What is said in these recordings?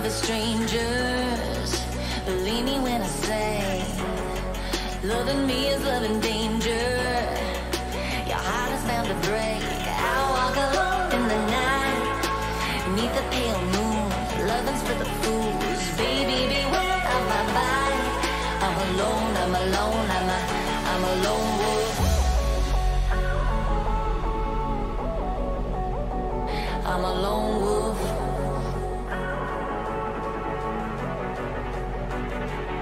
The strangers, believe me when I say, loving me is loving danger. Your heart is bound to break. I walk alone in the night, beneath the pale moon. Loving's for the fools. Baby, beware of my body. I'm alone, I'm alone, I'm a lone wolf. I'm a lone wolf.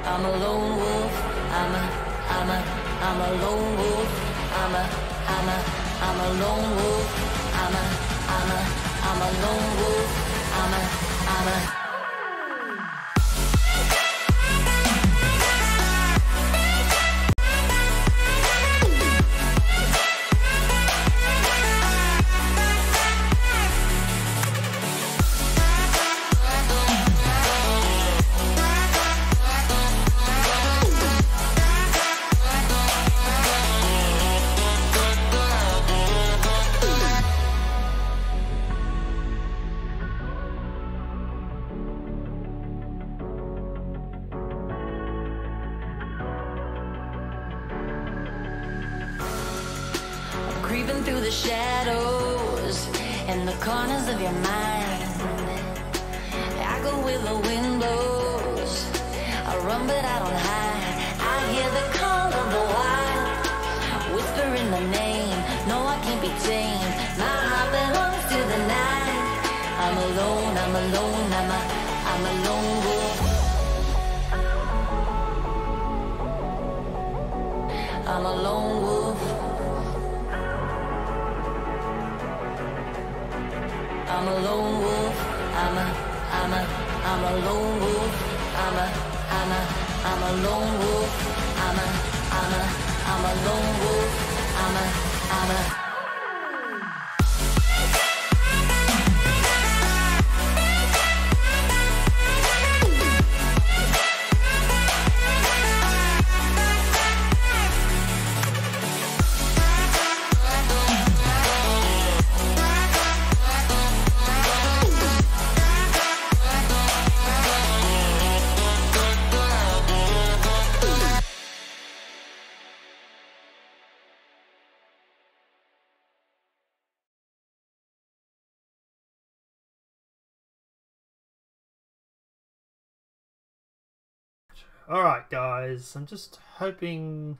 I'm a lone wolf. I'm a lone wolf. I'm a lone wolf. I'm a lone wolf. I'm a creeping through the shadows and the corners of your mind. with the wind blows. I run but I don't hide. I hear the call of the wild, whispering my name. No, I can't be tamed. My heart belongs to the night. I'm alone, I'm alone, I'm a lone wolf. I'm a lone wolf. I'm a lone wolf. I'm a lone wolf. I'm a lone wolf. I'm a lone wolf. I'm a Alright guys, I'm just hoping...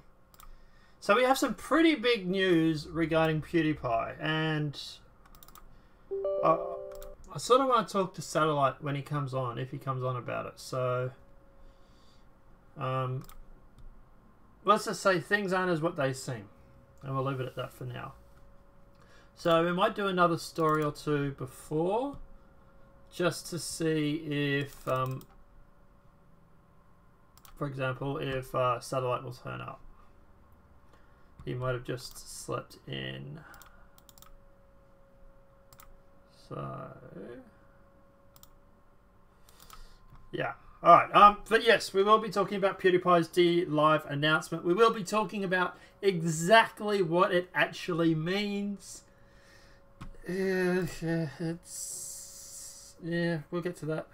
So we have some pretty big news regarding Pewdiepie, and I sort of want to talk to Satellite when he comes on, if he comes on about it. So let's just say things aren't as what they seem, and we'll leave it at that for now. So we might do another story or two before, just to see if for example, if Satellite will turn up. He might have just slept in. So yeah. Alright, but yes, we will be talking about PewDiePie's Dlive announcement. We will be talking about exactly what it actually means. Yeah, we'll get to that.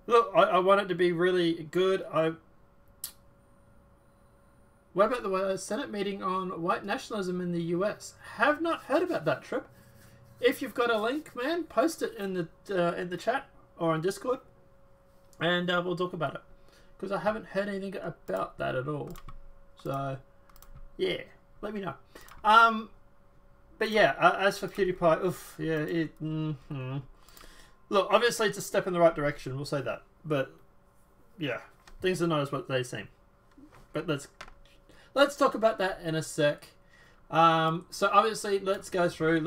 Look, I want it to be really good. What about the Senate meeting on white nationalism in the US? Have not heard about that, Trip. If you've got a link, man, post it in the chat or on Discord, and we'll talk about it. Because I haven't heard anything about that at all. So, yeah, let me know. But yeah, as for PewDiePie, oof, yeah, look, obviously it's a step in the right direction, we'll say that. But, yeah, things are not as what they seem. But let's talk about that in a sec. So obviously, let's go through.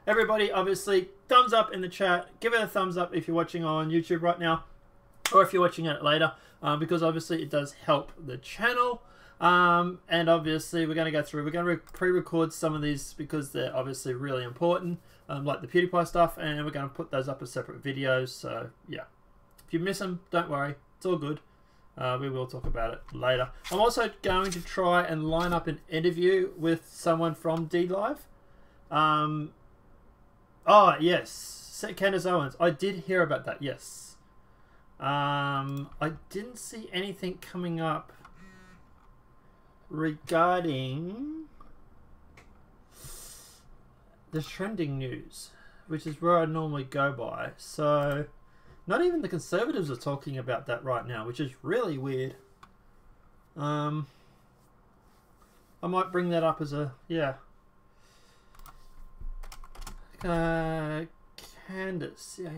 Everybody, obviously, thumbs up in the chat. Give it a thumbs up if you're watching on YouTube right now, or if you're watching it later, because obviously it does help the channel. And obviously we're going to go through, we're going to pre-record some of these because they're obviously really important, like the PewDiePie stuff, and we're going to put those up as separate videos. So yeah, if you miss them, don't worry, it's all good. We will talk about it later. I'm also going to try and line up an interview with someone from Dlive. Oh yes, Candace Owens, I did hear about that, yes. I didn't see anything coming up regarding the trending news, which is where I normally go by. So not even the Conservatives are talking about that right now, which is really weird. I might bring that up as a, yeah. Candace, yeah.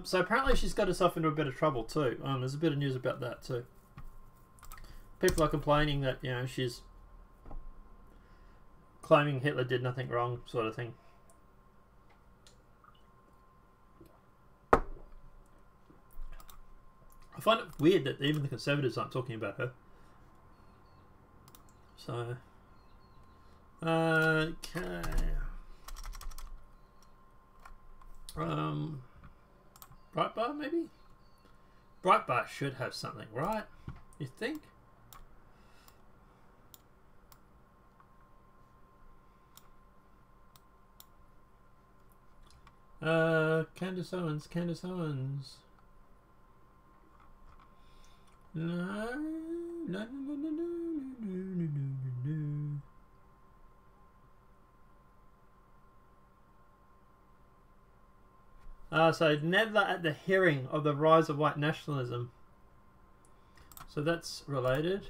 So apparently she's got herself into a bit of trouble too. There's a bit of news about that too. People are complaining that, you know, she's claiming Hitler did nothing wrong, sort of thing. I find it weird that even the Conservatives aren't talking about her. So, okay. Breitbart maybe? Breitbart should have something, right? You think? Candace Owens. No. So never at the hearing of the rise of white nationalism. So that's related.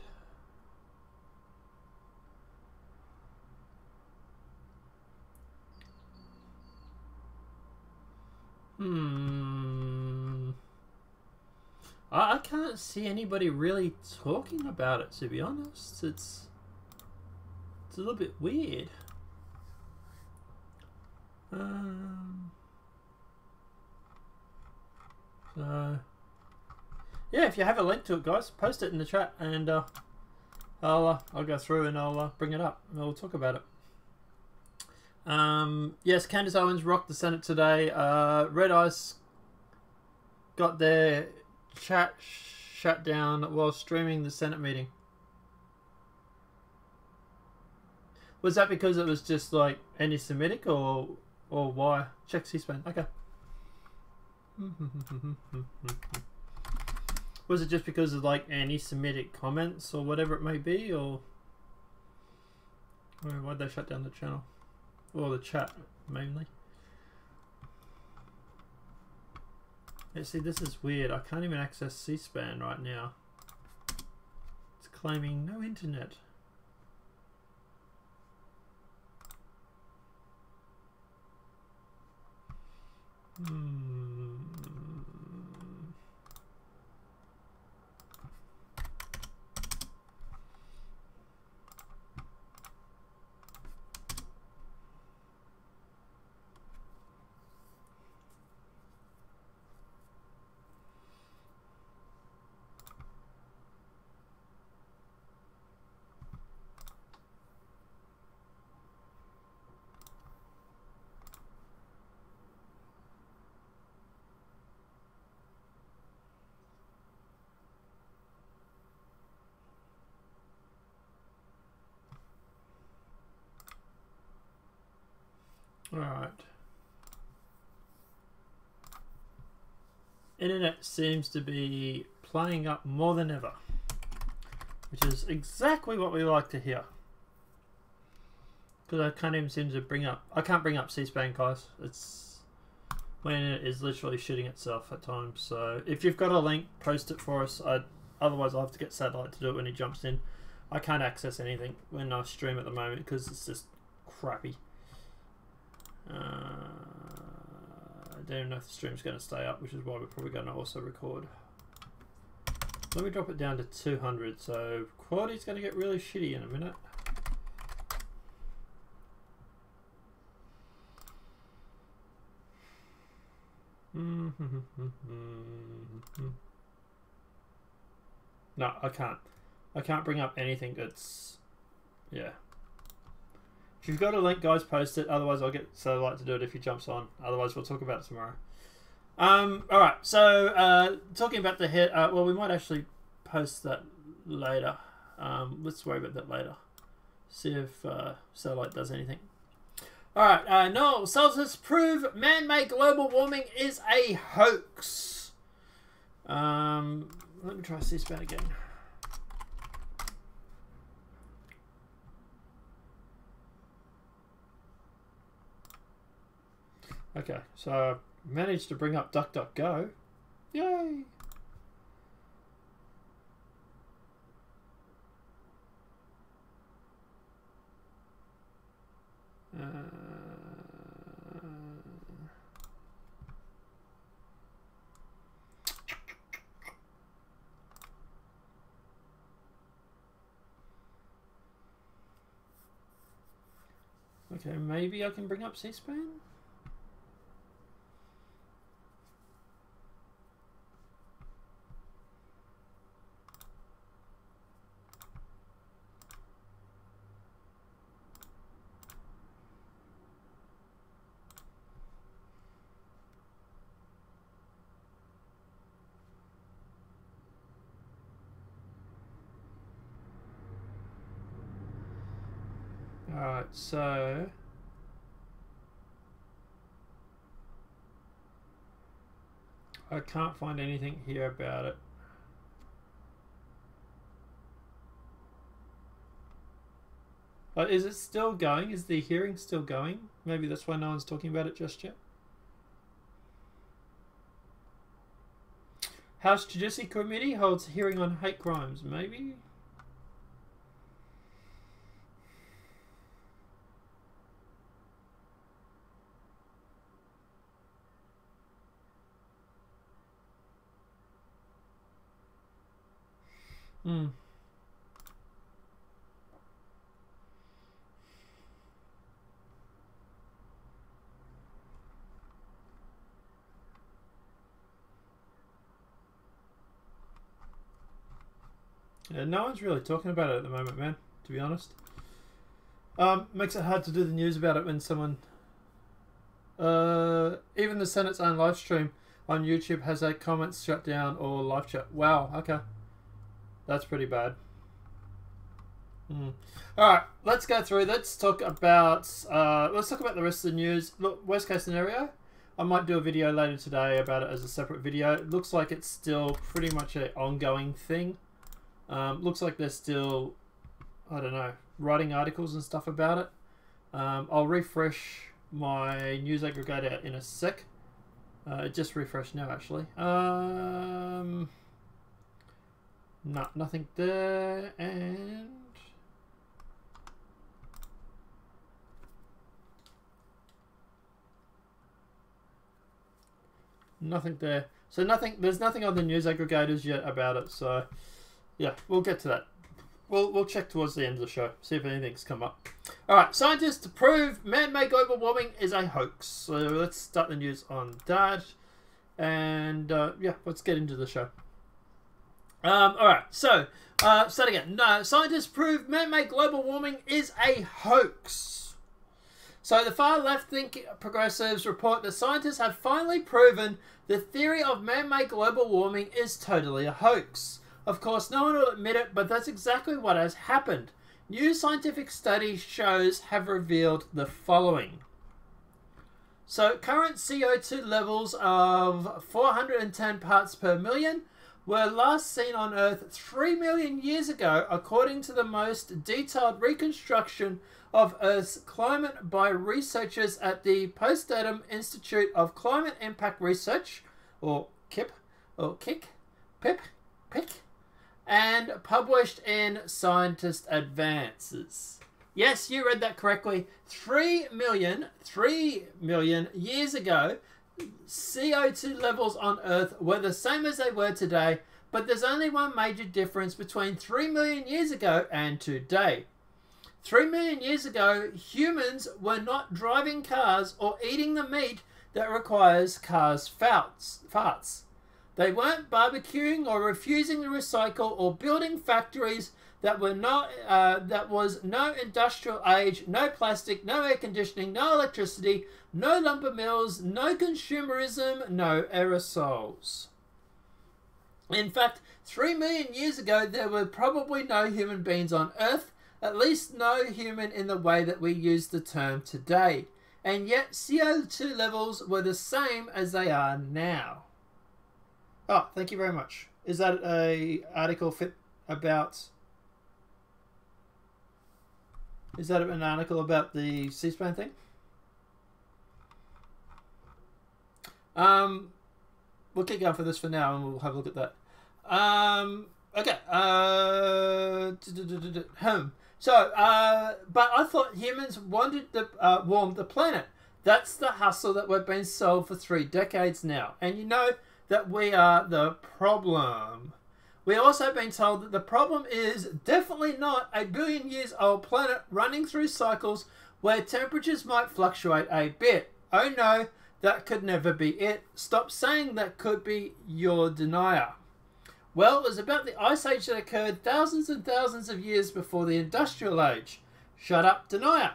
I can't see anybody really talking about it, to be honest. It's a little bit weird. So yeah, if you have a link to it, guys, post it in the chat, and I'll go through and I'll bring it up and we'll talk about it. Yes, Candace Owens rocked the Senate today. Red Ice got their chat shut down while streaming the Senate meeting. Was that because it was just like anti-Semitic, or why? Check C-SPAN. Okay. Was it just because of like anti-Semitic comments or whatever it may be, or why'd they shut down the channel? Or the chat, mainly. Yeah, see, this is weird. I can't even access C-SPAN right now. It's claiming no internet. Alright. Internet seems to be playing up more than ever, which is exactly what we like to hear. Because I can't even seem to bring up... I can't bring up C-SPAN, guys. It's... my internet is literally shooting itself at times. So if you've got a link, post it for us. Otherwise I'll have to get Satellite to do it when he jumps in. I can't access anything when I stream at the moment because it's just crappy. I don't know if the stream's going to stay up, which is why we're probably going to also record. Let me drop it down to 200, so quality's going to get really shitty in a minute. No, I can't. I can't bring up anything that's... yeah. If you've got a link, guys, post it. Otherwise, I'll get Satellite to do it if he jumps on. Otherwise, we'll talk about it tomorrow. Alright, so talking about the head... well, we might actually post that later. Let's worry about that later. See if Satellite does anything. Alright, Noel Celsius prove man-made global warming is a hoax. Let me try C-SPAN again. Okay, so I managed to bring up DuckDuckGo. Yay! Okay, maybe I can bring up C-SPAN? Alright, so I can't find anything here about it. Is it still going? Is the hearing still going? Maybe that's why no one's talking about it just yet. House Judiciary Committee holds hearing on hate crimes. Maybe? Yeah, no one's really talking about it at the moment, man, to be honest. Makes it hard to do the news about it when someone... even the Senate's own live stream on YouTube has a comments shut down or live chat. Wow, okay. That's pretty bad. Alright, let's go through. Let's talk about the rest of the news. Look, worst case scenario, I might do a video later today about it as a separate video. It looks like it's still pretty much an ongoing thing. Looks like they're still, I don't know, writing articles and stuff about it. I'll refresh my news aggregator in a sec. It just refreshed now, actually. No, nothing there, and nothing there. So there's nothing on the news aggregators yet about it. So yeah, we'll get to that. We'll check towards the end of the show, see if anything's come up. Alright, scientists prove man-made global warming is a hoax. So let's start the news on that. And yeah, let's get into the show. Alright, so start again. No, scientists prove man-made global warming is a hoax. So the far left-thinking progressives report that scientists have finally proven the theory of man-made global warming is totally a hoax. Of course, no one will admit it, but that's exactly what has happened. New scientific studies have revealed the following. So, current CO2 levels of 410 parts per million were last seen on Earth 3 million years ago, according to the most detailed reconstruction of Earth's climate by researchers at the Potsdam Institute of Climate Impact Research, or KIP, or PIP, and published in Scientist Advances. Yes, you read that correctly. 3 million years ago, CO2 levels on Earth were the same as they were today, but there's only one major difference between 3 million years ago and today. 3 million years ago, humans were not driving cars or eating the meat that requires cars' farts. They weren't barbecuing or refusing to recycle or building factories that was no industrial age, no plastic, no air conditioning, no electricity, no lumber mills, no consumerism, no aerosols. In fact, 3 million years ago, there were probably no human beings on Earth, at least no human in the way that we use the term today. And yet, CO2 levels were the same as they are now. Oh, thank you very much. Is that an article about... Is that an article about the C-SPAN thing? We'll keep going for this for now and we'll have a look at that. Okay. So, but I thought humans wanted to warm the planet. That's the hustle that we've been sold for 3 decades now. And you know that we are the problem. We also been told that the problem is definitely not a billion-years-old planet running through cycles where temperatures might fluctuate a bit. Oh no, that could never be it. Stop saying that could be your denier. Well, it was about the Ice Age that occurred thousands and thousands of years before the Industrial Age. Shut up, denier.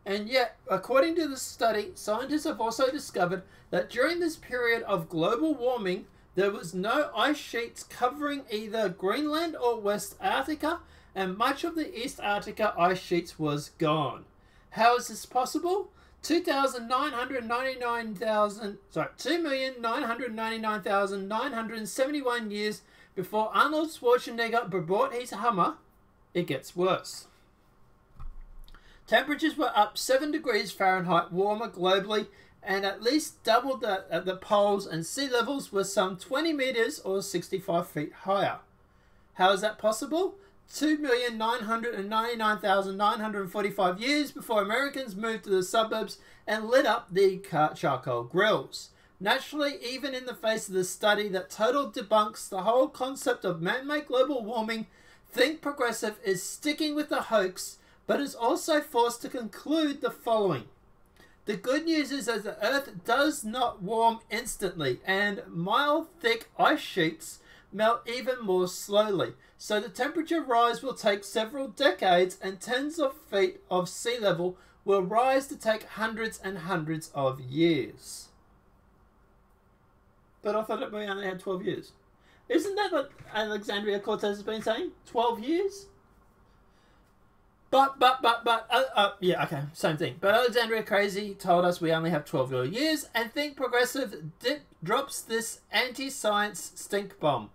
And yet, according to this study, scientists have also discovered that during this period of global warming, there was no ice sheets covering either Greenland or West Antarctica, and much of the East Antarctica ice sheets was gone. How is this possible? 2,999,971 years before Arnold Schwarzenegger bought his Hummer, it gets worse. Temperatures were up 7 degrees Fahrenheit warmer globally, and at least doubled at the poles, and sea levels were some 20 meters or 65 feet higher. How is that possible? 2,999,945 years before Americans moved to the suburbs and lit up the charcoal grills. Naturally, even in the face of the study that total debunks the whole concept of man-made global warming, Think Progressive is sticking with the hoax, but is also forced to conclude the following. The good news is that the Earth does not warm instantly, and mile-thick ice sheets melt even more slowly. So the temperature rise will take several decades, and tens of feet of sea level will rise to take hundreds and hundreds of years. But I thought we only had 12 years. Isn't that what Alexandria Cortez has been saying? 12 years? Yeah, okay, same thing. But Alexandria Crazy told us we only have 12 years, and Think Progressive drops this anti-science stink bomb.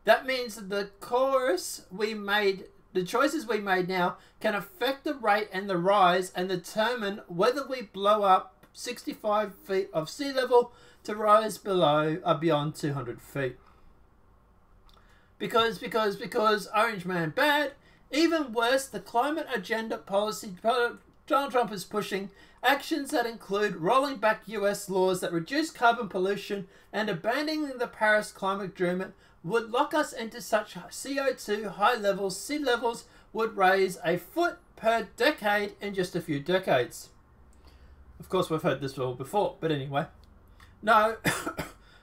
That means that the choices we made now can affect the rate and the rise and determine whether we blow up 65 feet of sea level to rise beyond 200 feet. Because Orange Man bad. Even worse, the climate agenda policy Donald Trump is pushing, actions that include rolling back US laws that reduce carbon pollution and abandoning the Paris Climate Agreement, would lock us into such CO2 high levels. Sea levels would raise a foot per decade in just a few decades. Of course, we've heard this all before, but anyway. No,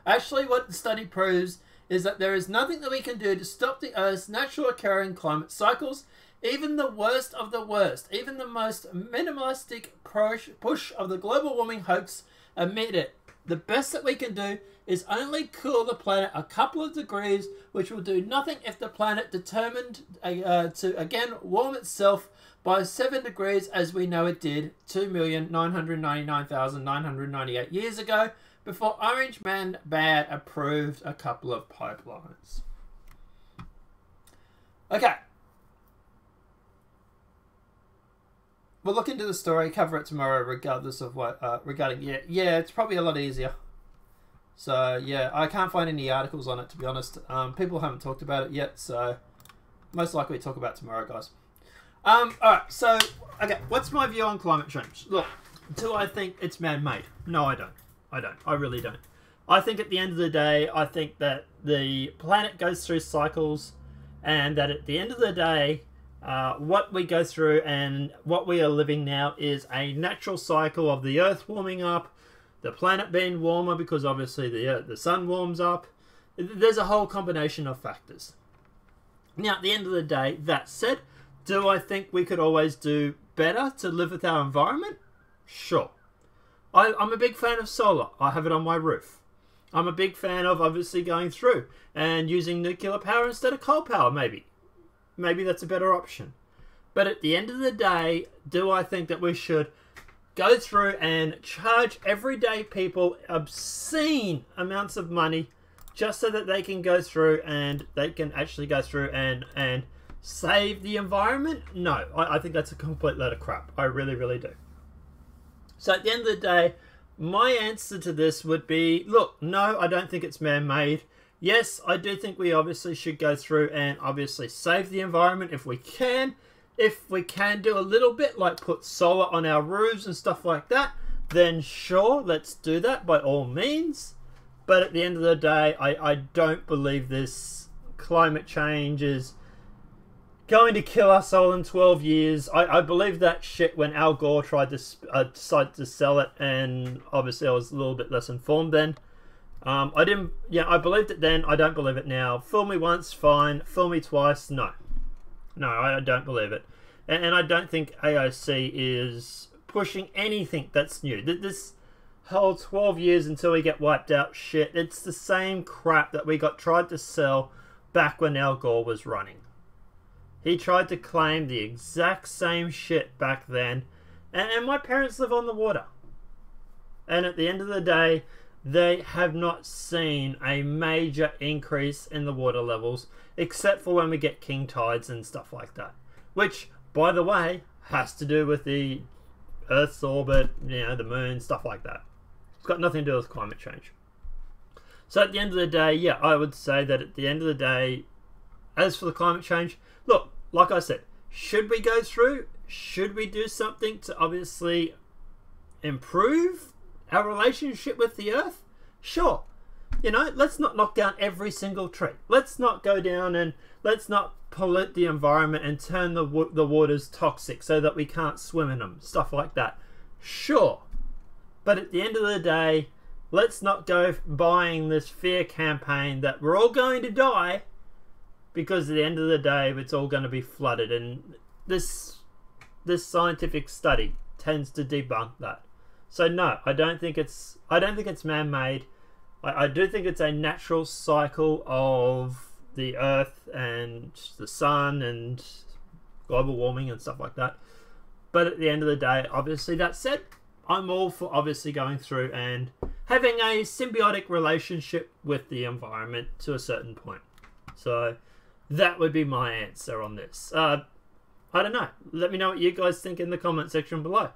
actually what the study proves is that there is nothing that we can do to stop the Earth's natural occurring climate cycles. Even the worst of the worst, even the most minimalistic push of the global warming hoax admit it. The best that we can do is only cool the planet a couple of degrees, which will do nothing if the planet determined to again warm itself by 7 degrees as we know it did 2,999,998 years ago, before Orange Man Bad approved a couple of pipelines. Okay. We'll look into the story, cover it tomorrow, regardless of what, yeah, it's probably a lot easier. So, yeah, I can't find any articles on it, to be honest. People haven't talked about it yet, so most likely talk about it tomorrow, guys. Alright, so, okay, what's my view on climate change? Look, do I think it's man-made? No, I don't. I really don't. I think at the end of the day, I think that the planet goes through cycles, and that at the end of the day, what we go through and what we are living now is a natural cycle of the Earth warming up, the planet being warmer because obviously the sun warms up. There's a whole combination of factors. Now, at the end of the day, that said, do I think we could always do better to live with our environment? Sure. I'm a big fan of solar. I have it on my roof. I'm a big fan of obviously going through and using nuclear power instead of coal power, maybe. Maybe that's a better option. But at the end of the day, do I think that we should go through and charge everyday people obscene amounts of money just so that they can go through and they can actually go through and save the environment? No, I think that's a complete load of crap. I really, really do. So at the end of the day, my answer to this would be, look, no, I don't think it's man-made. Yes, I do think we obviously should go through and obviously save the environment if we can. If we can do a little bit, like put solar on our roofs and stuff like that, then sure, let's do that by all means. But at the end of the day, I don't believe this climate change is going to kill us all in 12 years. I believe that shit when Al Gore tried to decide to sell it, and obviously I was a little bit less informed then. I believed it then. I don't believe it now. Fool me once, fine. Fool me twice, no. No, I don't believe it. And I don't think AOC is pushing anything that's new. This whole 12 years until we get wiped out shit, it's the same crap that we tried to sell back when Al Gore was running. He tried to claim the exact same shit back then. And my parents live on the water. And at the end of the day, they have not seen a major increase in the water levels, except for when we get king tides and stuff like that. Which, by the way, has to do with the Earth's orbit, you know, the moon, stuff like that. got nothing to do with climate change. So at the end of the day, yeah, I would say that at the end of the day, as for the climate change, look, like I said, should we go through? Should we do something to obviously improve our relationship with the Earth? Sure. You know, let's not knock down every single tree. Let's not go down and let's not pollute the environment and turn the waters toxic so that we can't swim in them. Stuff like that. Sure. But at the end of the day, let's not go buying this fear campaign that we're all going to die, because at the end of the day, it's all going to be flooded. And this scientific study tends to debunk that. So no, I don't think it's man-made. I do think it's a natural cycle of the Earth and the sun and global warming and stuff like that. But at the end of the day, obviously, that said, I'm all for obviously going through and having a symbiotic relationship with the environment to a certain point. So that would be my answer on this. I don't know. Let me know what you guys think in the comment section below.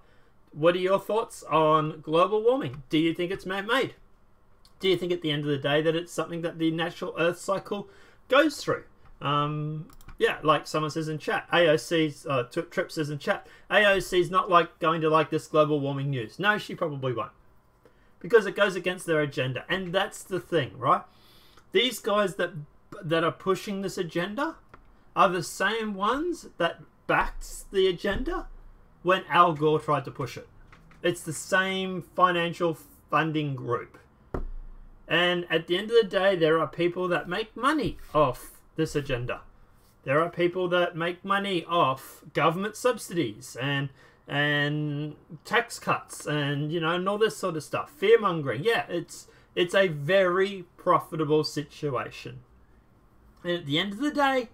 What are your thoughts on global warming? Do you think it's man-made? Do you think at the end of the day that it's something that the natural Earth cycle goes through? Yeah, like someone says in chat, AOC's, Trip says in chat, AOC's not going to like this global warming news. No, she probably won't. Because it goes against their agenda. And that's the thing, right? These guys that are pushing this agenda are the same ones that backed the agenda when Al Gore tried to push it. It's the same financial funding group. And at the end of the day, there are people that make money off this agenda. There are people that make money off government subsidies and tax cuts and, you know, and all this sort of stuff. Fear-mongering. Yeah, it's a very profitable situation. And at the end of the day,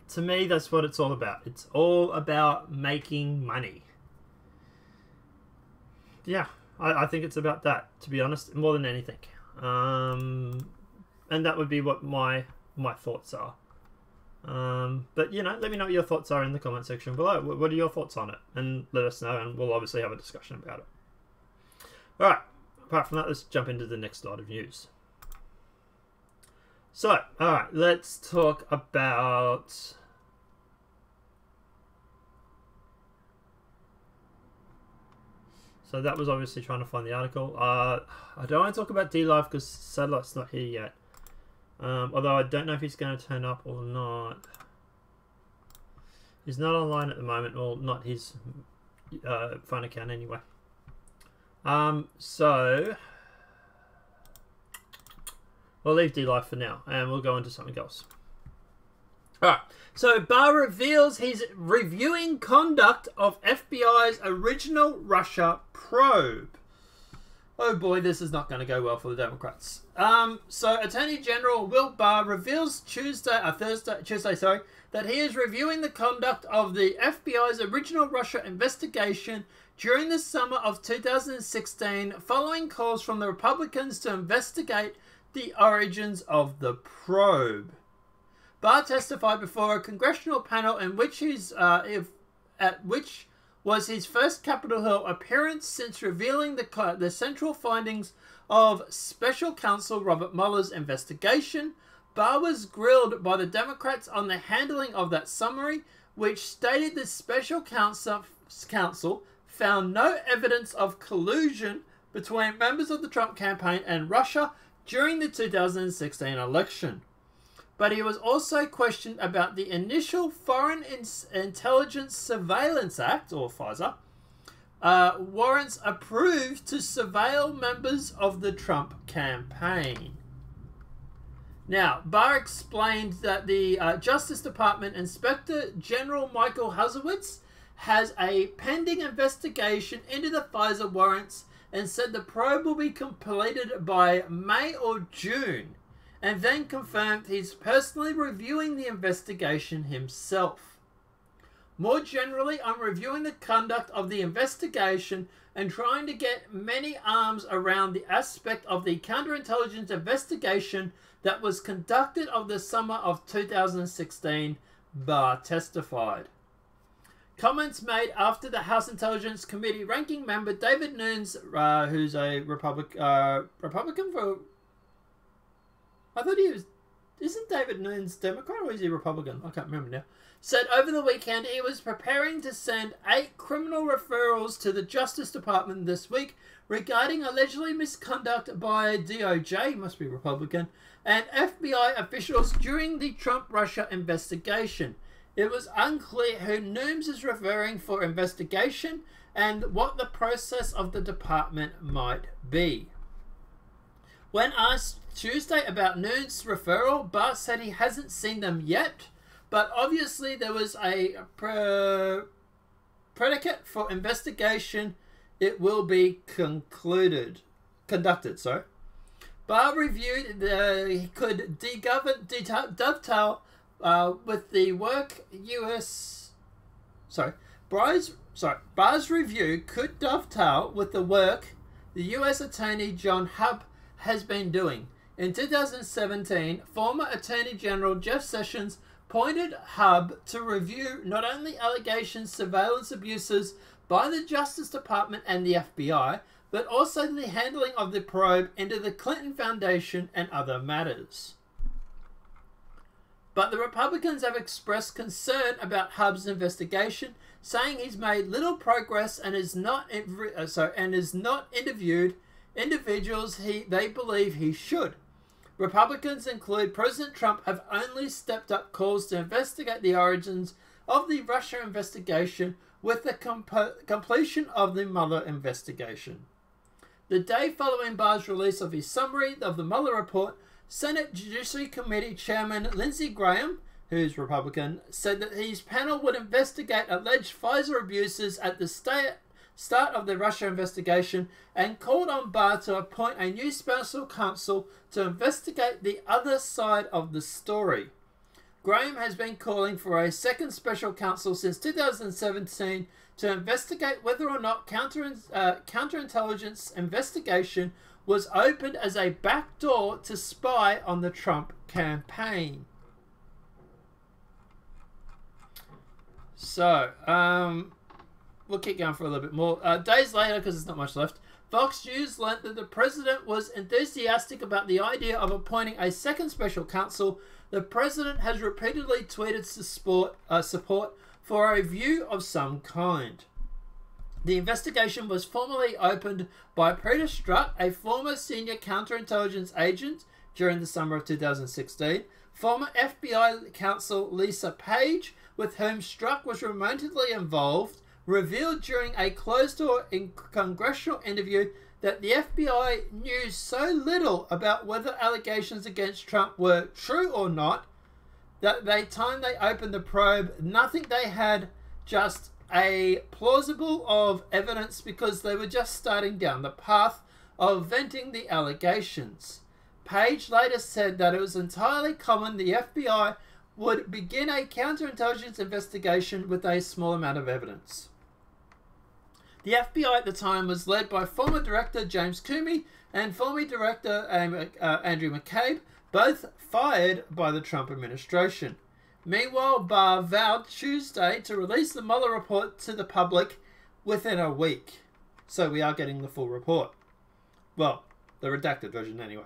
to me, that's what it's all about. It's all about making money. Yeah, I think it's about that, to be honest, more than anything. And that would be what my thoughts are. But, you know, let me know what your thoughts are in the comment section below. What are your thoughts on it? And let us know, and we'll obviously have a discussion about it. Alright, apart from that, let's jump into the next lot of news. So, alright, let's talk about... So that was obviously trying to find the article. I don't want to talk about Dlive because Satellite's not here yet. Although I don't know if he's going to turn up or not. He's not online at the moment. Well, not his phone account anyway. So we'll leave Dlive for now and we'll go into something else. Alright, so Barr reveals he's reviewing conduct of FBI's original Russia probe. Oh boy, this is not going to go well for the Democrats. So Attorney General Will Barr reveals Tuesday, that he is reviewing the conduct of the FBI's original Russia investigation during the summer of 2016, following calls from the Republicans to investigate the origins of the probe. Barr testified before a congressional panel in which which was his first Capitol Hill appearance since revealing the central findings of Special Counsel Robert Mueller's investigation. Barr was grilled by the Democrats on the handling of that summary, which stated the Special Counsel found no evidence of collusion between members of the Trump campaign and Russia during the 2016 election. But he was also questioned about the initial Foreign Intelligence Surveillance Act, or FISA, warrants approved to surveil members of the Trump campaign. Now, Barr explained that the Justice Department Inspector General Michael Husowitz has a pending investigation into the FISA warrants and said the probe will be completed by May or June, and then confirmed he's personally reviewing the investigation himself. More generally, I'm reviewing the conduct of the investigation and trying to get many arms around the aspect of the counterintelligence investigation that was conducted of the summer of 2016, Barr testified. Comments made after the House Intelligence Committee ranking member David Nunes, who's a Republican for... I thought he was... Isn't David Nunes Democrat or is he Republican? I can't remember now. Said over the weekend he was preparing to send 8 criminal referrals to the Justice Department this week regarding allegedly misconduct by DOJ, must be Republican, and FBI officials during the Trump-Russia investigation. It was unclear who Nunes is referring for investigation and what the process of the department might be. When asked Tuesday about Nunes' referral, Barr said he hasn't seen them yet, but obviously there was a predicate for investigation. It will be conducted. Barr reviewed he could dovetail with the work Barr's review could dovetail with the work the U.S. Attorney John Hub has been doing. In 2017, former Attorney General Jeff Sessions pointed Hub to review not only allegations surveillance abuses by the Justice Department and the FBI, but also the handling of the probe into the Clinton Foundation and other matters. But the Republicans have expressed concern about Hub's investigation, saying he's made little progress and is not interviewed individuals they believe he should. Republicans include President Trump have only stepped up calls to investigate the origins of the Russia investigation with the completion of the Mueller investigation. The day following Barr's release of his summary of the Mueller report, Senate Judiciary Committee Chairman Lindsey Graham, who's Republican, said that his panel would investigate alleged Pfizer abuses at the start of the Russia investigation and called on Barr to appoint a new special counsel to investigate the other side of the story. Graham has been calling for a second special counsel since 2017 to investigate whether or not counterintelligence investigation was opened as a backdoor to spy on the Trump campaign. So, we'll keep going for a little bit more. Days later, because there's not much left, Fox News learned that the president was enthusiastic about the idea of appointing a second special counsel. The president has repeatedly tweeted support for a review of some kind. The investigation was formally opened by Peter Strzok, a former senior counterintelligence agent during the summer of 2016, former FBI counsel Lisa Page, with whom Strzok was remotely involved, revealed during a closed-door congressional interview that the FBI knew so little about whether allegations against Trump were true or not that by the time they opened the probe, nothing they had just a plausible of evidence because they were just starting down the path of venting the allegations. Page later said that it was entirely common the FBI would begin a counterintelligence investigation with a small amount of evidence. The FBI at the time was led by former director James Comey and former director Andrew McCabe, both fired by the Trump administration. Meanwhile, Barr vowed Tuesday to release the Mueller report to the public within a week. So we are getting the full report. Well, the redacted version anyway.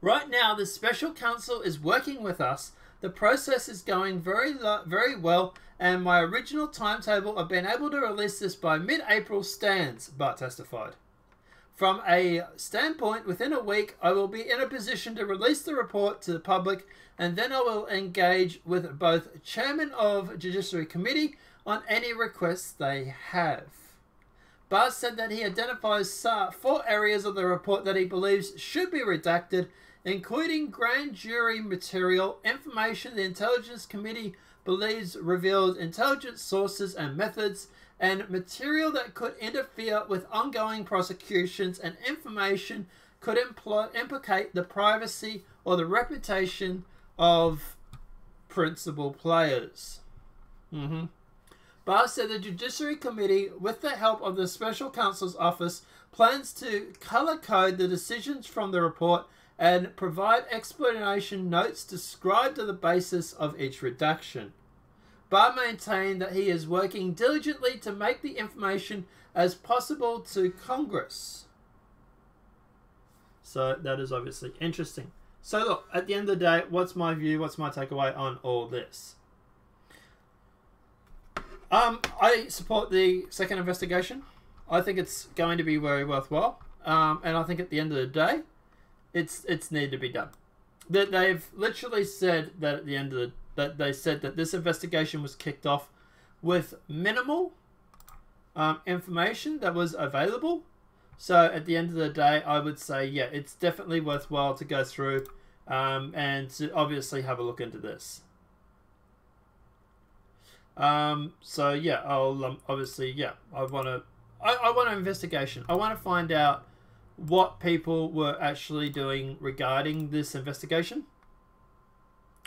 Right now, the special counsel is working with us. The process is going very well, and my original timetable of being able to release this by mid-April stands, Barr testified. From a standpoint, within a week, I will be in a position to release the report to the public, and then I will engage with both chairman of Judiciary Committee on any requests they have. Barr said that he identifies 4 areas of the report that he believes should be redacted, including grand jury material, information the Intelligence Committee believes reveals intelligence sources and methods, and material that could interfere with ongoing prosecutions, and information could implicate the privacy or the reputation of principal players. Barr said the Judiciary Committee, with the help of the Special Counsel's Office, plans to color code the decisions from the report and provide explanation notes described to the basis of each redaction. Barr maintained that he is working diligently to make the information as possible to Congress. So that is obviously interesting. So look, at the end of the day, what's my view? What's my takeaway on all this? I support the second investigation. I think it's going to be very worthwhile. And I think at the end of the day, it's needed to be done. That they've literally said that at the end of that they said that this investigation was kicked off with minimal information that was available. So at the end of the day, I would say, yeah, it's definitely worthwhile to go through and to obviously have a look into this. So yeah, I'll obviously, yeah, I want an investigation. I want to find out what people were actually doing regarding this investigation.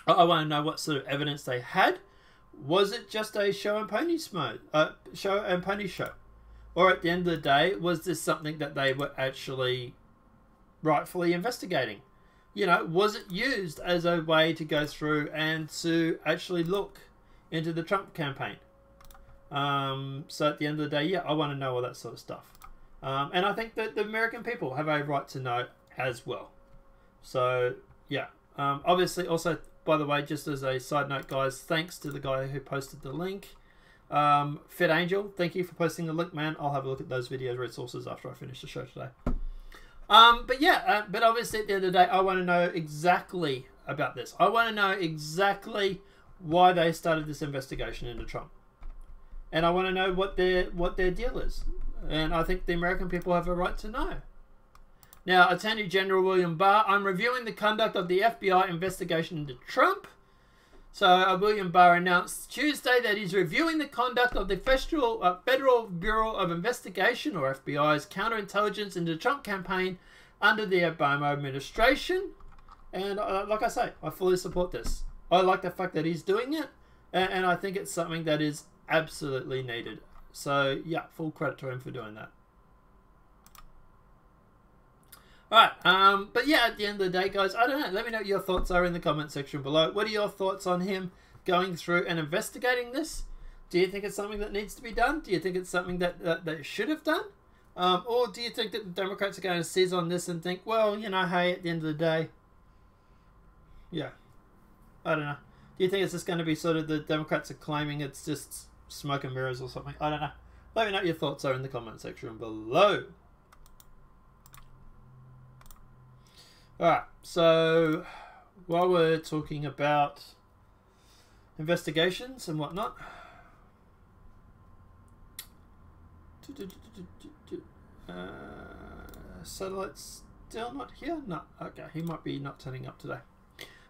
I want to know what sort of evidence they had. Was it just a show and pony show? Or at the end of the day, was this something that they were actually rightfully investigating? You know, was it used as a way to go through and to actually look into the Trump campaign? So at the end of the day, yeah, I want to know all that sort of stuff. And I think that the American people have a right to know as well. So, yeah. Obviously, also, by the way, just as a side note, guys, thanks to the guy who posted the link. Fit Angel, thank you for posting the link, man. I'll have a look at those video resources after I finish the show today. But yeah, but obviously at the end of the day, I want to know exactly about this. I want to know exactly why they started this investigation into Trump. And I want to know what their deal is. And I think the American people have a right to know. Now, Attorney General William Barr, I'm reviewing the conduct of the FBI investigation into Trump. So, William Barr announced Tuesday that he's reviewing the conduct of the Federal Bureau of Investigation, or FBI's counterintelligence into the Trump campaign under the Obama administration. And like I say, I fully support this. I like the fact that he's doing it. And I think it's something that is absolutely needed. So, yeah, full credit to him for doing that. Alright, but yeah, at the end of the day, guys, I don't know. Let me know what your thoughts are in the comment section below. What are your thoughts on him going through and investigating this? Do you think it's something that needs to be done? Do you think it's something that they should have done? Or do you think that the Democrats are going to seize on this and think, well, you know, hey, at the end of the day, yeah, I don't know. Do you think it's just going to be sort of the Democrats are claiming it's just smoke and mirrors or something? I don't know. Let me know what your thoughts are in the comment section below. Alright, so while we're talking about investigations and whatnot, satellite's still not here? No, okay, he might be not turning up today.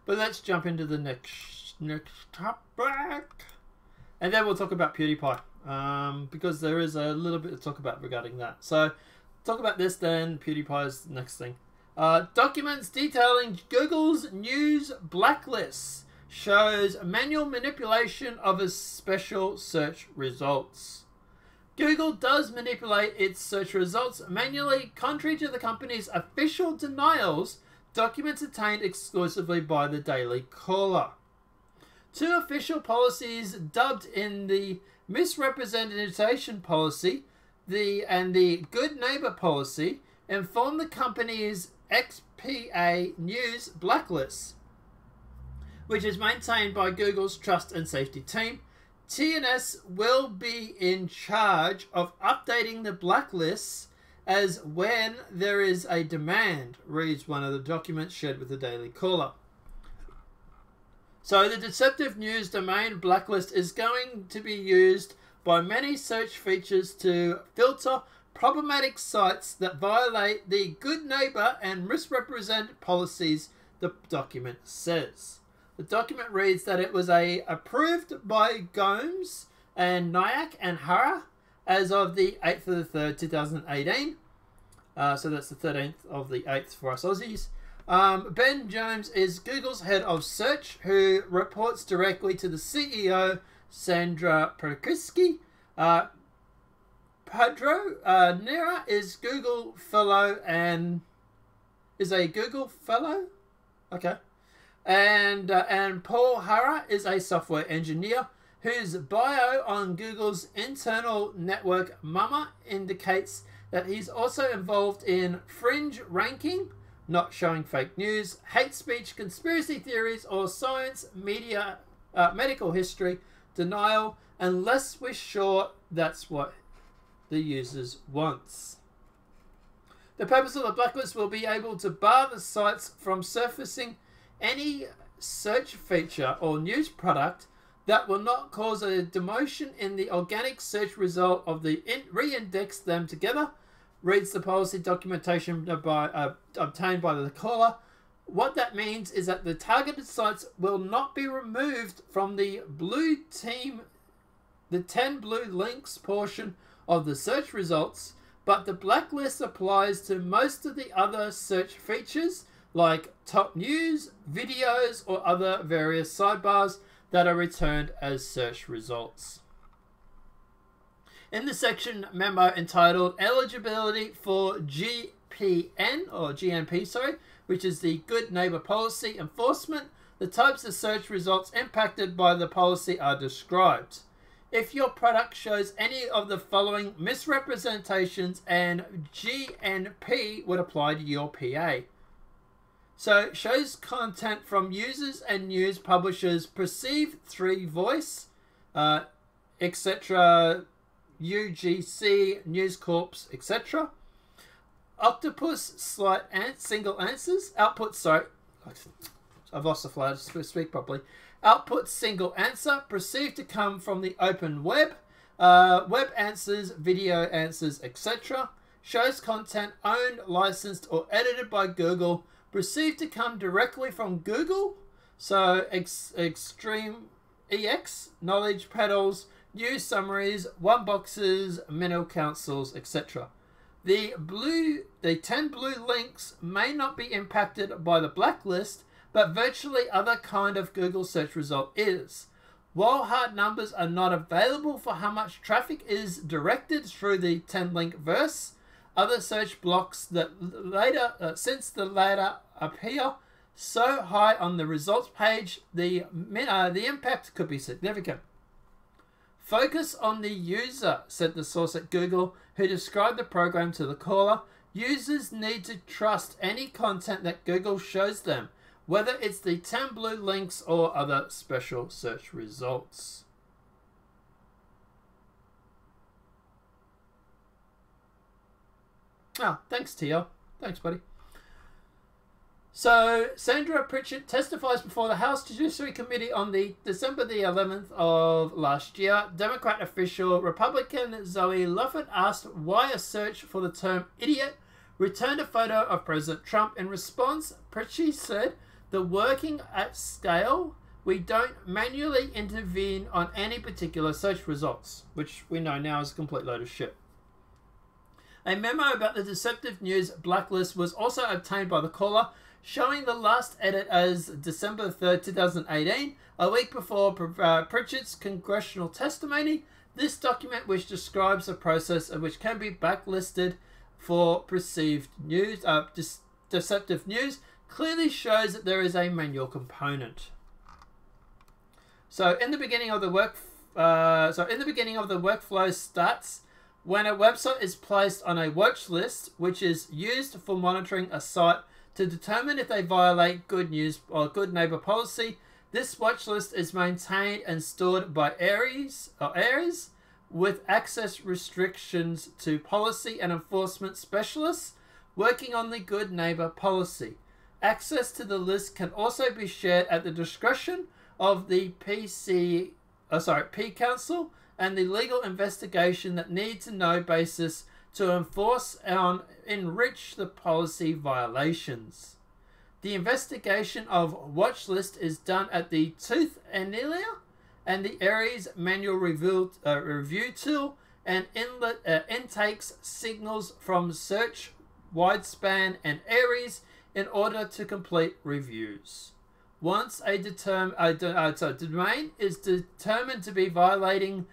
But let's jump into the next topic. And then we'll talk about PewDiePie, because there is a little bit to talk about regarding that. So, talk about this, then PewDiePie's the next thing. Documents detailing Google's news blacklists shows manual manipulation of its special search results. Google does manipulate its search results manually, contrary to the company's official denials, documents obtained exclusively by the Daily Caller. Two official policies dubbed in the misrepresentation policy and the good neighbor policy inform the company's XPA News blacklist, which is maintained by Google's Trust and Safety team. TNS will be in charge of updating the blacklists as when there is a demand, reads one of the documents shared with the Daily Caller. So the deceptive news domain blacklist is going to be used by many search features to filter problematic sites that violate the good neighbor and misrepresent policies, the document says. The document reads that it was approved by Gomes and Nyack and Hara as of the 8th of the 3rd, 2018. So that's the 13th of the 8th for us Aussies. Ben Jones is Google's head of search, who reports directly to the CEO, Sandra Perkiski. Pedro Nera is Google fellow and is a Google fellow. Okay. And Paul Hara is a software engineer whose bio on Google's internal network MAMA indicates that he's also involved in fringe ranking, not showing fake news, hate speech, conspiracy theories, or science, media, medical history, denial, unless we're sure that's what the users wants. The purpose of the blacklist will be able to bar the sites from surfacing any search feature or news product that will not cause a demotion in the organic search result of the re-index them together, reads the policy documentation obtained by the caller. What that means is that the targeted sites will not be removed from the blue team, the 10 blue links portion of the search results, but the blacklist applies to most of the other search features like top news, videos, or other various sidebars that are returned as search results. In the section memo entitled Eligibility for GPN, or GNP, sorry, which is the Good Neighbor Policy Enforcement, the types of search results impacted by the policy are described. If your product shows any of the following misrepresentations, and GNP would apply to your PA. So, shows content from users and news publishers, perceived through voice, etc., UGC, News Corps, etc. Octopus, slight single answers, output, sorry, I've lost the flow to speak properly. Output single answer, perceived to come from the open web, web answers, video answers, etc. Shows content owned, licensed, or edited by Google, perceived to come directly from Google, so extreme EX, knowledge pedals, news summaries, one boxes, middle councils, etc. The 10 blue links may not be impacted by the blacklist, but virtually other kind of Google search result is. While hard numbers are not available for how much traffic is directed through the 10 link verse, other search blocks that later, since the latter appear so high on the results page, the impact could be significant. Focus on the user, said the source at Google, who described the program to the caller. Users need to trust any content that Google shows them, whether it's the 10 blue links or other special search results. Ah, thanks, Tio. Thanks, buddy. So, Sandra Pritchett testifies before the House Judiciary Committee on the December the 11th of last year. Democrat official Republican Zoe Luffett asked why a search for the term idiot returned a photo of President Trump. In response, Pritchett said, "The working at scale, we don't manually intervene on any particular search results," which we know now is a complete load of shit. A memo about the deceptive news blacklist was also obtained by the caller, showing the last edit as December 3rd, 2018, a week before Pritchett's congressional testimony. This document, which describes the process of which can be blacklisted for perceived news, deceptive news, clearly shows that there is a manual component. So in the beginning of the workflow starts when a website is placed on a watch list, which is used for monitoring a site to determine if they violate good news or good neighbor policy. This watch list is maintained and stored by areas with access restrictions to policy and enforcement specialists working on the good neighbor policy. Access to the list can also be shared at the discretion of the P Council and the legal investigation that need to know basis to enforce and enrich the policy violations. The investigation of watch list is done at the Tooth Annealer and the Aries manual review tool, and intakes signals from Search, Widespan, and Aries in order to complete reviews. Once a domain is determined to be violating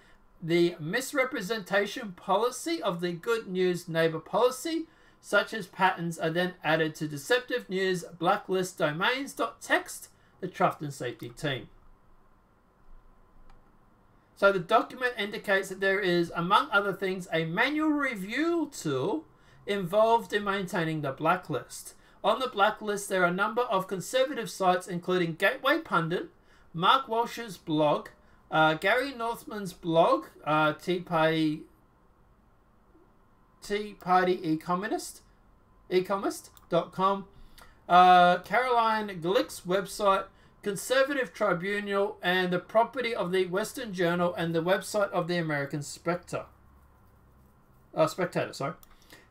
the misrepresentation policy of the Good News Neighbor policy, such as patterns are then added to deceptive news blacklist domains.txt, the trust and safety team. So the document indicates that there is, among other things, a manual review tool involved in maintaining the blacklist. On the blacklist, there are a number of conservative sites, including Gateway Pundit, Mark Walsh's blog, Gary Northman's blog, Tea Party Economist.com, Caroline Glick's website, Conservative Tribunal, and the property of the Western Journal and the website of the American Spectator. Sorry.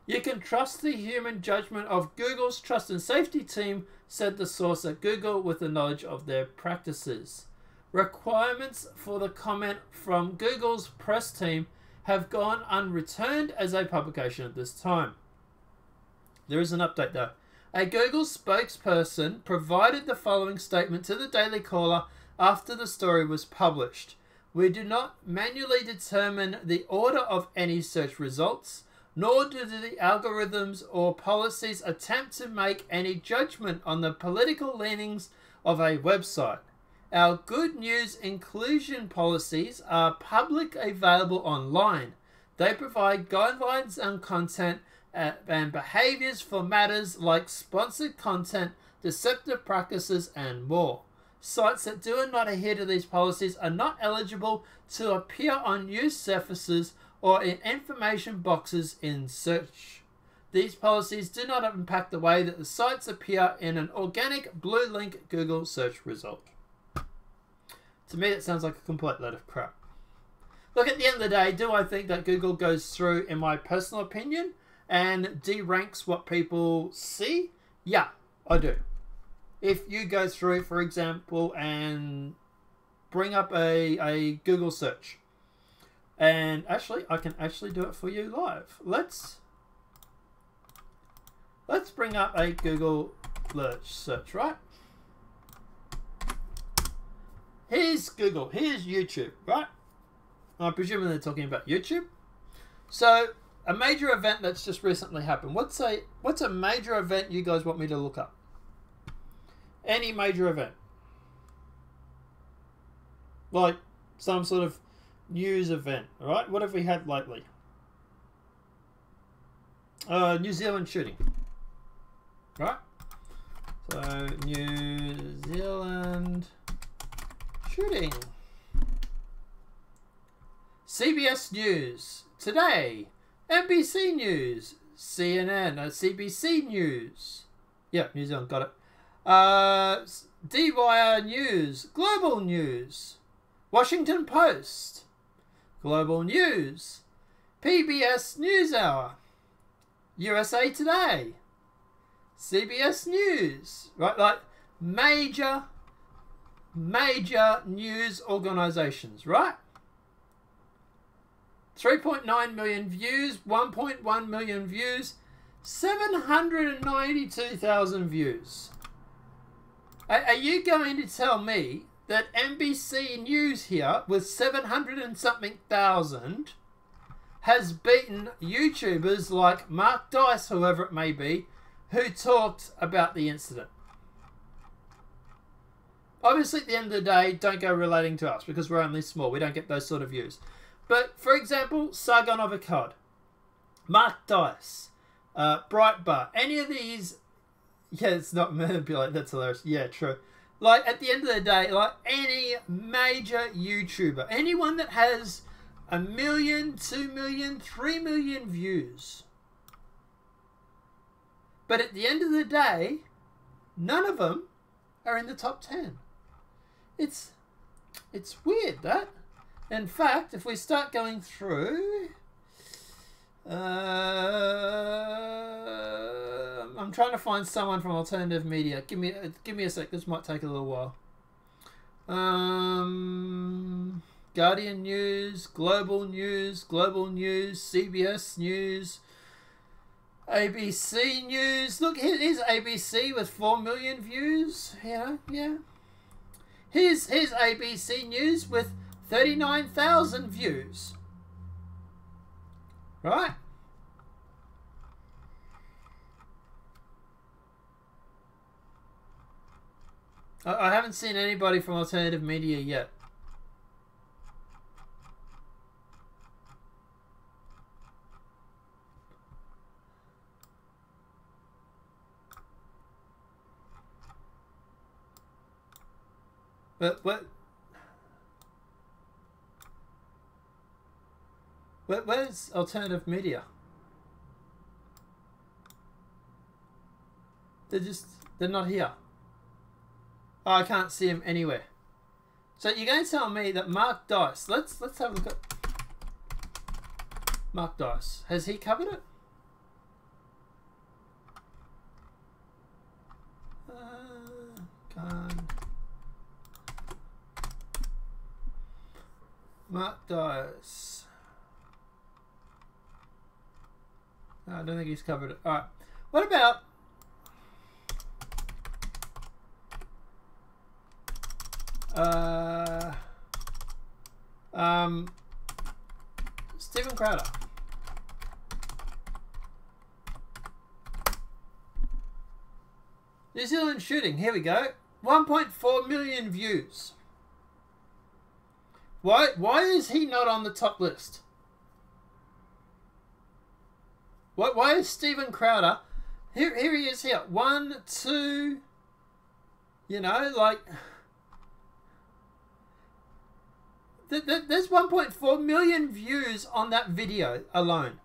You can trust the human judgment of Google's trust and safety team, said the source at Google with the knowledge of their practices. Requirements for the comment from Google's press team have gone unreturned as a publication at this time. There is an update though. A Google spokesperson provided the following statement to the Daily Caller after the story was published. We do not manually determine the order of any search results, nor do the algorithms or policies attempt to make any judgment on the political leanings of a website. Our good news inclusion policies are public available online. They provide guidelines on content and behaviors for matters like sponsored content, deceptive practices, and more. Sites that do not adhere to these policies are not eligible to appear on news surfaces or in information boxes in search. These policies do not impact the way that the sites appear in an organic blue link Google search result. To me, it sounds like a complete load of crap. Look, at the end of the day, do I think that Google goes through, in my personal opinion, and de-ranks what people see? Yeah, I do. If you go through, for example, and bring up a Google search, and actually, I can actually do it for you live. Let's bring up a Google search, right? Here's Google, here's YouTube, right? I'm presuming they're talking about YouTube. So, a major event that's just recently happened. What's a major event you guys want me to look up? Any major event. Like some sort of news event, alright? What have we had lately? New Zealand shooting. Right? So, New Zealand shooting. CBS News today. NBC News. CNN. CBC News. Yeah, New Zealand got it. D-Wire News. Global News. Washington Post. Global News. PBS NewsHour. USA Today. CBS News. Right, like major news organizations, right? 3.9 million views, 1.1 million views, 792,000 views. Are you going to tell me that NBC News here, with 700 and something thousand, has beaten YouTubers like Mark Dice, whoever it may be, who talked about the incident? Obviously, at the end of the day, don't go relating to us because we're only small. We don't get those sort of views. But, for example, Sargon of Akkad, Mark Dice, Breitbart, any of these... Yeah, it's not manipulate. That's hilarious. Yeah, true. Like, at the end of the day, like, any major YouTuber, anyone that has 1 million, 2 million, 3 million views. But at the end of the day, none of them are in the top 10. It's weird, that. In fact, if we start going through... I'm trying to find someone from alternative media. Give me a sec. This might take a little while. Guardian News, Global News, CBS News, ABC News. Look, here's ABC with 4 million views. Yeah. Here's ABC News with 39,000 views. Right? I haven't seen anybody from alternative media yet. Where's alternative media? They're not here. Oh, I can't see them anywhere. So you're going to tell me that Mark Dice, let's have a look at Mark Dice. Has he covered it? Mark Dice. No, I don't think he's covered it. Alright. What about Stephen Crowder? New Zealand shooting. Here we go. 1.4 million views. Why is he not on the top list? Why is Stephen Crowder? Here he is here. 1, 2. You know, like there's 1.4 million views on that video alone.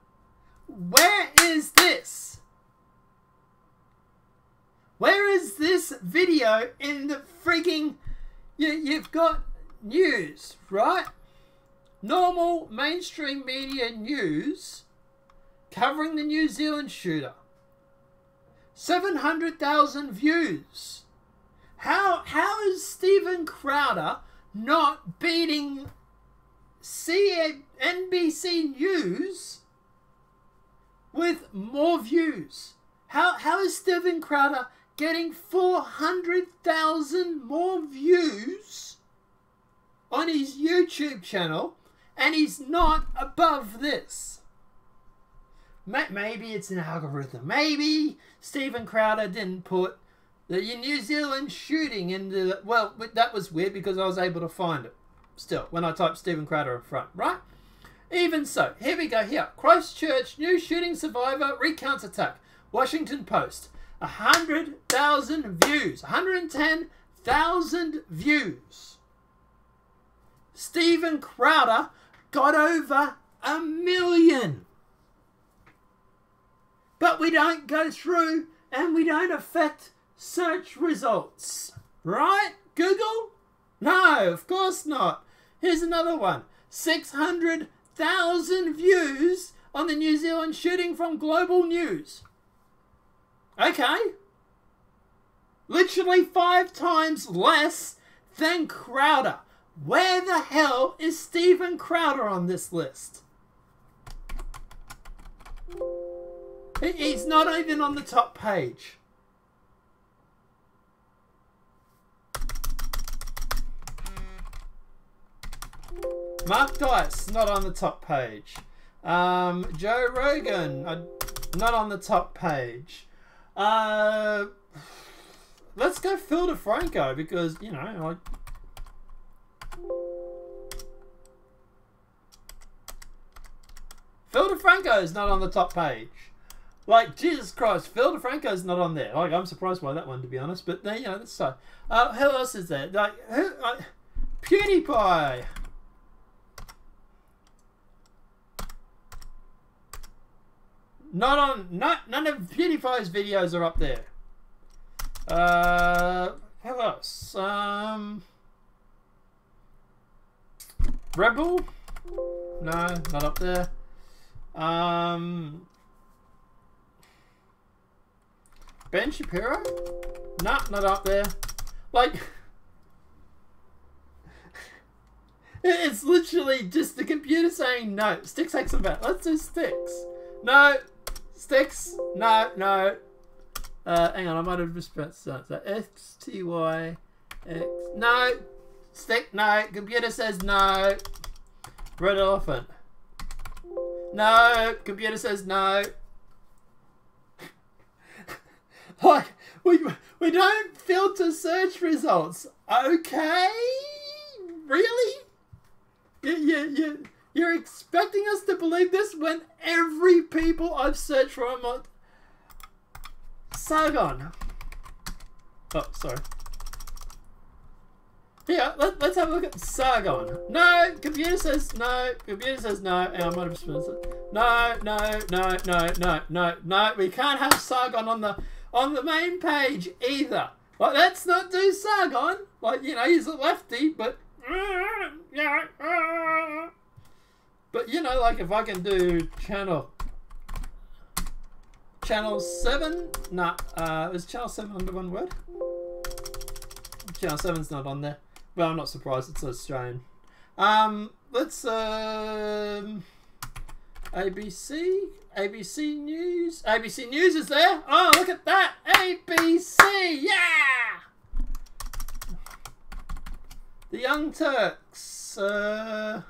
Where is this? Where is this video in the frigging... You've got news, right? Normal mainstream media news covering the New Zealand shooter. 700,000 views. How is Stephen Crowder not beating NBC News with more views? How is Stephen Crowder getting 400,000 more views on his YouTube channel and he's not above this? Maybe it's an algorithm. Maybe Stephen Crowder didn't put the New Zealand shooting into the... Well, that was weird because I was able to find it still when I typed Stephen Crowder in front, right? Even so, here we go here. Christchurch new shooting survivor recounts attack. Washington Post. 100,000 views. 110,000 views. Stephen Crowder got over 1 million. But we don't go through and we don't affect search results. Right? Google? No, of course not. Here's another one. 600,000 views on the New Zealand shooting from Global News. Okay. Literally 5 times less than Crowder. Where the hell is Stephen Crowder on this list? He's not even on the top page. Mark Dice, not on the top page. Joe Rogan, not on the top page. Let's go Phil DeFranco because, you know, like... Phil DeFranco is not on the top page. Like, Jesus Christ, Phil DeFranco is not on there. Like, I'm surprised by that one, to be honest. But, you know, that's so. Who else is there? Like, Pewdiepie. Not on... None of PewDiePie's videos are up there. Who else? Rebel? No, not up there. Ben Shapiro? Nah, not up there. Like, it's literally just the computer saying no. Sticks, X, and Bat. Let's do Sticks. No. Sticks. No, no. Hang on, I might have mispronounced that. So STY X. No. Stick. No. Computer says no. Red Elephant. No. Computer says no. Like, we don't filter search results. Okay? Really? You're expecting us to believe this when every people I've searched for a month... Sargon. Oh, sorry. Here, let's have a look at Sargon. No, computer says no. Computer says no. And I might have spelled it. No. We can't have Sargon on the main page either. Like, let's not do Sargon. Like, you know, he's a lefty, but you know, like if I can do channel 7. Nah, is channel 7 under one word? Channel 7's not on there. Well, I'm not surprised, it's Australian. Let's ABC News. ABC News is there. Oh, look at that. ABC, yeah! The Young Turks. I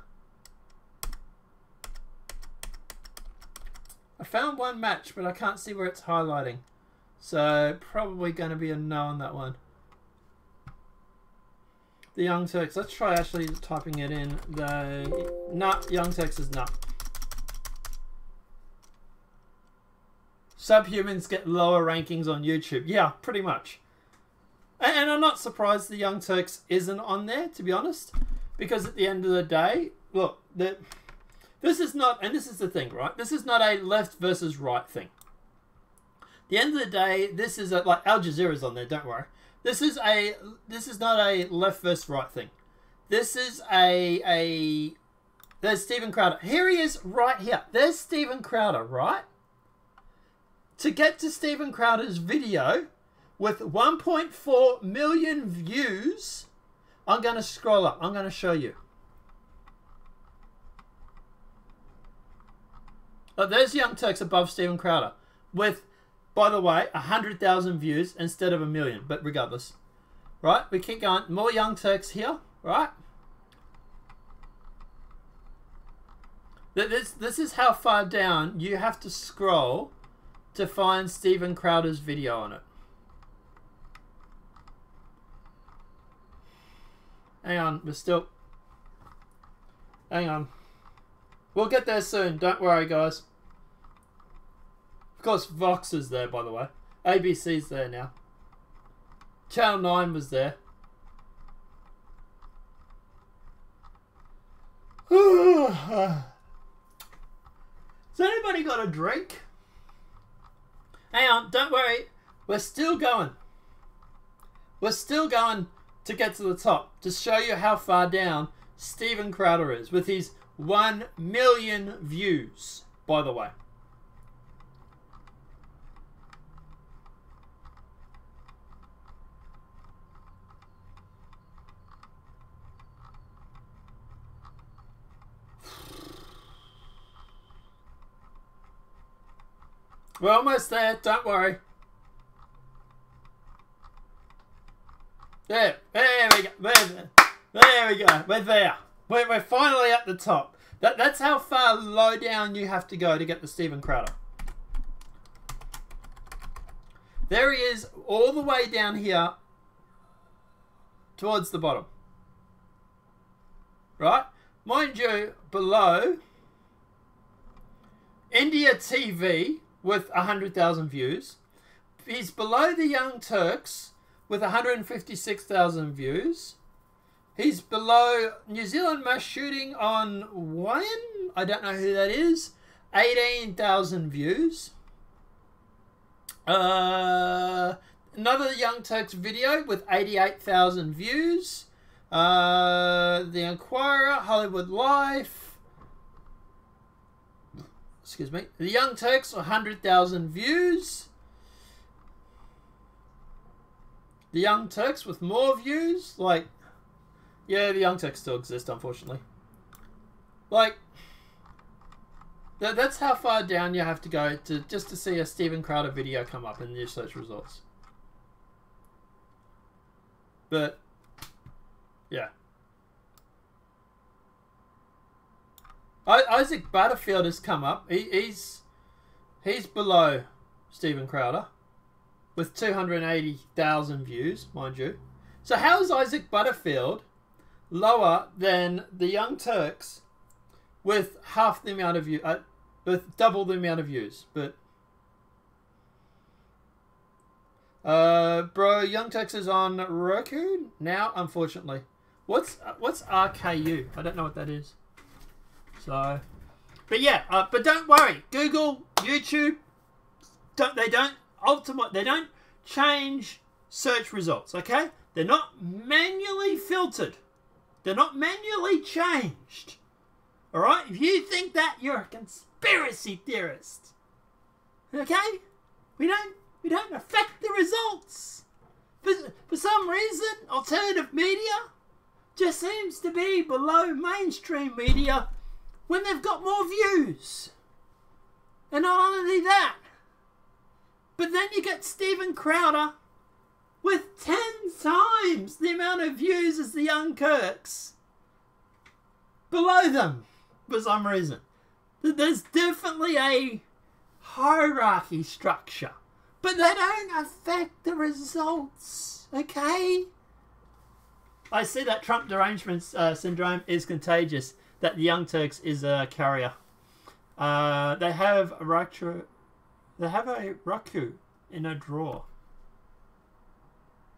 found one match, but I can't see where it's highlighting. So, probably going to be a no on that one. The Young Turks. Let's try actually typing it in. Young Turks is not. Subhumans get lower rankings on YouTube. Yeah, pretty much. And I'm not surprised the Young Turks isn't on there, to be honest. Because at the end of the day, look, this is not, and this is the thing, right? This is not a left versus right thing. At the end of the day, this is like Al Jazeera's on there, don't worry. This is not a left versus right thing. This is there's Steven Crowder. Here he is right here. There's Steven Crowder, right? To get to Steven Crowder's video with 1.4 million views, I'm going to scroll up. I'm going to show you. Oh, there's Young Turks above Steven Crowder with, by the way, 100,000 views instead of 1 million. But regardless, right? We keep going. More Young Turks here, right? This is how far down you have to scroll to find Steven Crowder's video on it. Hang on, we're still... Hang on. We'll get there soon, don't worry guys. Of course Vox is there, by the way. ABC's there now. Channel 9 was there. Has anybody got a drink? Hang on, don't worry. We're still going. We're still going to get to the top to show you how far down Steven Crowder is with his 1 million views, by the way. We're almost there, don't worry. There we go. There we go. We're there. We're finally at the top. That's how far low down you have to go to get the Steven Crowder. There he is, all the way down here towards the bottom. Right? Mind you, below, India TV with 100,000 views. He's below the Young Turks with 156,000 views. He's below New Zealand mass shooting on one, I don't know who that is, 18,000 views. Another Young Turks video with 88,000 views. The Inquirer, Hollywood Life. Excuse me. The Young Turks, 100,000 views. The Young Turks with more views. Like, yeah, the Young Turks still exist, unfortunately. Like, that's how far down you have to go to just to see a Steven Crowder video come up in your search results. But, yeah. Isaac Butterfield has come up. He's below Steven Crowder with 280,000 views, mind you. So how is Isaac Butterfield lower than the Young Turks with half the amount of views, with double the amount of views? But bro, Young Turks is on Roku now, unfortunately. What's RKU? I don't know what that is. So, but yeah, but don't worry. Google, YouTube, they don't change search results. Okay, they're not manually filtered. They're not manually changed. All right. If you think that, you're a conspiracy theorist. Okay, we don't affect the results. For some reason, alternative media just seems to be below mainstream media when they've got more views. And not only that, but then you get Steven Crowder with 10 times the amount of views as the Young Turks below them for some reason. There's definitely a hierarchy structure, but they don't affect the results, okay? I see that Trump derangement syndrome is contagious, that the Young Turks is a carrier. They have a Raku in a drawer.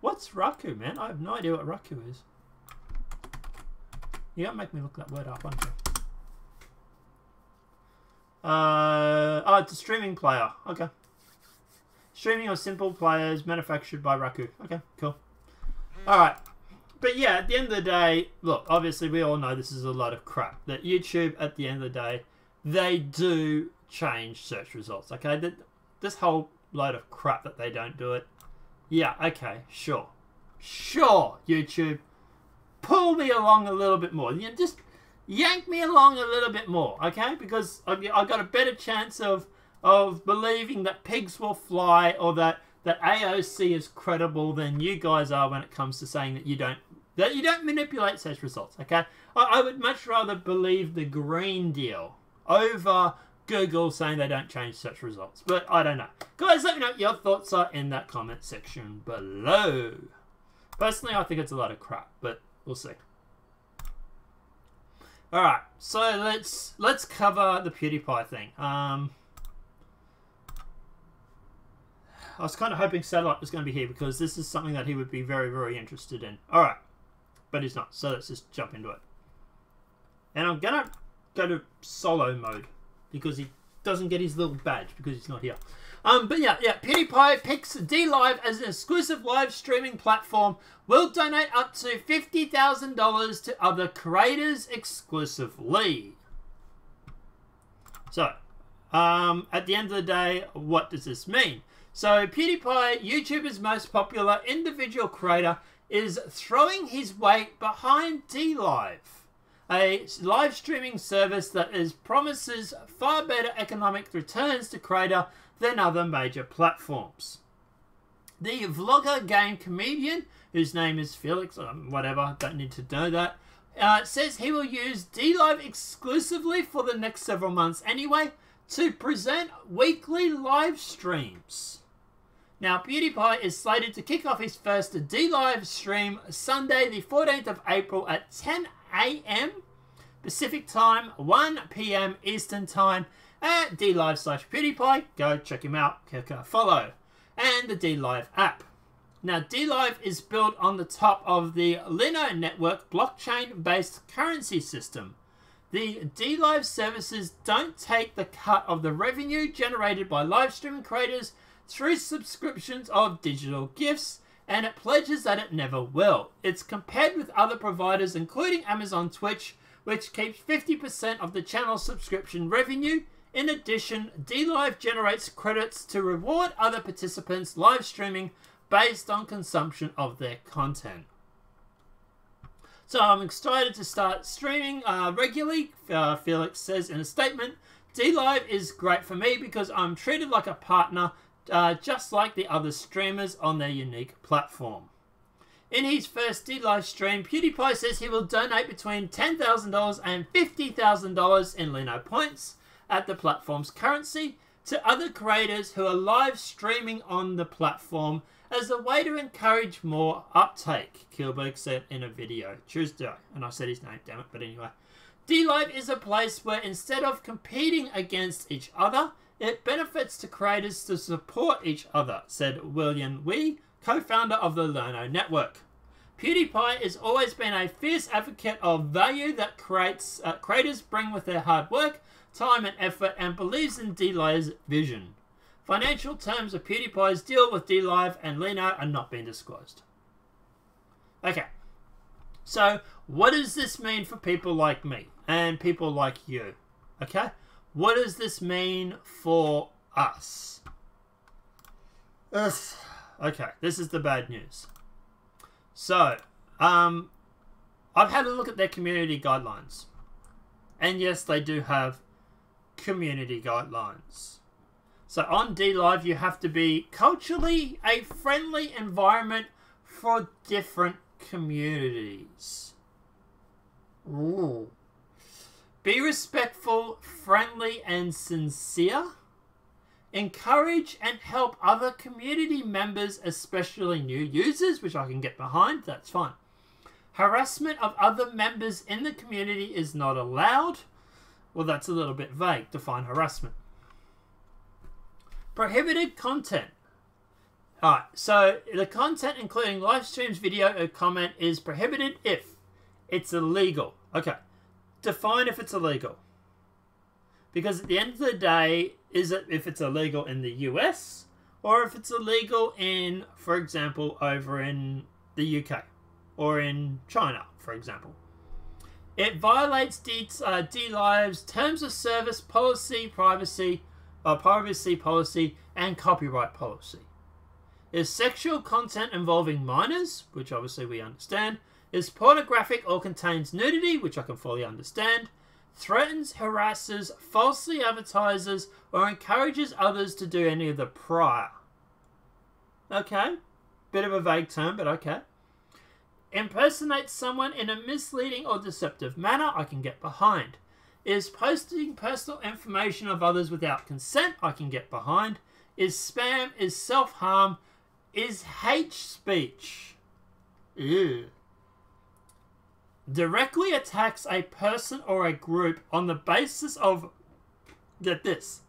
What's Raku, man? I have no idea what Raku is. You gotta make me look that word up, aren't you? Oh, it's a streaming player. Okay. Streaming of simple players manufactured by Raku. Okay, cool. Alright. But yeah, at the end of the day, look, obviously we all know this is a lot of crap. That YouTube, at the end of the day, they do change search results, okay? This whole load of crap that they don't do it. Yeah, okay, sure. Sure, YouTube. Pull me along a little bit more. You just yank me along a little bit more, okay? Because I've got a better chance of believing that pigs will fly, or that AOC is credible than you guys are when it comes to saying that you don't manipulate search results, okay? I would much rather believe the Green Deal over Google saying they don't change search results. But I don't know. Guys, let me know what your thoughts are in that comment section below. Personally, I think it's a lot of crap, but we'll see. Alright, so let's cover the PewDiePie thing. I was kind of hoping Satellite was going to be here because this is something that he would be very, very interested in. Alright, but he's not, so let's just jump into it. And I'm going to go to solo mode because he doesn't get his little badge because he's not here. But yeah, PewDiePie picks Dlive as an exclusive live streaming platform. Will donate up to $50,000 to other creators exclusively. So, at the end of the day, what does this mean? So, PewDiePie, YouTuber's most popular individual creator, is throwing his weight behind Dlive, a live streaming service that promises far better economic returns to creator than other major platforms. The vlogger game comedian, whose name is Felix, whatever, don't need to know that, says he will use Dlive exclusively for the next several months anyway to present weekly live streams. Now, PewDiePie is slated to kick off his first Dlive stream Sunday, the 14th of April at 10 AM Pacific Time, 1 PM Eastern Time at Dlive/PewDiePie. Go check him out, click follow. And the Dlive app. Now, Dlive is built on the top of the Lino network blockchain-based currency system. The Dlive services don't take the cut of the revenue generated by live streaming creators through subscriptions of digital gifts, and it pledges that it never will. It's compared with other providers, including Amazon Twitch, which keeps 50% of the channel's subscription revenue. In addition, Dlive generates credits to reward other participants live streaming based on consumption of their content. So I'm excited to start streaming regularly, Felix says in a statement. Dlive is great for me because I'm treated like a partner, just like the other streamers on their unique platform. In his first Dlive stream, PewDiePie says he will donate between $10,000 and $50,000 in Lino points at the platform's currency to other creators who are live streaming on the platform as a way to encourage more uptake, Kilberg said in a video Tuesday. And I said his name, damn it, but anyway. Dlive is a place where instead of competing against each other, it benefits to creators to support each other, said William Wee, co-founder of the Lino network. PewDiePie has always been a fierce advocate of value that creators bring with their hard work, time and effort, and believes in Dlive's vision. Financial terms of PewDiePie's deal with Dlive and Lino are not being disclosed. Okay, so what does this mean for people like me and people like you? Okay, what does this mean for us? Ugh. Okay, this is the bad news. So, I've had a look at their community guidelines. And yes, they do have community guidelines. So on Dlive, you have to be culturally a friendly environment for different communities. Ooh. Be respectful, friendly, and sincere. Encourage and help other community members, especially new users, which I can get behind, that's fine. Harassment of other members in the community is not allowed. Well, that's a little bit vague. Define harassment. Prohibited content. Alright, so the content including live streams, video, or comment is prohibited if it's illegal. Okay, define if it's illegal. Because at the end of the day, is it if it's illegal in the US or if it's illegal in, for example, over in the UK or in China, for example. It violates Dlive's terms of service policy, privacy policy, and copyright policy. Is sexual content involving minors, which obviously we understand, is pornographic or contains nudity, which I can fully understand, threatens, harasses, falsely advertises, or encourages others to do any of the prior. Okay, bit of a vague term, but okay. Impersonates someone in a misleading or deceptive manner, I can get behind. Is posting personal information of others without consent, I can get behind. Is spam, is self-harm, is hate speech. Ew. Directly attacks a person or a group on the basis of, get this,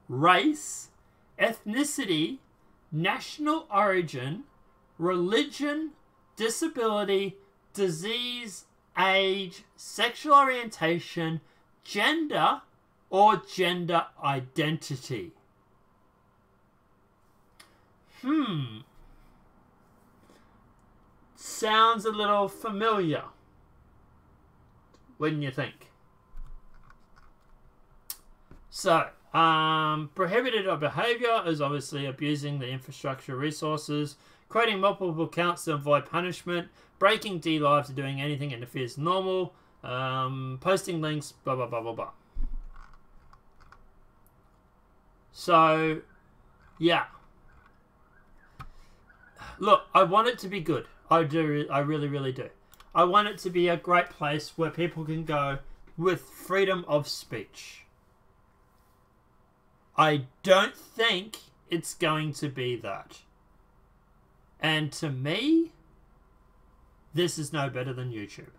race, ethnicity, national origin, religion, disability, disease, age, sexual orientation, gender, or gender identity. Sounds a little familiar. Wouldn't you think? So, prohibited behavior is obviously abusing the infrastructure resources, creating multiple accounts to avoid punishment, breaking Dlive to doing anything that interferes normal, posting links, blah, blah, blah, blah, blah. So, yeah. Look, I want it to be good. I do. I really, really do. I want it to be a great place where people can go with freedom of speech. I don't think it's going to be that. And to me, this is no better than YouTube.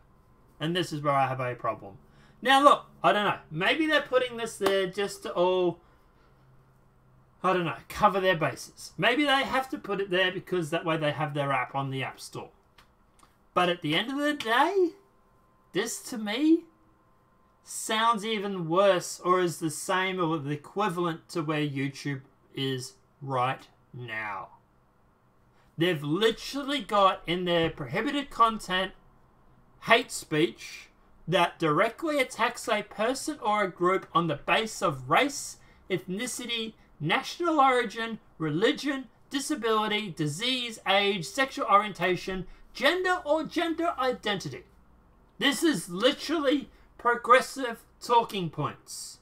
And this is where I have a problem. Now look, I don't know. Maybe they're putting this there just to all, I don't know, cover their bases. Maybe they have to put it there because that way they have their app on the App Store. But at the end of the day, this to me sounds even worse or is the same or the equivalent to where YouTube is right now. They've literally got in their prohibited content hate speech that directly attacks a person or a group on the basis of race, ethnicity, national origin, religion, disability, disease, age, sexual orientation, gender or gender identity. This is literally progressive talking points.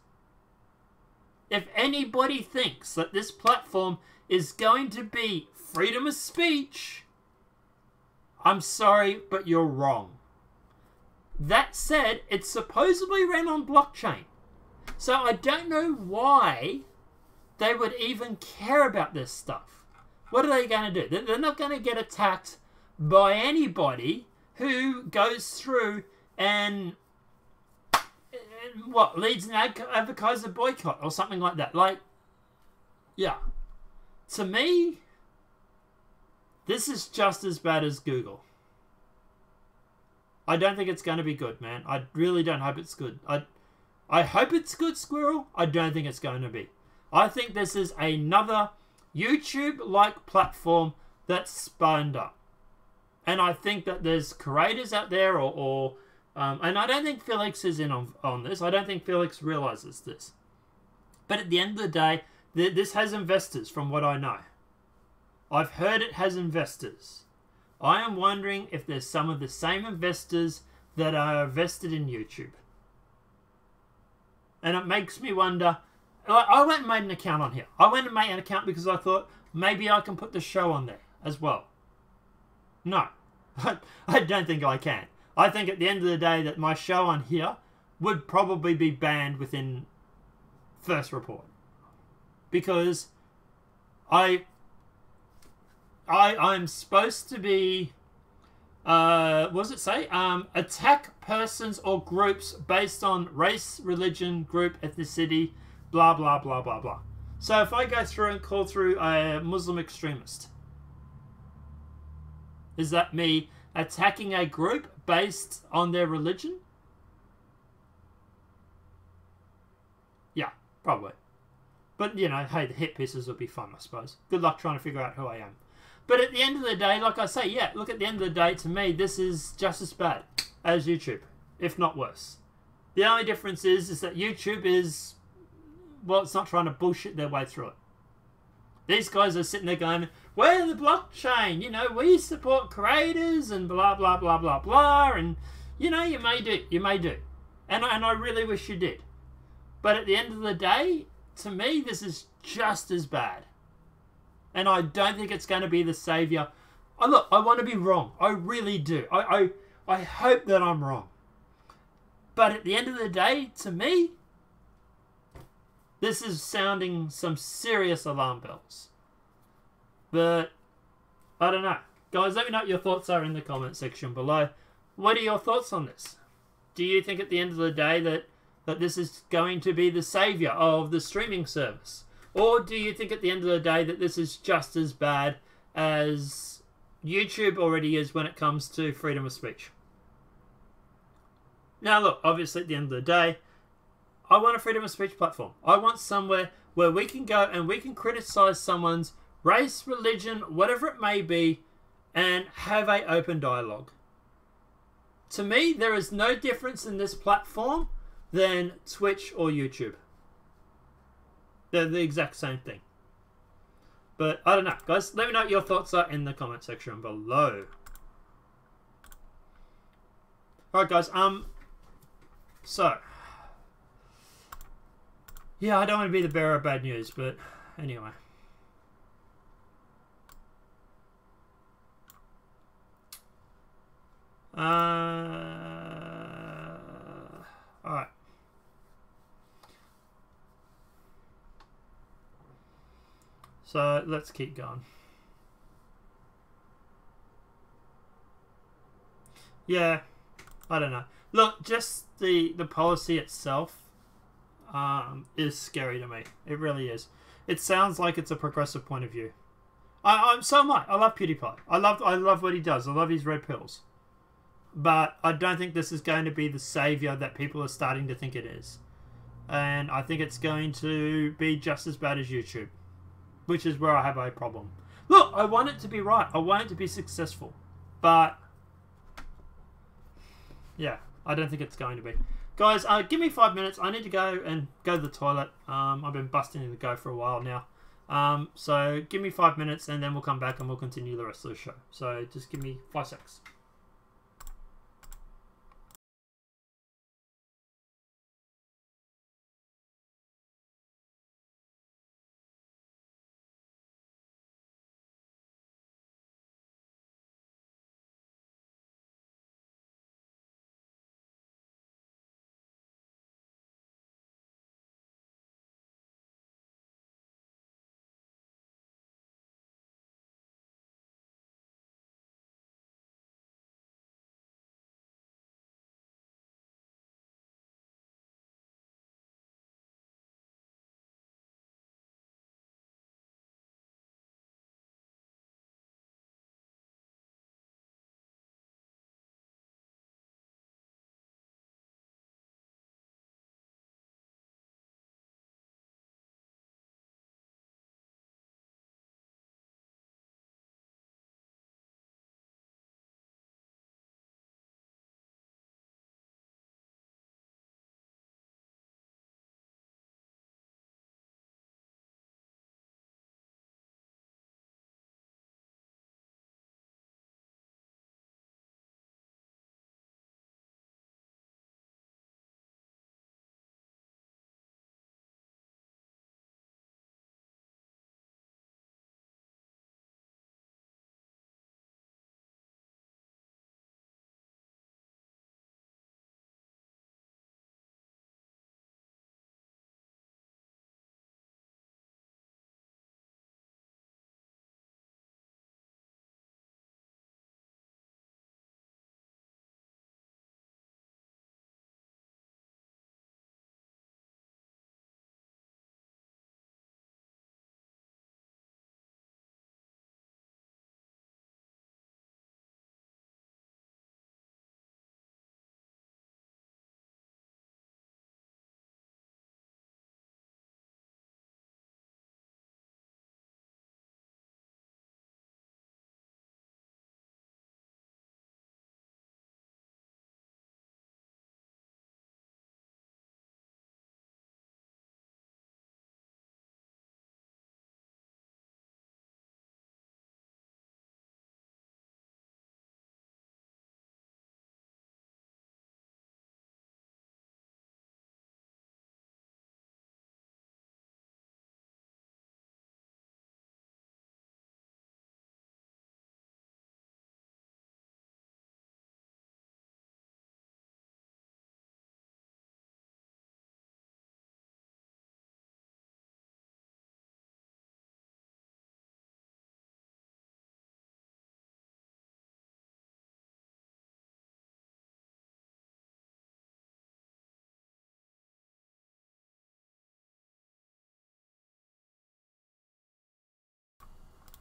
If anybody thinks that this platform is going to be freedom of speech, I'm sorry, but you're wrong. That said, it's supposedly ran on blockchain. So I don't know why they would even care about this stuff. What are they going to do? They're not going to get attacked by anybody who goes through and what, leads an advertiser boycott or something like that. Like, yeah. To me, this is just as bad as Google. I don't think it's going to be good, man. I really don't hope it's good. I hope it's good, Squirrel. I don't think it's going to be. I think this is another YouTube-like platform that's spawned up. And I think that there's creators out there and I don't think Felix is in on this. I don't think Felix realizes this. But at the end of the day, this has investors from what I know. I've heard it has investors. I am wondering if there's some of the same investors that are invested in YouTube. And it makes me wonder. I went and made an account on here. I went and made an account because I thought maybe I can put the show on there as well. No. I don't think I can. I think at the end of the day that my show on here would probably be banned within first report. Because I'm supposed to be what does it say? Attack persons or groups based on race, religion, group, ethnicity, blah blah blah blah blah. So if I go through and call through a Muslim extremist, is that me attacking a group based on their religion? Yeah, probably. But, you know, hey, the hit pieces would be fun, I suppose. Good luck trying to figure out who I am. But at the end of the day, like I say, yeah, look, at the end of the day, to me, this is just as bad as YouTube, if not worse. The only difference is that YouTube is, well, it's not trying to bullshit their way through it. These guys are sitting there going, we're the blockchain, you know, we support creators and blah, blah, blah, blah, blah. And, you know, you may do. And I really wish you did. But at the end of the day, to me, this is just as bad. And I don't think it's going to be the savior. Look, I want to be wrong. I really do. I hope that I'm wrong. But at the end of the day, to me, this is sounding some serious alarm bells. But, I don't know. Guys, let me know what your thoughts are in the comment section below. What are your thoughts on this? Do you think at the end of the day that this is going to be the savior of the streaming service? Or do you think at the end of the day that this is just as bad as YouTube already is when it comes to freedom of speech? Now look, obviously at the end of the day, I want a freedom of speech platform. I want somewhere where we can go and we can criticize someone's race, religion, whatever it may be, and have an open dialogue. To me, there is no difference in this platform than Twitch or YouTube. They're the exact same thing. But I don't know, guys. Let me know what your thoughts are in the comment section below. Alright, guys. So, yeah, I don't want to be the bearer of bad news, but anyway. Alright. So let's keep going. Yeah, I don't know. Look, just the policy itself is scary to me. It really is. It sounds like it's a progressive point of view. So am I. I love Pewdiepie. I love what he does. I love his red pills. But I don't think this is going to be the savior that people are starting to think it is. And I think it's going to be just as bad as YouTube. Which is where I have a problem. Look, I want it to be right. I want it to be successful. But, yeah, I don't think it's going to be. Guys, give me 5 minutes. I need to go to the toilet. I've been busting in the go for a while now. So give me 5 minutes and then we'll come back and we'll continue the rest of the show. So just give me 5 seconds.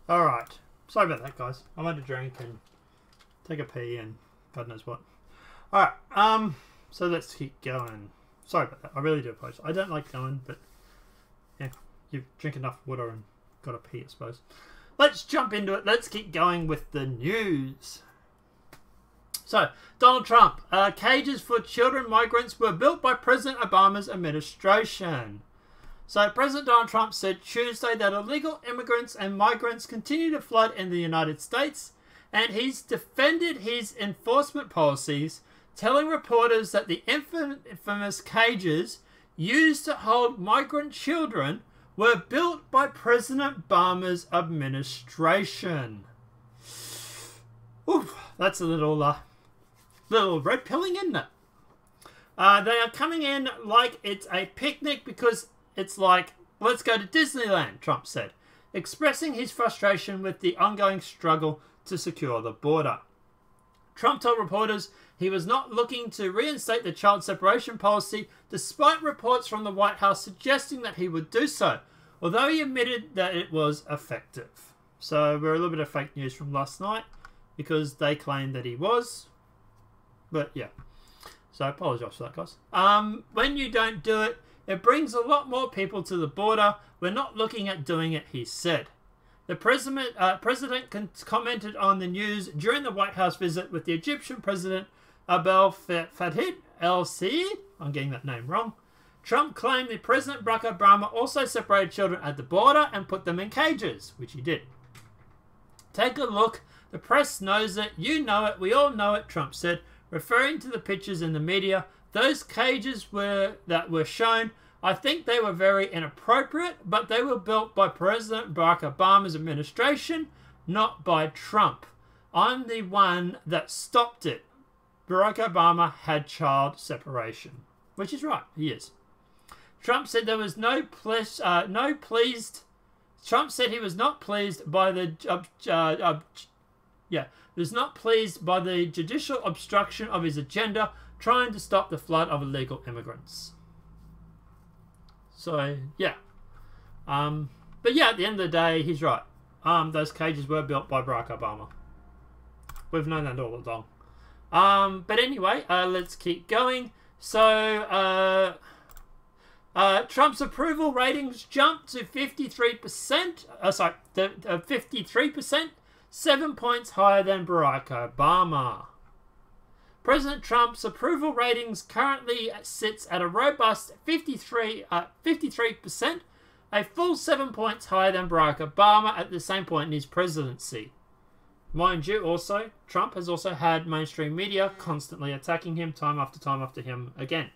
Alright. Sorry about that, guys. I went to drink and take a pee and God knows what. Alright. So let's keep going. Sorry about that. I really do apologize. I don't like going, but yeah, you drink enough water and got to pee, I suppose. Let's jump into it. Let's keep going with the news. So, Donald Trump. Cages for children migrants were built by President Obama's administration. So, President Donald Trump said Tuesday that illegal immigrants and migrants continue to flood in the United States, and he's defended his enforcement policies, telling reporters that the infamous cages used to hold migrant children were built by President Obama's administration. Oof, that's a little red pilling, isn't it? They are coming in like it's a picnic because it's like, let's go to Disneyland, Trump said, expressing his frustration with the ongoing struggle to secure the border. Trump told reporters he was not looking to reinstate the child separation policy, despite reports from the White House suggesting that he would do so, although he admitted that it was effective. So we're a little bit of fake news from last night because they claimed that he was. But yeah. So I apologise for that, guys. When you don't do it, it brings a lot more people to the border. We're not looking at doing it, he said. The president commented on the news during the White House visit with the Egyptian President Abdel Fattah el-Sisi. I'm getting that name wrong. Trump claimed that President Barack Obama also separated children at the border and put them in cages, which he did. Take a look. The press knows it. You know it. We all know it, Trump said, referring to the pictures in the media. Those cages that were shown, I think they were very inappropriate, but they were built by President Barack Obama's administration, not by Trump. I'm the one that stopped it. Barack Obama had child separation, which is right. He is. Trump said there was Trump said he was not pleased by the judicial obstruction of his agenda, trying to stop the flood of illegal immigrants. So yeah, but yeah, at the end of the day, he's right. Those cages were built by Barack Obama. We've known that all along. But anyway, let's keep going. So, Trump's approval ratings jumped to 53%. 53%, 7 points higher than Barack Obama. President Trump's approval ratings currently sits at a robust 53%, a full 7 points higher than Barack Obama at the same point in his presidency. Mind you, also, Trump has also had mainstream media constantly attacking him time after him again.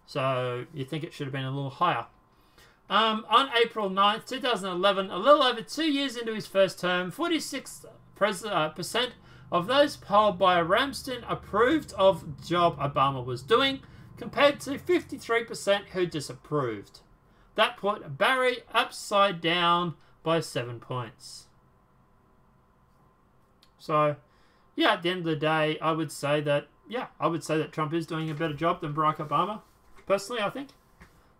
So you think it should have been a little higher. On April 9th, 2011, a little over 2 years into his first term, 46% of those polled by Ramsden approved of the job Obama was doing, compared to 53% who disapproved. That put Barry upside down by 7 points. So, yeah, at the end of the day, I would say that Trump is doing a better job than Barack Obama. Personally, I think.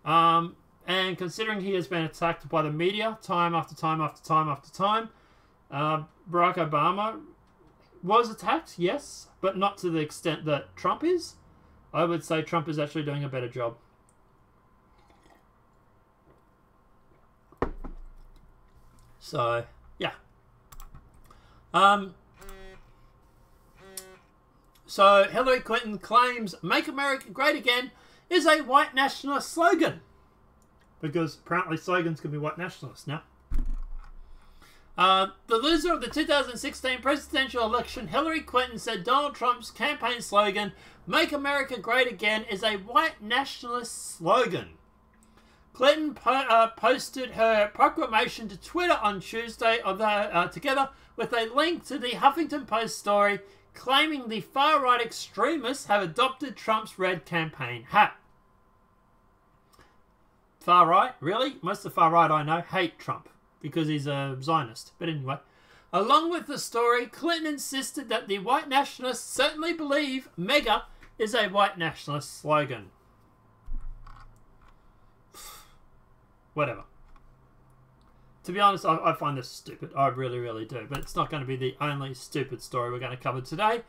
And considering he has been attacked by the media time after time, Barack Obama was attacked, yes, but not to the extent that Trump is. I would say Trump is actually doing a better job. So, yeah. So Hillary Clinton claims "Make America Great Again" is a white nationalist slogan. Because apparently slogans can be white nationalists now. The loser of the 2016 presidential election, Hillary Clinton, said Donald Trump's campaign slogan, "Make America Great Again," is a white nationalist slogan. Clinton posted her proclamation to Twitter on Tuesday, together with a link to the Huffington Post story claiming the far-right extremists have adopted Trump's red campaign hat. Far-right? Really? Most of the far-right I know hate Trump because he's a Zionist. But anyway, along with the story, Clinton insisted that the white nationalists certainly believe MAGA is a white nationalist slogan. Whatever. to be honest, I find this stupid. I really, really do. But it's not going to be the only stupid story we're going to cover today.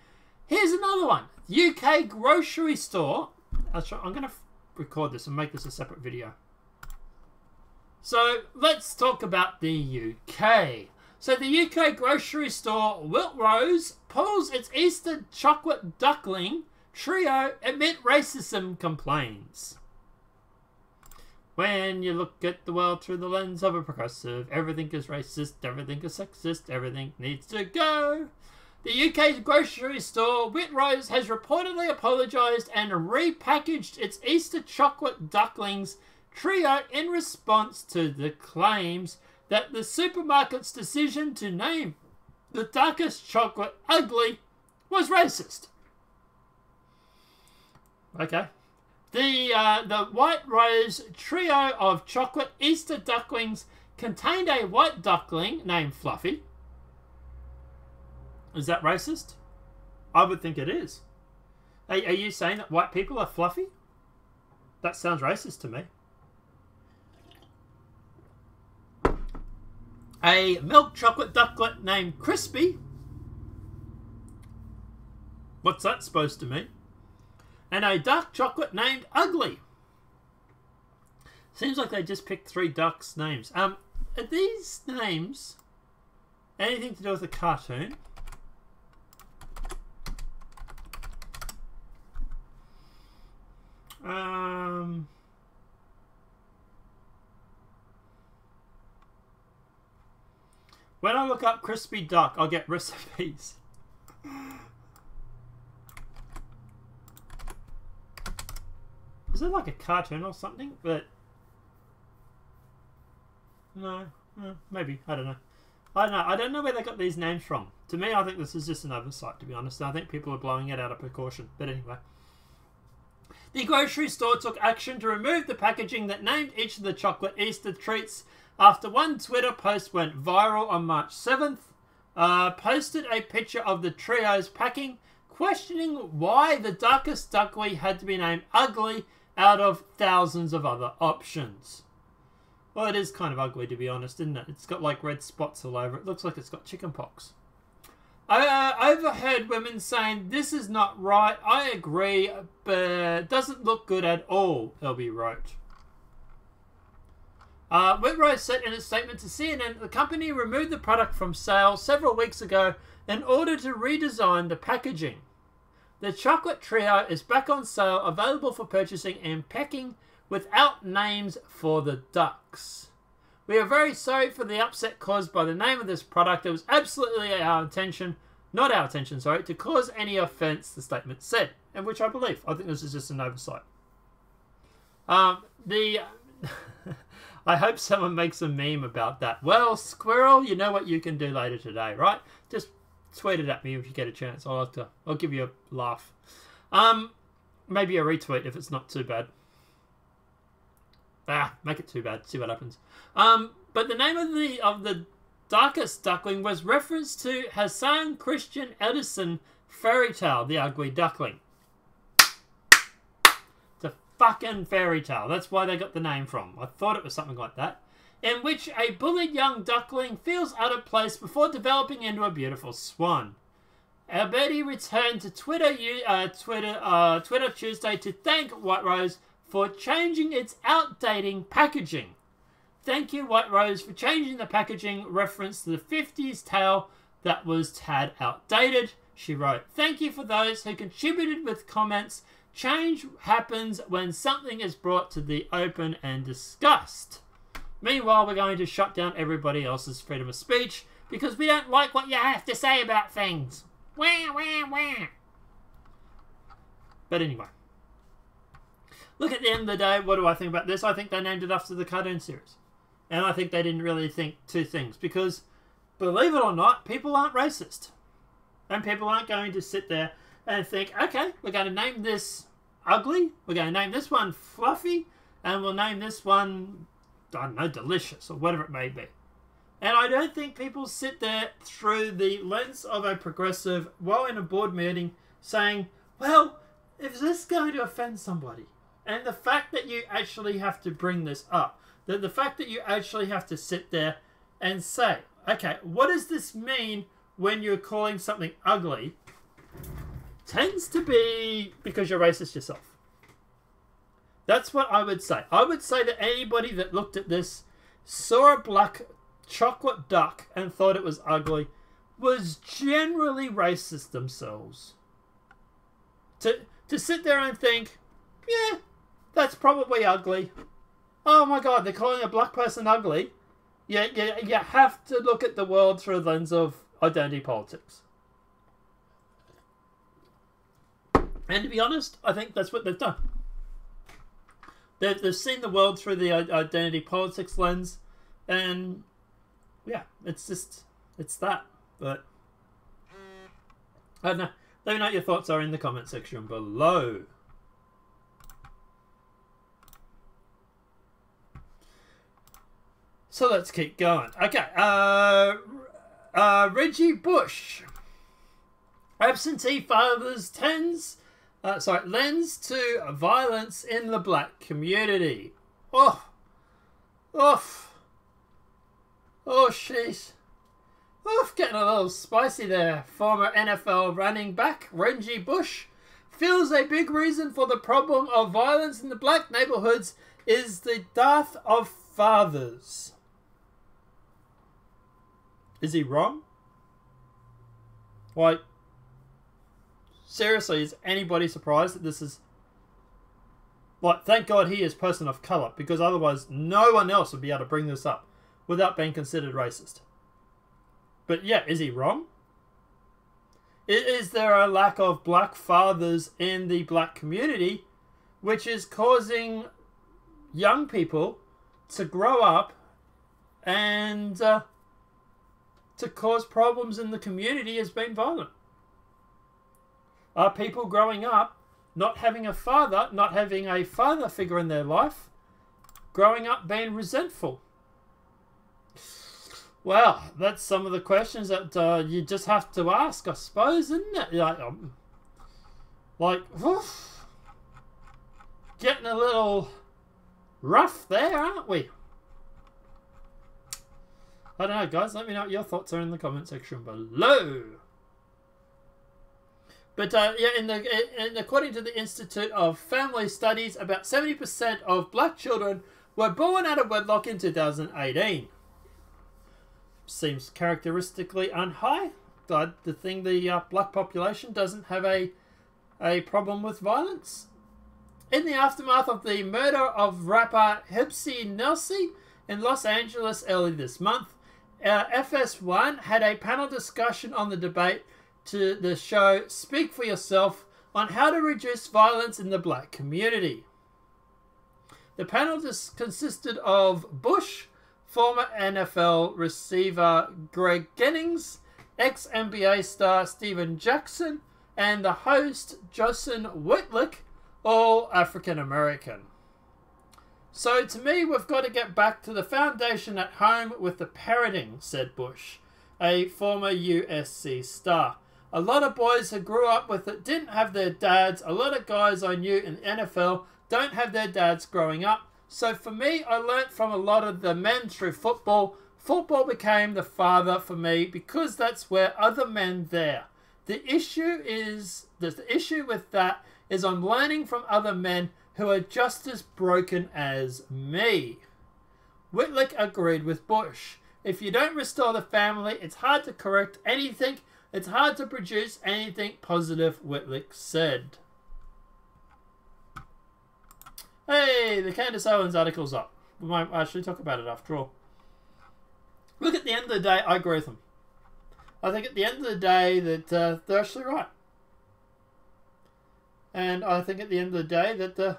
Here's another one. UK grocery store. I'm going to record this and make this a separate video. So let's talk about the UK. So the UK grocery store Waitrose pulls its Easter chocolate duckling trio amid racism complaints. When you look at the world through the lens of a progressive, everything is racist, everything is sexist, everything needs to go. The UK grocery store Waitrose has reportedly apologised and repackaged its Easter chocolate ducklings trio in response to the claims that the supermarket's decision to name the darkest chocolate ugly was racist. Okay. The Waitrose trio of chocolate Easter ducklings contained a white duckling named Fluffy. Is that racist? I would think it is. Are you saying that white people are fluffy? That sounds racist to me. A milk chocolate ducklet named Crispy. What's that supposed to mean? And a dark chocolate named Ugly. Seems like they just picked 3 ducks' names. Are these names anything to do with a cartoon? When I look up crispy duck, I'll get recipes. Is it like a cartoon or something? But no, maybe, I don't know. I don't know where they got these names from. To me, I think this is just an oversight, to be honest. I think people are blowing it out of proportion. But anyway. The grocery store took action to remove the packaging that named each of the chocolate Easter treats after one Twitter post went viral on March 7th. Posted a picture of the trio's packing, questioning why the darkest duckling had to be named Ugly out of thousands of other options. Well, it is kind of ugly, to be honest, isn't it? It's got like red spots all over it. Looks like it's got chicken pox. I overheard women saying, "This is not right. I agree, but it doesn't look good at all," LB wrote. Waitrose said in a statement to CNN that the company removed the product from sale several weeks ago in order to redesign the packaging. The chocolate trio is back on sale, available for purchasing and packing without names for the ducks. We are very sorry for the upset caused by the name of this product. It was absolutely our intention, not our intention, to cause any offence, the statement said, and which I believe. I think this is just an oversight. I hope someone makes a meme about that. Well, Squirrel, you know what you can do later today, right? Just tweet it at me if you get a chance. I'll give you a laugh. Maybe a retweet if it's not too bad. Make it too bad. See what happens. But the name of the darkest duckling was referenced to Hassan Christian Edison fairy tale, The Ugly Duckling. It's a fucking fairy tale. That's why they got the name from. I thought it was something like that. In which a bullied young duckling feels out of place before developing into a beautiful swan. Alberti returned to Twitter Tuesday to thank Waitrose for changing its outdating packaging. Thank you, Waitrose, for changing the packaging reference to the 50s tale that was tad outdated, she wrote. Thank you for those who contributed with comments. Change happens when something is brought to the open and discussed. Meanwhile, we're going to shut down everybody else's freedom of speech because we don't like what you have to say about things. Wah, wah, wah. But anyway. Look, at the end of the day, what do I think about this? I think they named it after the cartoon series. And I think they didn't really think 2 things. Because, believe it or not, people aren't racist. And people aren't going to sit there and think, okay, we're going to name this Ugly. We're going to name this one Fluffy. And we'll name this one, I don't know, Delicious. Or whatever it may be. And I don't think people sit there through the lens of a progressive while in a board meeting saying, well, is this going to offend somebody? And the fact that you actually have to bring this up, the fact that you actually have to sit there and say, okay, what does this mean when you're calling something ugly? Tends to be because you're racist yourself. That's what I would say. I would say that anybody that looked at this, saw a black chocolate duck and thought it was ugly, was generally racist themselves. To sit there and think, yeah, that's probably ugly. Oh my god, they're calling a black person ugly. Yeah, you have to look at the world through a lens of identity politics. And to be honest, I think that's what they've done. They've seen the world through the identity politics lens, and yeah, it's that. But I don't know. Let me know what your thoughts are in the comment section below. So let's keep going. Okay, Reggie Bush. Absentee fathers lends to violence in the black community. Oh, sheesh. Getting a little spicy there. Former NFL running back Reggie Bush feels a big reason for the problem of violence in the black neighborhoods is the death of fathers. Is he wrong? Like, seriously, is anybody surprised that this is... Like, thank God he is a person of colour, because otherwise no one else would be able to bring this up without being considered racist. But yeah, is he wrong? Is there a lack of black fathers in the black community which is causing young people to grow up and to cause problems in the community as being violent? Are people growing up not having a father, not having a father figure in their life, growing up being resentful? Well, that's some of the questions that you just have to ask, I suppose, isn't it? Oof, getting a little rough there, aren't we? I don't know, guys. Let me know what your thoughts are in the comment section below. But yeah, according to the Institute of Family Studies, about 70% of black children were born out of wedlock in 2018. Seems characteristically unhigh. The black population doesn't have a problem with violence. In the aftermath of the murder of rapper Hipsy Nelsie in Los Angeles early this month, FS1 had a panel discussion on the debate to the show Speak for Yourself on how to reduce violence in the black community. The panel consisted of Bush, former NFL receiver Greg Jennings, ex-NBA star Steven Jackson, and the host Jason Whitlick, all African-American. So to me, we've got to get back to the foundation at home with the parenting, said Bush, a former USC star. A lot of boys who grew up with it didn't have their dads. A lot of guys I knew in the NFL don't have their dads growing up. So for me, I learnt from a lot of the men through football. Football became the father for me because that's where other men there. The issue with that is I'm learning from other men who are just as broken as me. Whitlick agreed with Bush. If you don't restore the family, it's hard to correct anything. It's hard to produce anything positive, Whitlick said. Hey, the Candace Owens article's up. We might actually talk about it after all. Look, at the end of the day, I agree with them. I think at the end of the day that they're actually right. And I think at the end of the day that,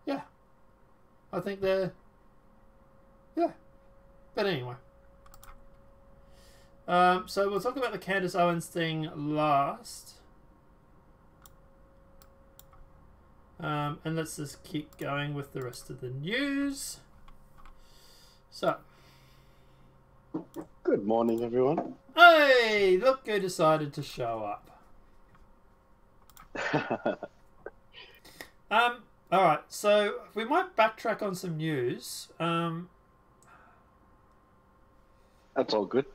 yeah. I think they're, yeah. But anyway. So we'll talk about the Candace Owens thing last. And let's just keep going with the rest of the news. So. Good morning, everyone. Hey, look who decided to show up. Alright, so we might backtrack on some news. That's all good.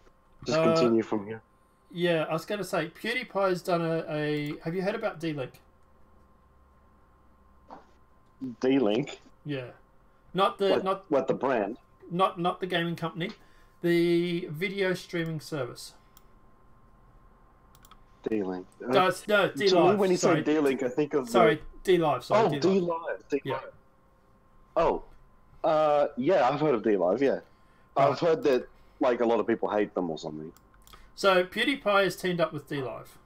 Just continue from here. Yeah, I was going to say, PewDiePie's done a... Have you heard about D-Link? D-Link? Yeah. Not the... What, the brand? Not the gaming company. The video streaming service. D-Link. No, D-Live. To me, when you say D-Link, I think of... Sorry, D-Live. Oh, D-Live. Yeah. Oh. Yeah, I've heard of D-Live, yeah. Right. I've heard that, like, a lot of people hate them or something. So, PewDiePie has teamed up with D-Live.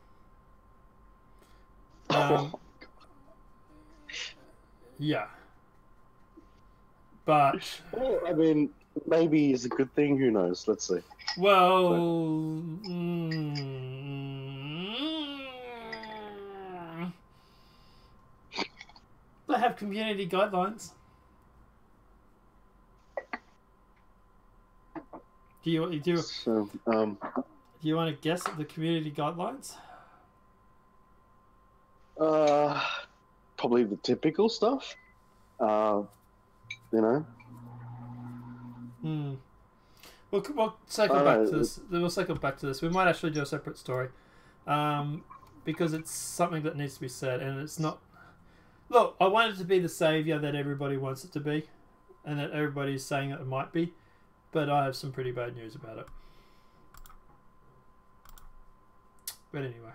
Yeah. But... Well, I mean, maybe it's a good thing, who knows? Let's see. Well... They have community guidelines. Do you want to guess at the community guidelines? Probably the typical stuff. You know. We'll cycle back to this. We'll cycle back to this. We might actually do a separate story, because it's something that needs to be said, and it's not. Look, I want it to be the savior that everybody wants it to be, and that everybody's saying that it might be, but I have some pretty bad news about it. But anyway,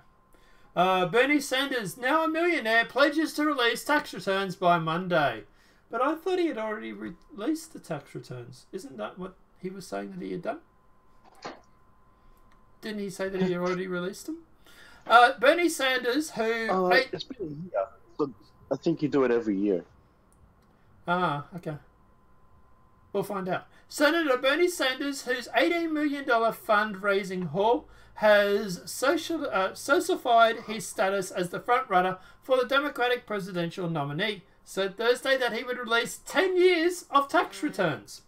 Bernie Sanders, now a millionaire, pledges to release tax returns by Monday. But I thought he had already released the tax returns. Isn't that what he was saying that he had done? Didn't he say that he had already released them? Bernie Sanders, who... It's been a year. But I think you do it every year. Ah, okay. We'll find out. Senator Bernie Sanders, whose $18 million fundraising haul has socialified his status as the frontrunner for the Democratic presidential nominee, said Thursday that he would release 10 years of tax returns.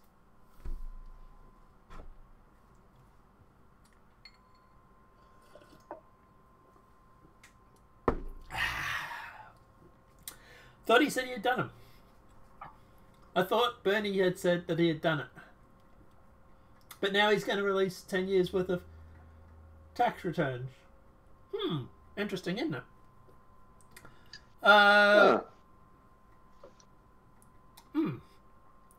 Thought he said he had done them. I thought Bernie had said that he had done it. But now he's going to release 10 years worth of tax returns. Interesting, isn't it?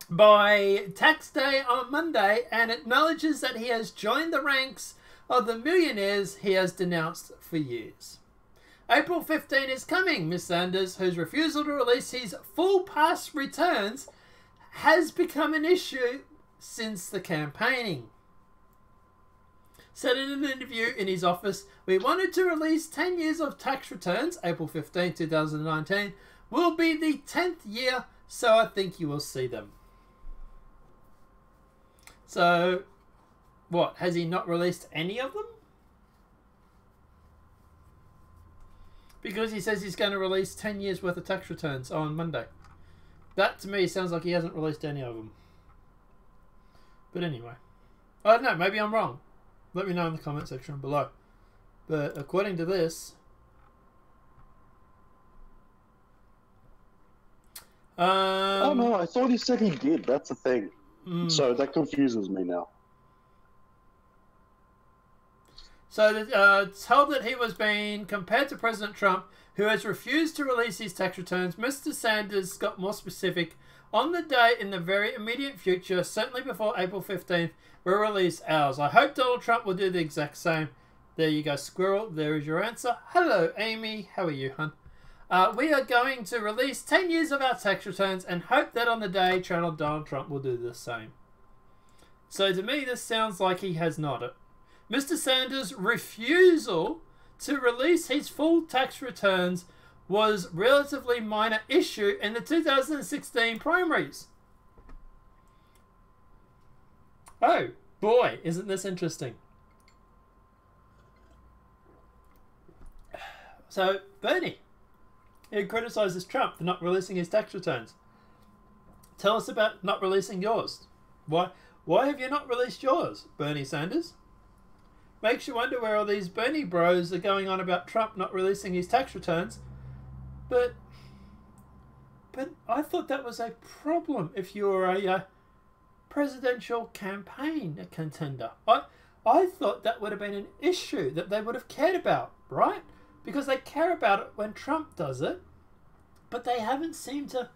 By tax day on Monday, and acknowledges that he has joined the ranks of the millionaires he has denounced for years. April 15 is coming, Ms. Sanders, whose refusal to release his full past returns has become an issue since the campaigning. Said in an interview in his office, "We wanted to release 10 years of tax returns. April 15, 2019 will be the 10th year, so I think you will see them." So, what? Has he not released any of them? Because he says he's going to release 10 years worth of tax returns on Monday. That to me sounds like he hasn't released any of them. But anyway. I don't know, maybe I'm wrong. Let me know in the comment section below. But according to this... oh no, I thought he said he did. That's the thing. So that confuses me now. So, told that he was being compared to President Trump, who has refused to release his tax returns, Mr. Sanders got more specific. On the day in the very immediate future, certainly before April 15th, we'll release ours. I hope Donald Trump will do the exact same. There you go, squirrel. There is your answer. Hello, Amy. How are you, hun? We are going to release 10 years of our tax returns and hope that on the day Donald Trump will do the same. So to me, this sounds like he has not it. Mr. Sanders' refusal to release his full tax returns was a relatively minor issue in the 2016 primaries. Oh, boy, isn't this interesting? So, Bernie, he criticises Trump for not releasing his tax returns. Tell us about not releasing yours. Why have you not released yours, Bernie Sanders? Makes you wonder where all these Bernie bros are going on about Trump not releasing his tax returns. But I thought that was a problem if you were a presidential campaign contender. I thought that would have been an issue that they would have cared about, right? Because they care about it when Trump does it, but they haven't seemed to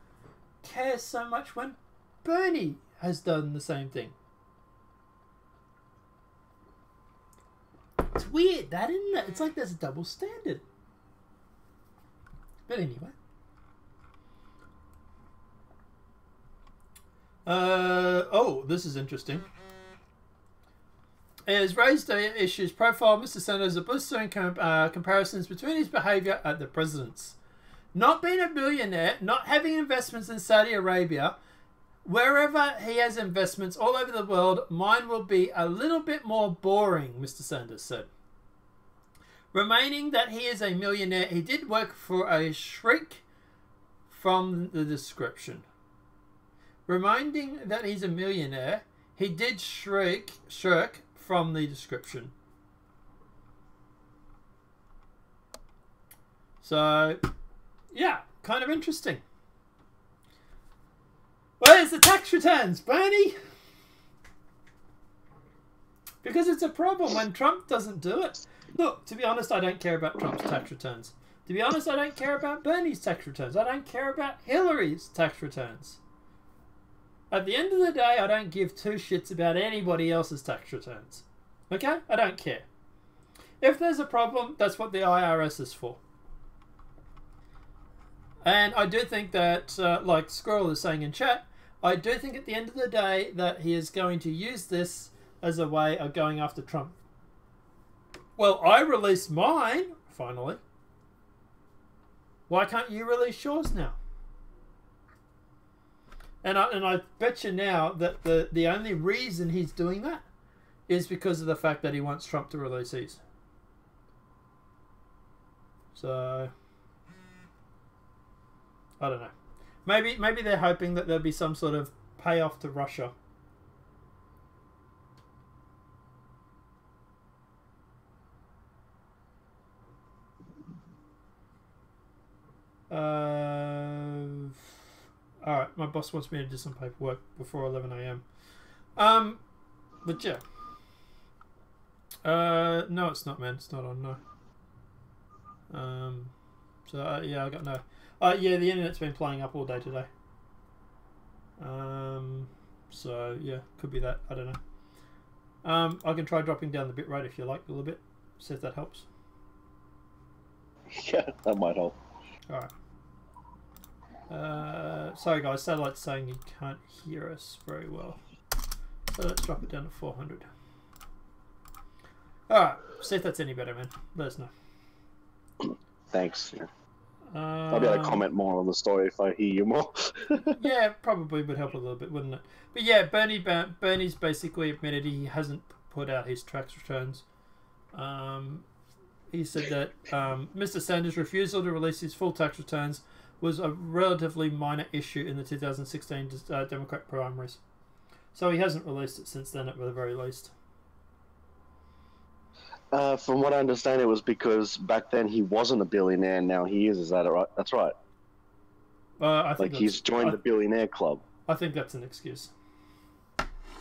care so much when Bernie has done the same thing. It's weird, that, isn't it? It's like there's a double standard. But anyway. This is interesting. It has raised the issues profile Mr. Sanders of blistering comparisons between his behaviour at the president's. Not being a billionaire, not having investments in Saudi Arabia, wherever he has investments all over the world, mine will be a little bit more boring, Mr. Sanders said. Remaining that he is a millionaire, he did work for a shriek from the description. Reminding that he's a millionaire, he did shirk from the description. So, yeah, kind of interesting. Where's the tax returns, Bernie? Because it's a problem when Trump doesn't do it. Look, to be honest, I don't care about Trump's tax returns. To be honest, I don't care about Bernie's tax returns. I don't care about Hillary's tax returns. At the end of the day, I don't give two shits about anybody else's tax returns. Okay? I don't care. If there's a problem, that's what the IRS is for. And I do think that, like Squirrel is saying in chat, I do think at the end of the day that he is going to use this as a way of going after Trump. Well, I released mine, finally. Why can't you release yours now? And I bet you now that the only reason he's doing that is because of the fact that he wants Trump to release his. So, I don't know. Maybe they're hoping that there'll be some sort of payoff to Russia. Alright, my boss wants me to do some paperwork before 11 AM. But yeah. No, it's not, man. It's not on, no. Yeah, I got no. Yeah, the internet's been playing up all day today. So, yeah, could be that. I don't know. I can try dropping down the bitrate if you like a little bit. See if that helps. Yeah, that might help. Alright. Sorry guys, satellite's saying you can't hear us very well. So let's drop it down to 400. Alright, see if that's any better, man. Let us know. Thanks. I'll be able to comment more on the story if I hear you more. Yeah, probably would help a little bit, wouldn't it? But yeah, Bernie's basically admitted he hasn't put out his tax returns. He said that Mr. Sanders' refusal to release his full tax returns was a relatively minor issue in the 2016 Democrat primaries. So he hasn't released it since then, at the very least. From what I understand, it was because back then he wasn't a billionaire, and now he is. Is that right? That's right. I think like he's joined the billionaire club. I think that's an excuse.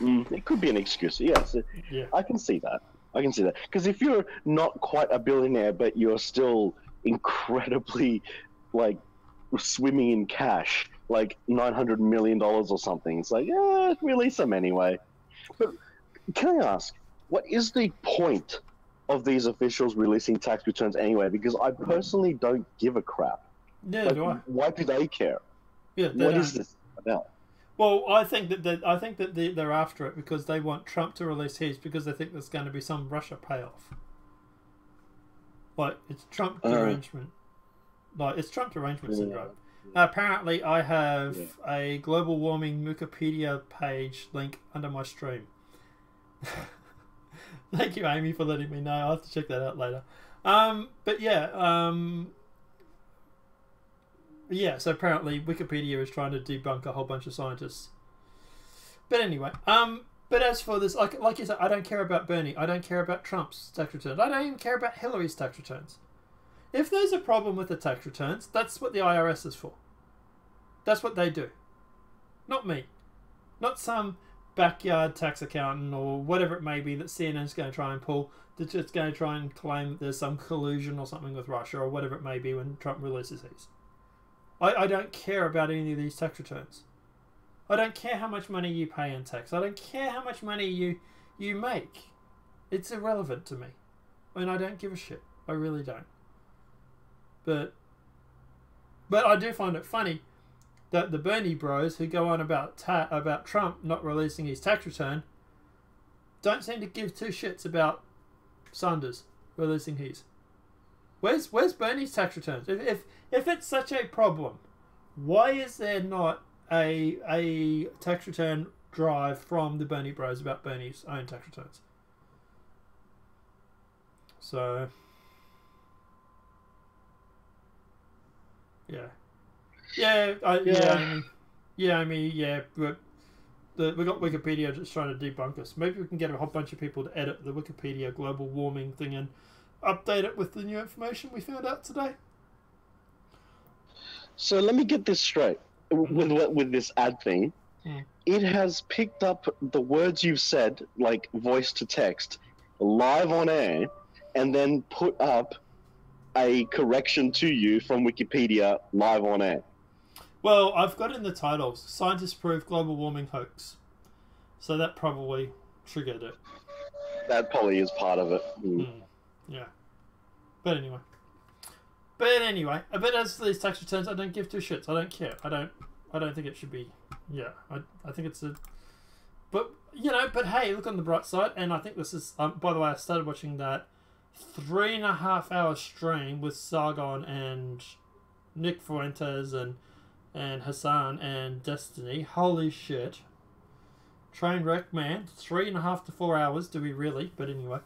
It could be an excuse. Yes. Yeah. I can see that. I can see that. Because if you're not quite a billionaire, but you're still incredibly, like, swimming in cash, like $900 million or something, it's like, release them anyway. But can I ask, what is the point of these officials releasing tax returns anyway? Because I personally don't give a crap. Yeah, do I? Why do they care? Yeah, what is this about? Well, I think that they're after it because they want Trump to release his because they think there's going to be some Russia payoff. Like it's Trump derangement. Like it's Trump derangement syndrome. Apparently, I have a global warming Wikipedia page link under my stream. Thank you, Amy, for letting me know. I'll have to check that out later. But yeah, yeah. So apparently, Wikipedia is trying to debunk a whole bunch of scientists. But anyway, but as for this, like you said, I don't care about Bernie. I don't care about Trump's tax returns. I don't even care about Hillary's tax returns. If there's a problem with the tax returns, that's what the IRS is for. That's what they do. Not me. Not some backyard tax accountant or whatever it may be that CNN's going to try and pull, that's just going to try and claim that there's some collusion or something with Russia or whatever it may be when Trump releases these. I don't care about any of these tax returns. I don't care how much money you pay in tax. I don't care how much money you make. It's irrelevant to me. And I don't give a shit. I really don't. But I do find it funny that the Bernie bros who go on about Trump not releasing his tax return don't seem to give two shits about Sanders releasing his. Where's Bernie's tax returns? If it's such a problem, why is there not a tax return drive from the Bernie bros about Bernie's own tax returns? So yeah. But we got Wikipedia just trying to debunk us. Maybe we can get a whole bunch of people to edit the Wikipedia global warming thing and update it with the new information we found out today. So let me get this straight with this ad thing. It has picked up the words you've said, like voice to text, live on air, and then put up a correction to you from Wikipedia live on air. Well, I've got in the titles, scientists prove global warming hoax. So that probably triggered it. That probably is part of it. Yeah. But anyway. But as for these tax returns, I don't give two shits. I don't care. I don't think it should be. Yeah. I think it's a. But but hey, look on the bright side, and I think this is. By the way, I started watching that 3.5 hour stream with Sargon and Nick Fuentes and Hassan and Destiny. Holy shit. Train wreck, man. 3.5 to 4 hours. Do we really? But anyway.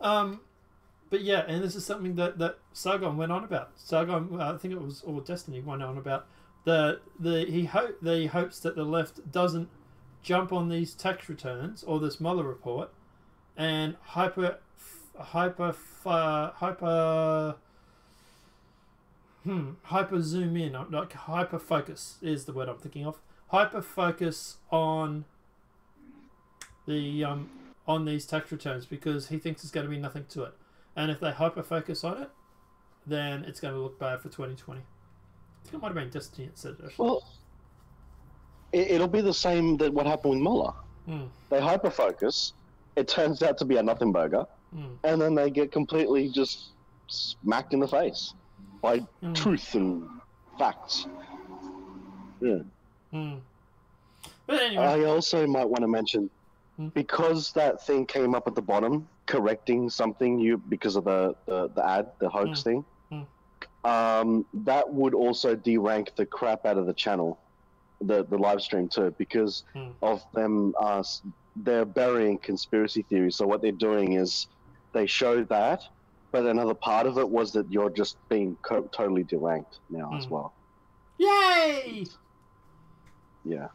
But yeah, and this is something that Sargon went on about. Sargon, I think it was, or Destiny went on about. He hopes that the left doesn't jump on these tax returns or this Mueller report and hyper zoom in, like hyper focus is the word I'm thinking of. Hyper focus on the on these tax returns because he thinks there's going to be nothing to it, and if they hyper focus on it, then it's going to look bad for 2020. I think it might have been Destiny that said it. Well, it'll be the same that what happened with Mueller. They hyper focus. It turns out to be a nothing burger, and then they get completely just smacked in the face by truth and facts. Yeah. But anyway, I also might want to mention, because that thing came up at the bottom, correcting something because of the ad, the hoax thing, that would also derank the crap out of the channel, the live stream too, because of them. They're burying conspiracy theories. So what they're doing is they show that, but another part of it was that you're just being totally deranked now as well. Yay! Yeah.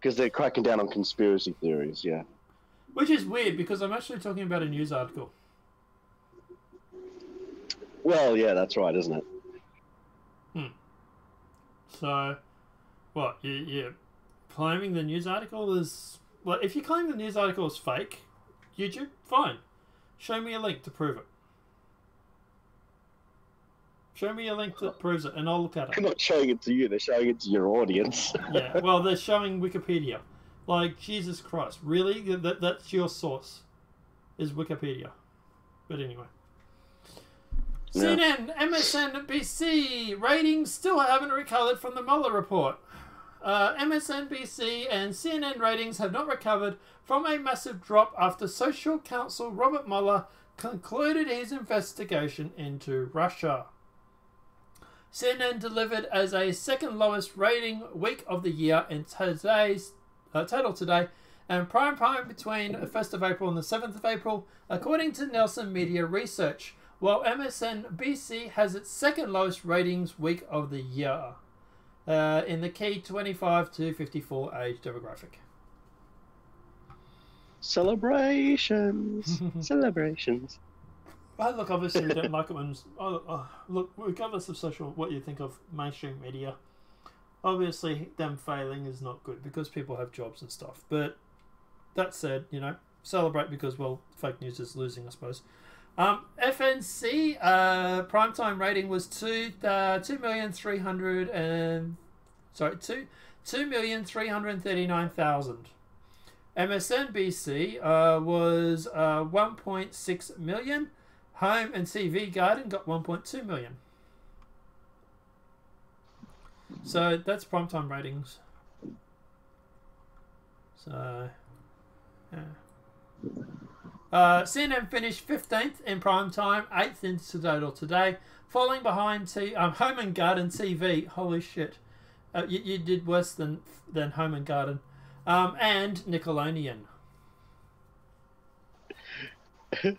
Because they're cracking down on conspiracy theories, yeah. Which is weird, because I'm actually talking about a news article. Well, yeah, that's right, isn't it? So, what? You're claiming the news article is... Well, if you claim the news article is fake, YouTube, fine. Show me a link to prove it. Show me a link that proves it, and I'll look at it. They're not showing it to you, they're showing it to your audience. Yeah, well, they're showing Wikipedia. Like, Jesus Christ, really? That's your source, is Wikipedia. But anyway. Yeah. CNN, MSNBC ratings still haven't recovered from the Mueller report. MSNBC and CNN ratings have not recovered from a massive drop after Social Counsel Robert Mueller concluded his investigation into Russia. CNN delivered as a second lowest rating week of the year in today's total today, and prime time between the 1st of April and the 7th of April, according to Nelson Media Research, while MSNBC has its second lowest ratings week of the year in the key 25 to 54 age demographic. Celebrations. Celebrations. Look, obviously we don't like it when... look, regardless of what you think of mainstream media, Obviously, them failing is not good because people have jobs and stuff. But that said, you know, celebrate because, well, fake news is losing, I suppose. FNC primetime rating was 2,339,000. MSNBC was 1.6 million. Home and TV Garden got 1.2 million. So that's primetime ratings. So, yeah. CNN finished 15th in primetime, 8th in total today, falling behind Home and Garden TV. Holy shit. You did worse than Home and Garden. And Nickelodeon.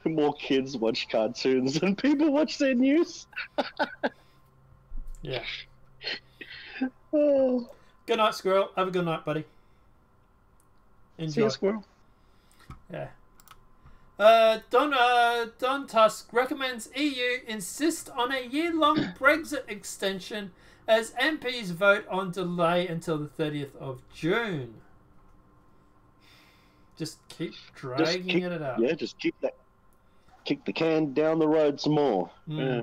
More kids watch cartoons than people watch their news. Yeah. Oh. Good night, Squirrel. Have a good night, buddy. Enjoy. See you, Squirrel. Yeah. Don Tusk recommends EU insist on a year-long Brexit extension as MPs vote on delay until the 30th of June. Just keep dragging it out. Yeah, just kick the can down the road some more. Yeah.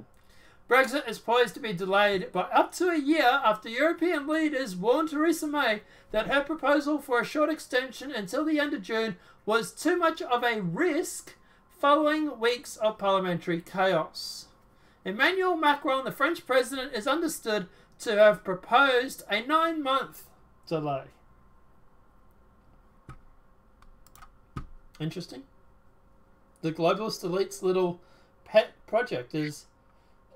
Brexit is poised to be delayed by up to a year after European leaders warned Theresa May that her proposal for a short extension until the end of June was too much of a risk following weeks of parliamentary chaos. Emmanuel Macron, the French president, is understood to have proposed a 9-month delay. Interesting. The globalist elite's little pet project is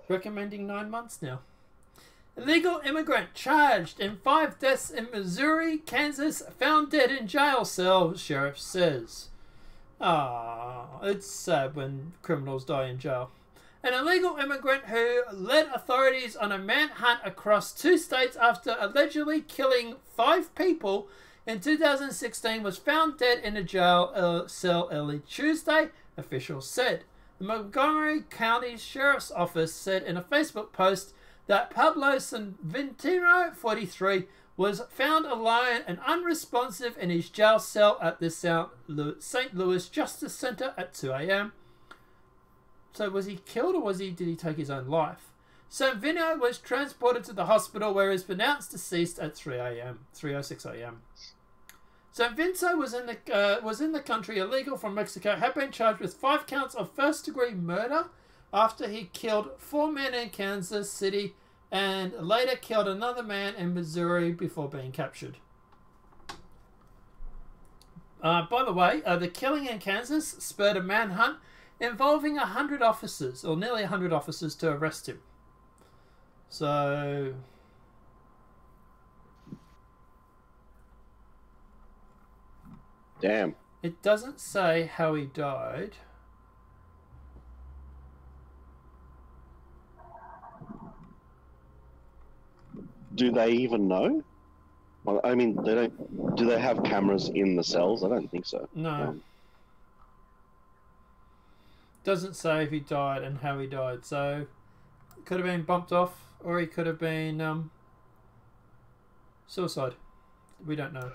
recommending 9 months now. Illegal immigrant charged in 5 deaths in Missouri, Kansas, found dead in jail cell, sheriff says. Ah, it's sad when criminals die in jail. An illegal immigrant who led authorities on a manhunt across 2 states after allegedly killing 5 people in 2016 was found dead in a jail cell early Tuesday, officials said. The Montgomery County Sheriff's Office said in a Facebook post that Pablo Ventino, 43, was found alone and unresponsive in his jail cell at the St. Louis Justice Center at 2 a.m. So was he killed or did he take his own life? Vino was transported to the hospital where he was pronounced deceased at 3:06 a.m. Vincenzo was in the country illegal from Mexico, had been charged with 5 counts of first-degree murder after he killed 4 men in Kansas City and later killed another man in Missouri before being captured. By the way, the killing in Kansas spurred a manhunt involving 100 officers, or nearly 100 officers, to arrest him. So... Damn. It doesn't say how he died. Do they even know? Well, I mean, they don't. Do they have cameras in the cells? I don't think so. No. Doesn't say if he died and how he died. So, it could have been bumped off, or he could have been suicide. We don't know.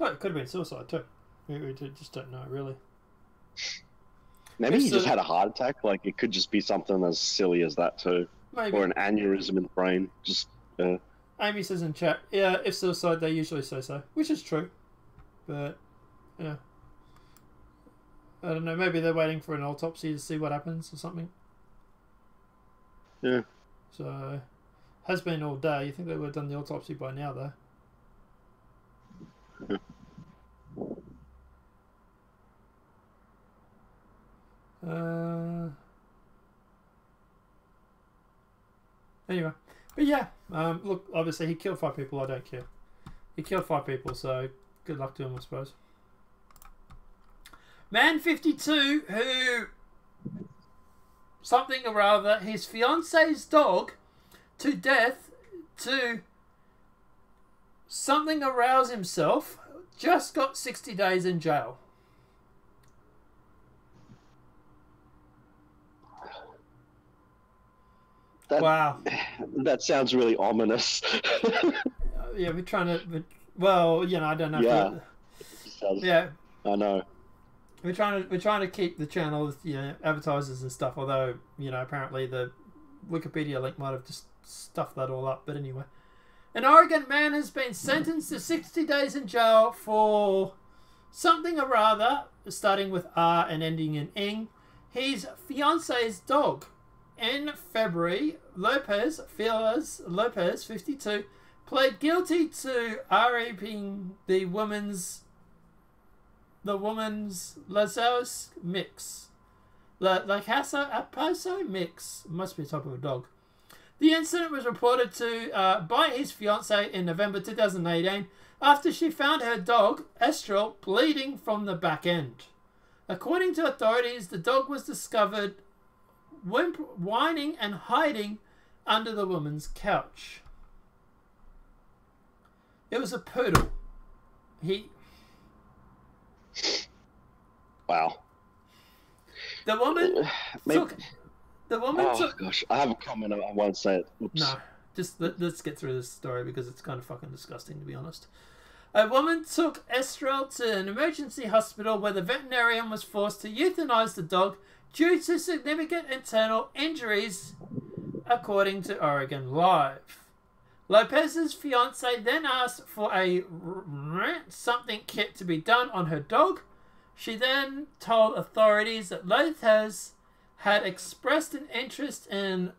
Oh, it could have been suicide too. We just don't know, really. Maybe he just had a heart attack. Like, it could just be something as silly as that too. Maybe. Or an aneurysm in the brain. Just. Amy says in chat, yeah, if suicide, they usually say so, which is true. But, yeah. I don't know, maybe they're waiting for an autopsy to see what happens or something. Yeah. So, has been all day. You think they would have done the autopsy by now, though? Anyway, but yeah, look, obviously he killed 5 people. I don't care. He killed 5 people, so good luck to him, I suppose. Man 52 who something or other his fiance's dog to death to something arouse himself just got 60 days in jail. Wow. That sounds really ominous. Yeah, we're trying to. Well, you know, I don't know. Yeah. Yeah. I know. We're trying to keep the channel, you know, advertisers and stuff. Although, you know, apparently the Wikipedia link might have just stuffed that all up. But anyway, an Oregon man has been sentenced to 60 days in jail for something or other, starting with R and ending in ing. His fiance's dog. In February, Lopez, 52, pled guilty to raping the woman's Lazos mix. La Casa Aposo mix. Must be the type of a dog. The incident was reported to by his fiancée in November 2018 after she found her dog, Estral, bleeding from the back end. According to authorities, the dog was discovered whining and hiding under the woman's couch. It was a poodle. Wow. The woman took. Oh gosh, I have a comment. I won't say it. Oops. No, just let's get through this story because it's kind of fucking disgusting, to be honest. A woman took Estral to an emergency hospital where the veterinarian was forced to euthanize the dog due to significant internal injuries, according to Oregon Live. Lopez's fiance then asked for a something kit to be done on her dog. She then told authorities that Lopez had expressed an interest in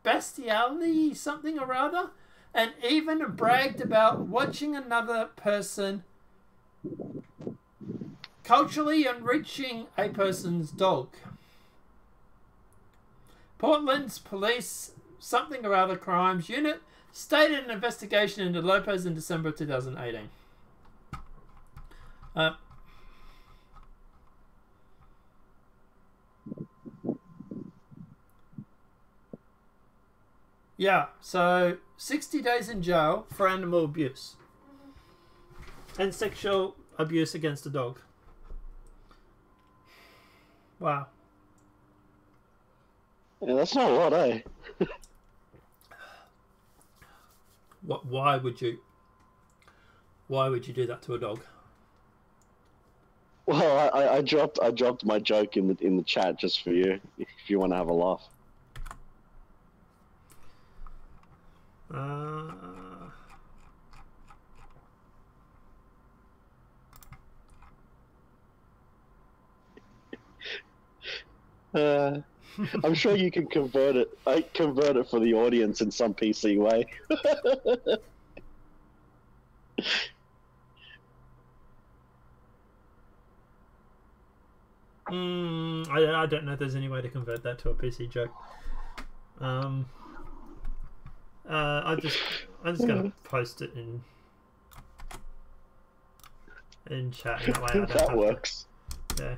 bestiality, something or other, and even bragged about watching another person culturally enriching a person's dog. Portland's police something or other crimes unit stated an investigation into Lopez in December 2018. Yeah, so 60 days in jail for animal abuse and sexual abuse against a dog. Wow. Yeah, that's not a lot, eh? Why would you do that to a dog? Well, I dropped my joke in the chat just for you, if you want to have a laugh. I'm sure you can convert it. Convert it for the audience in some PC way. I don't know if there's any way to convert that to a PC joke. I'm just gonna post it in chat. That way I don't that works. Yeah.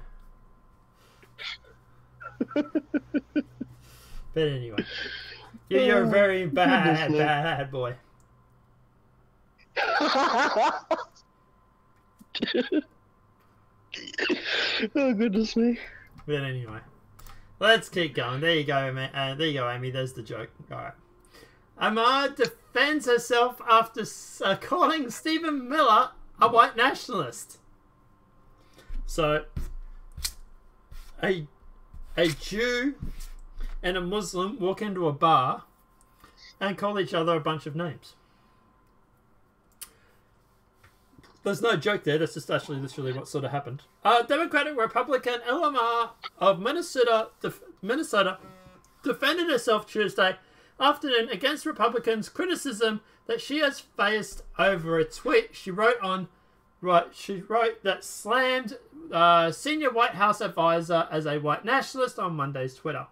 But anyway, you're a very bad boy. Oh goodness me. But anyway, let's keep going. There you go, man. There you go, Amy. There's the joke. All right. Amar defends herself after calling Stephen Miller a white nationalist. So, a Jew and a Muslim walk into a bar and call each other a bunch of names. There's no joke there. That's just actually literally what sort of happened. Democratic Republican Elmar of Minnesota defended herself Tuesday afternoon against Republicans' criticism that she has faced over a tweet she wrote that slammed senior White House advisor as a white nationalist on Monday's Twitter.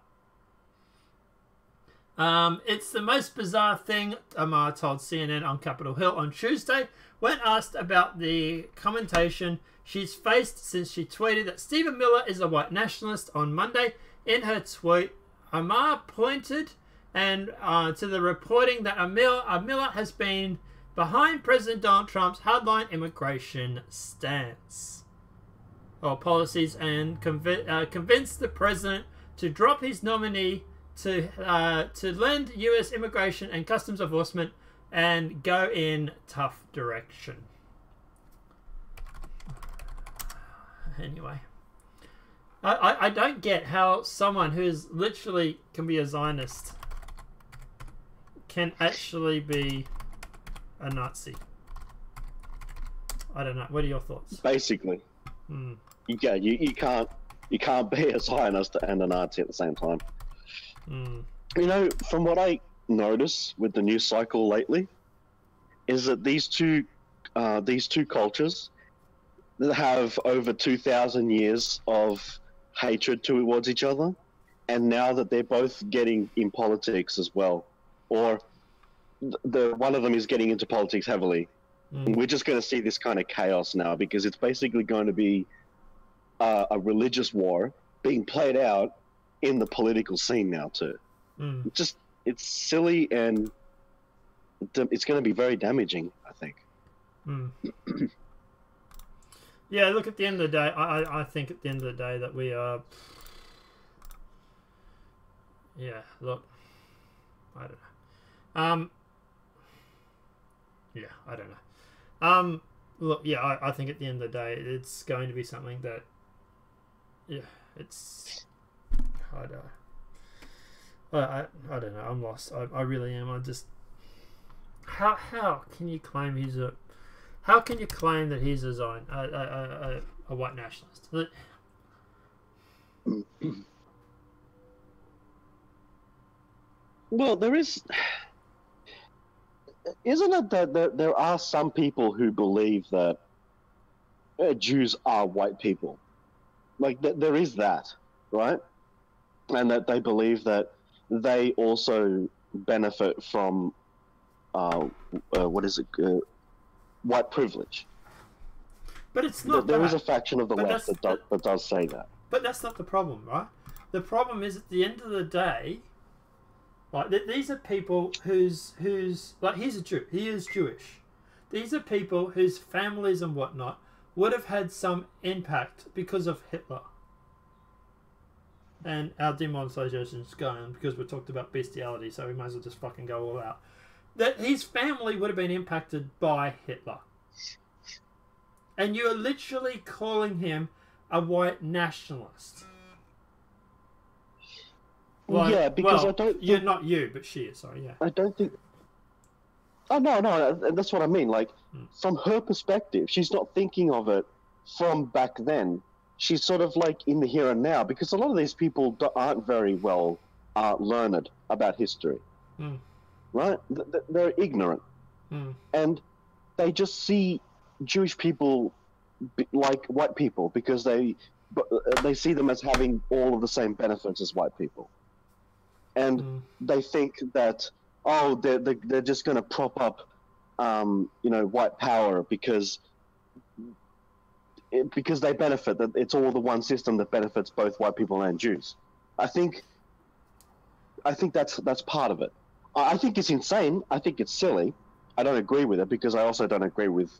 It's the most bizarre thing, Amar told CNN on Capitol Hill on Tuesday when asked about the commentation she's faced since she tweeted that Stephen Miller is a white nationalist on Monday. In her tweet, Amar pointed to the reporting that Miller has been behind President Donald Trump's hardline immigration stance or policies and convinced the president to drop his nominee to lend U.S. immigration and customs enforcement and go in tough direction. Anyway, I don't get how someone who is literally can be a Zionist can actually be a Nazi. I don't know. What are your thoughts? Basically, you can't be a Zionist and a Nazi at the same time. You know, from what I notice with the news cycle lately, is that these two cultures that have over 2,000 years of hatred towards each other, and now that they're both getting in politics as well, or one of them is getting into politics heavily, we're just going to see this kind of chaos now, because it's basically going to be a religious war being played out in the political scene now too. It's silly, and it's going to be very damaging, I think. Yeah, look, at the end of the day, I think at the end of the day that we are... Yeah, look, I don't know. Yeah, I don't know. Look, yeah, I think at the end of the day, it's going to be something that... Yeah, it's... I don't know. I'm lost. I really am. I just... How can you claim he's a... How can you claim that he's a Zion, a white nationalist? Well, there is... Isn't it that there are some people who believe that Jews are white people? Like, there is that, right? And that they believe that they also benefit from, white privilege. But it's not There that. is a faction of the left that does say that. But that's not the problem, right? The problem is, at the end of the day, like, these are people who's like, he's a Jew. He is Jewish. These are people whose families and whatnot would have had some impact because of Hitler. And our demonetization is going because we talked about bestiality, so we might as well just fucking go all out. That his family would have been impacted by Hitler. And you're literally calling him a white nationalist. Like, yeah, because I don't... You're not you, but she is, sorry, yeah. I don't think... Oh, no, that's what I mean. Like, from her perspective, she's not thinking of it from back then. She's sort of like in the here and now, because a lot of these people aren't very well learned about history. Right? They're ignorant. And they just see Jewish people like white people because they see them as having all of the same benefits as white people. And they think that, oh, they're just going to prop up, white power because they benefit, that it's all the one system that benefits both white people and Jews. I think that's part of it. I think it's insane. I think it's silly. I don't agree with it because I also don't agree with,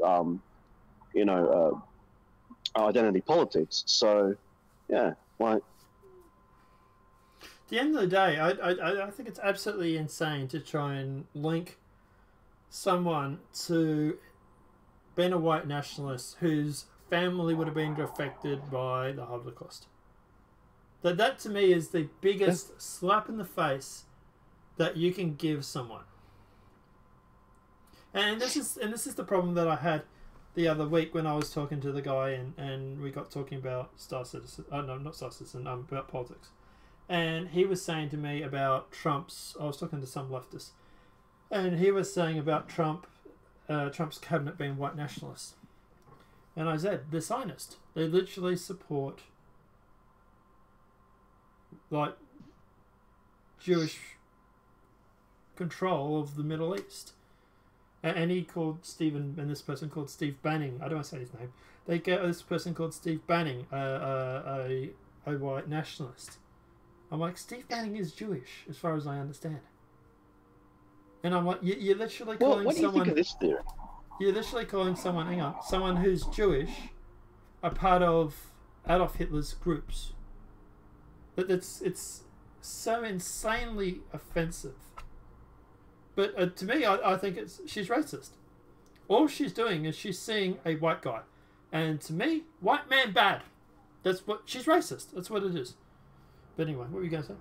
identity politics. So, yeah, like... At the end of the day, I think it's absolutely insane to try and link someone to being a white nationalist whose family would have been affected by the Holocaust. That to me is the biggest slap in the face that you can give someone. And this is the problem that I had the other week when I was talking to the guy and we got talking about Star Citizen. Oh no, not Star Citizen. About politics. And he was saying to me about Trump's... I was talking to some leftists. And he was saying about Trump's cabinet being white nationalists. And I said, they're Zionist. They literally support, like, Jewish control of the Middle East. And he called this person called Steve Banning. I don't want to say his name. They get this person called Steve Banning a white nationalist. I'm like, Steve Banning is Jewish, as far as I understand. And I'm like, you're literally calling what do you someone... think of this theory? You're literally calling someone, someone who's Jewish, a part of Adolf Hitler's groups. It's so insanely offensive. But to me, I think she's racist. All she's doing is she's seeing a white guy. And to me, white man bad. That's what... She's racist. That's what it is. But anyway, what were you going to say?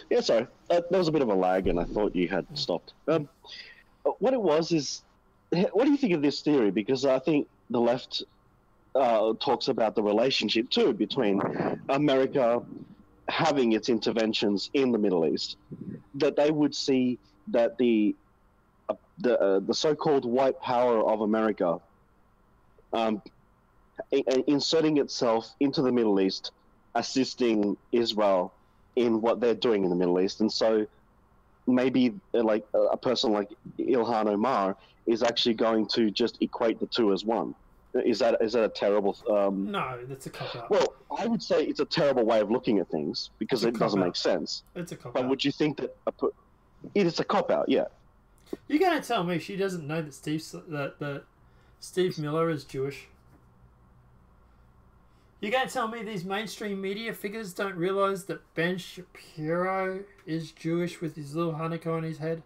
Yeah, sorry. There was a bit of a lag, and I thought you had stopped. What it was is... What do you think of this theory? Because I think the left talks about the relationship, too, between America having its interventions in the Middle East, that they would see that the so-called white power of America inserting itself into the Middle East, assisting Israel in what they're doing in the Middle East. And so maybe like a person like Ilhan Omar is actually going to just equate the two as one. Is that a terrible... No, that's a cop-out. Well, I would say it's a terrible way of looking at things because it doesn't make sense. It's a cop-out. But would you think that... It is a cop-out, yeah. You're going to tell me she doesn't know that Steve Miller is Jewish? You're going to tell me these mainstream media figures don't realise that Ben Shapiro is Jewish with his little Hanukkah on his head?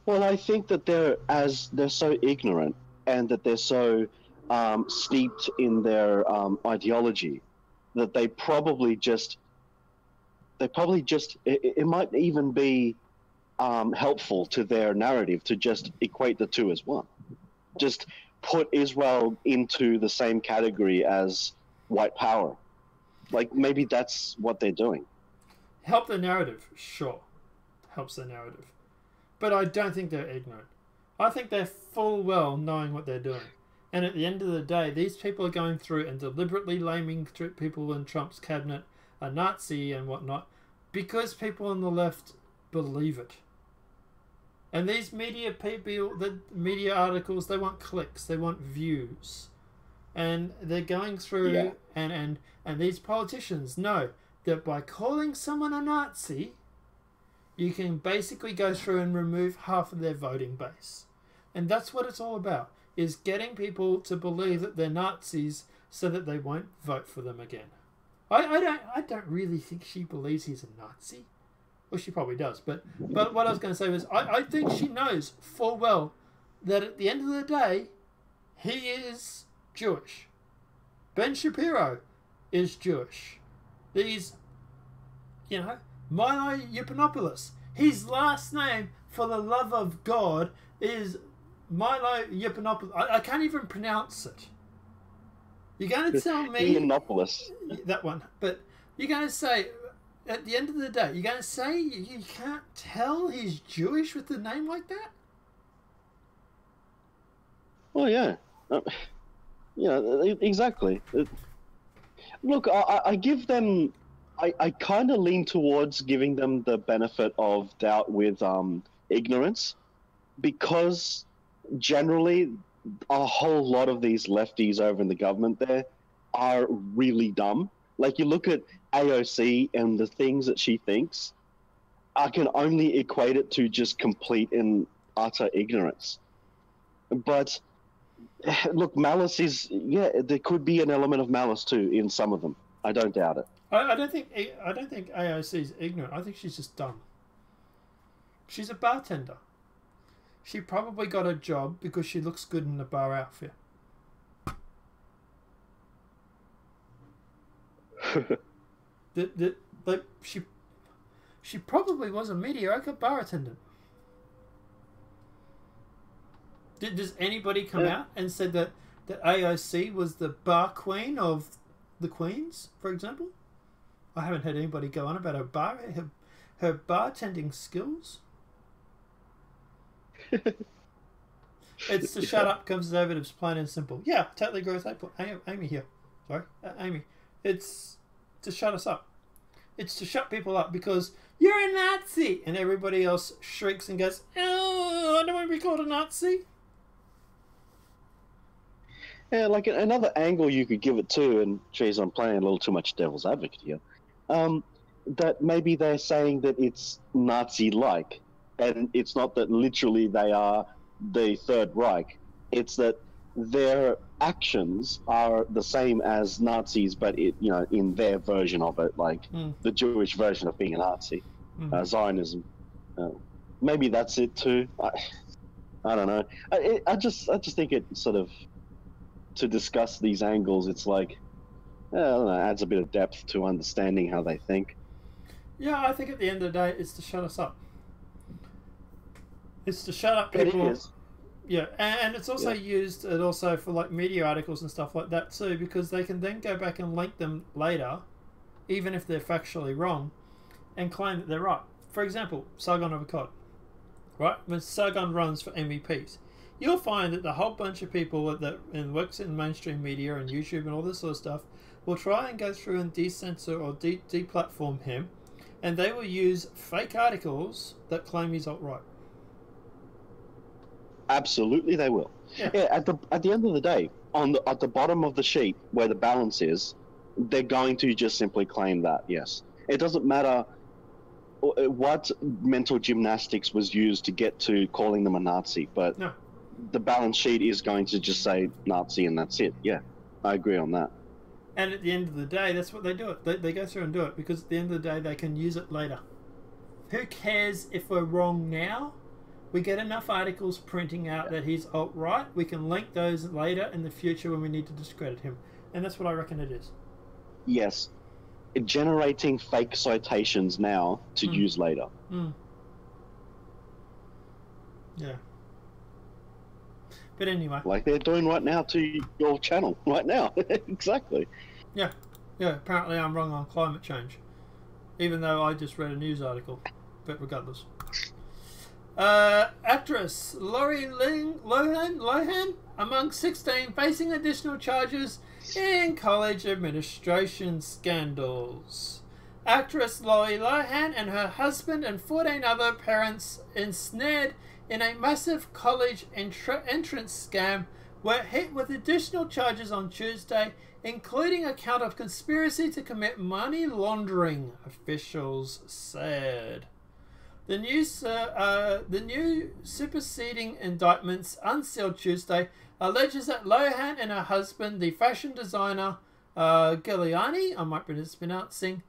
Well, I think that they're so ignorant and that they're so steeped in their ideology that they probably just it might even be helpful to their narrative to just equate the two as one. Just put Israel into the same category as white power. Like, maybe that's what they're doing. Help the narrative, sure. Helps the narrative. But I don't think they're ignorant. I think they're full well knowing what they're doing. And at the end of the day, these people are going through and deliberately laming people in Trump's cabinet a Nazi and whatnot because people on the left believe it. And these media people, the media articles, they want clicks, they want views. And they're going through, and these politicians know that by calling someone a Nazi, you can basically go through and remove half of their voting base. And that's what it's all about, is getting people to believe that they're Nazis so that they won't vote for them again. I don't really think she believes he's a Nazi. Well, she probably does. But what I was going to say was, I think she knows full well that at the end of the day, he is Jewish. Ben Shapiro is Jewish. These, Milo Yiannopoulos, his last name, for the love of God, is Milo Yiannopoulos. I can't even pronounce it. You're going to tell me... Yiannopoulos. That one. But you're going to say... At the end of the day, you're going to say you can't tell he's Jewish with a name like that? Well, yeah. Exactly. Look, I give them... I kind of lean towards giving them the benefit of doubt with ignorance, because generally a whole lot of these lefties over in the government there are really dumb. Like, you look at AOC and the things that she thinks, I can only equate it to just complete and utter ignorance. But look, malice is, there could be an element of malice too in some of them. I don't doubt it. I don't think AOC is ignorant. I think she's just dumb. She's a bartender. She probably got a job because she looks good in a bar outfit. She probably was a mediocre bar attendant. Does anybody come out and said that AOC was the bar queen of the Queens, for example? I haven't heard anybody go on about her bartending skills. It's to shut up conservatives, plain and simple. Yeah, totally agree with that. Amy here. Sorry, Amy. It's to shut us up. It's to shut people up because you're a Nazi, and everybody else shrieks and goes, "Oh, I don't want to be called a Nazi." Yeah, like another angle you could give it to, and geez, I'm playing a little too much devil's advocate here, that maybe they're saying that it's Nazi-like, and it's not that literally they are the Third Reich. It's that their actions are the same as Nazis, but in their version of it, like the Jewish version of being a Nazi, Zionism. Maybe that's it too. I don't know. I just think it sort of, to discuss these angles, it's like, I don't know, adds a bit of depth to understanding how they think. Yeah, I think at the end of the day, it's to shut us up. It's to shut up people. It is. Yeah, and it's also used also for like media articles and stuff like that too, because they can then go back and link them later, even if they're factually wrong, and claim that they're right. For example, Sargon of Akkad. Right? When Sargon runs for MEPs, you'll find that the whole bunch of people that works in mainstream media and YouTube and all this sort of stuff will try and go through and decensor or deplatform him, and they will use fake articles that claim he's alt-right. Absolutely, they will. Yeah. At the end of the day, at the bottom of the sheet where the balance is, they're going to just simply claim that. Yes, it doesn't matter what mental gymnastics was used to get to calling them a Nazi, but the balance sheet is going to just say Nazi and that's it. Yeah, I agree on that. And at the end of the day, that's what they do. They go through and do it because at the end of the day, they can use it later. Who cares if we're wrong now? We get enough articles printing out that he's alt-right. We can link those later in the future when we need to discredit him. And that's what I reckon it is. Yes. Generating fake citations now to use later. Yeah. But anyway. Like they're doing right now to your channel. Right now. Exactly. Yeah. Yeah, apparently I'm wrong on climate change. Even though I just read a news article. But regardless. Actress Lori Lohan among 16 facing additional charges in college administration scandals. Actress Lori Lohan and her husband and 14 other parents ensnared in a massive college entrance scam were hit with additional charges on Tuesday, including a count of conspiracy to commit money laundering, officials said. The new superseding indictments, unsealed Tuesday, alleges that Lohan and her husband, the fashion designer Giuliani, I might be mispronouncing,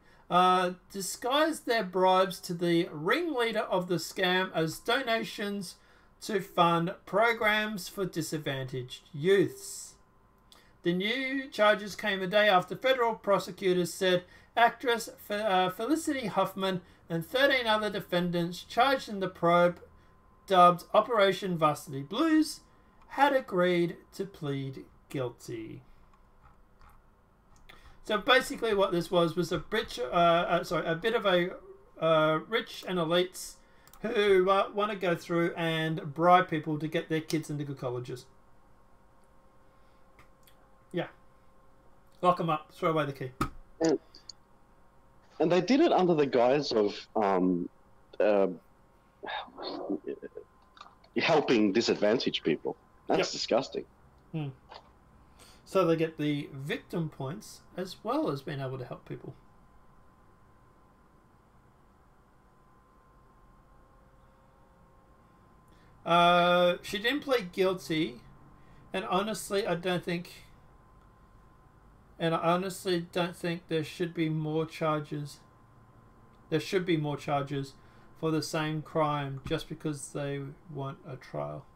disguised their bribes to the ringleader of the scam as donations to fund programs for disadvantaged youths. The new charges came a day after federal prosecutors said actress Felicity Huffman and 13 other defendants charged in the probe, dubbed Operation Varsity Blues, had agreed to plead guilty. So basically what this was a bit of a rich and elites who want to go through and bribe people to get their kids into good colleges. Yeah. Lock them up. Throw away the key. And they did it under the guise of helping disadvantaged people. That's disgusting. So they get the victim points as well as being able to help people. She didn't plead guilty, and honestly, I honestly don't think there should be more charges. There should be more charges for the same crime just because they want a trial.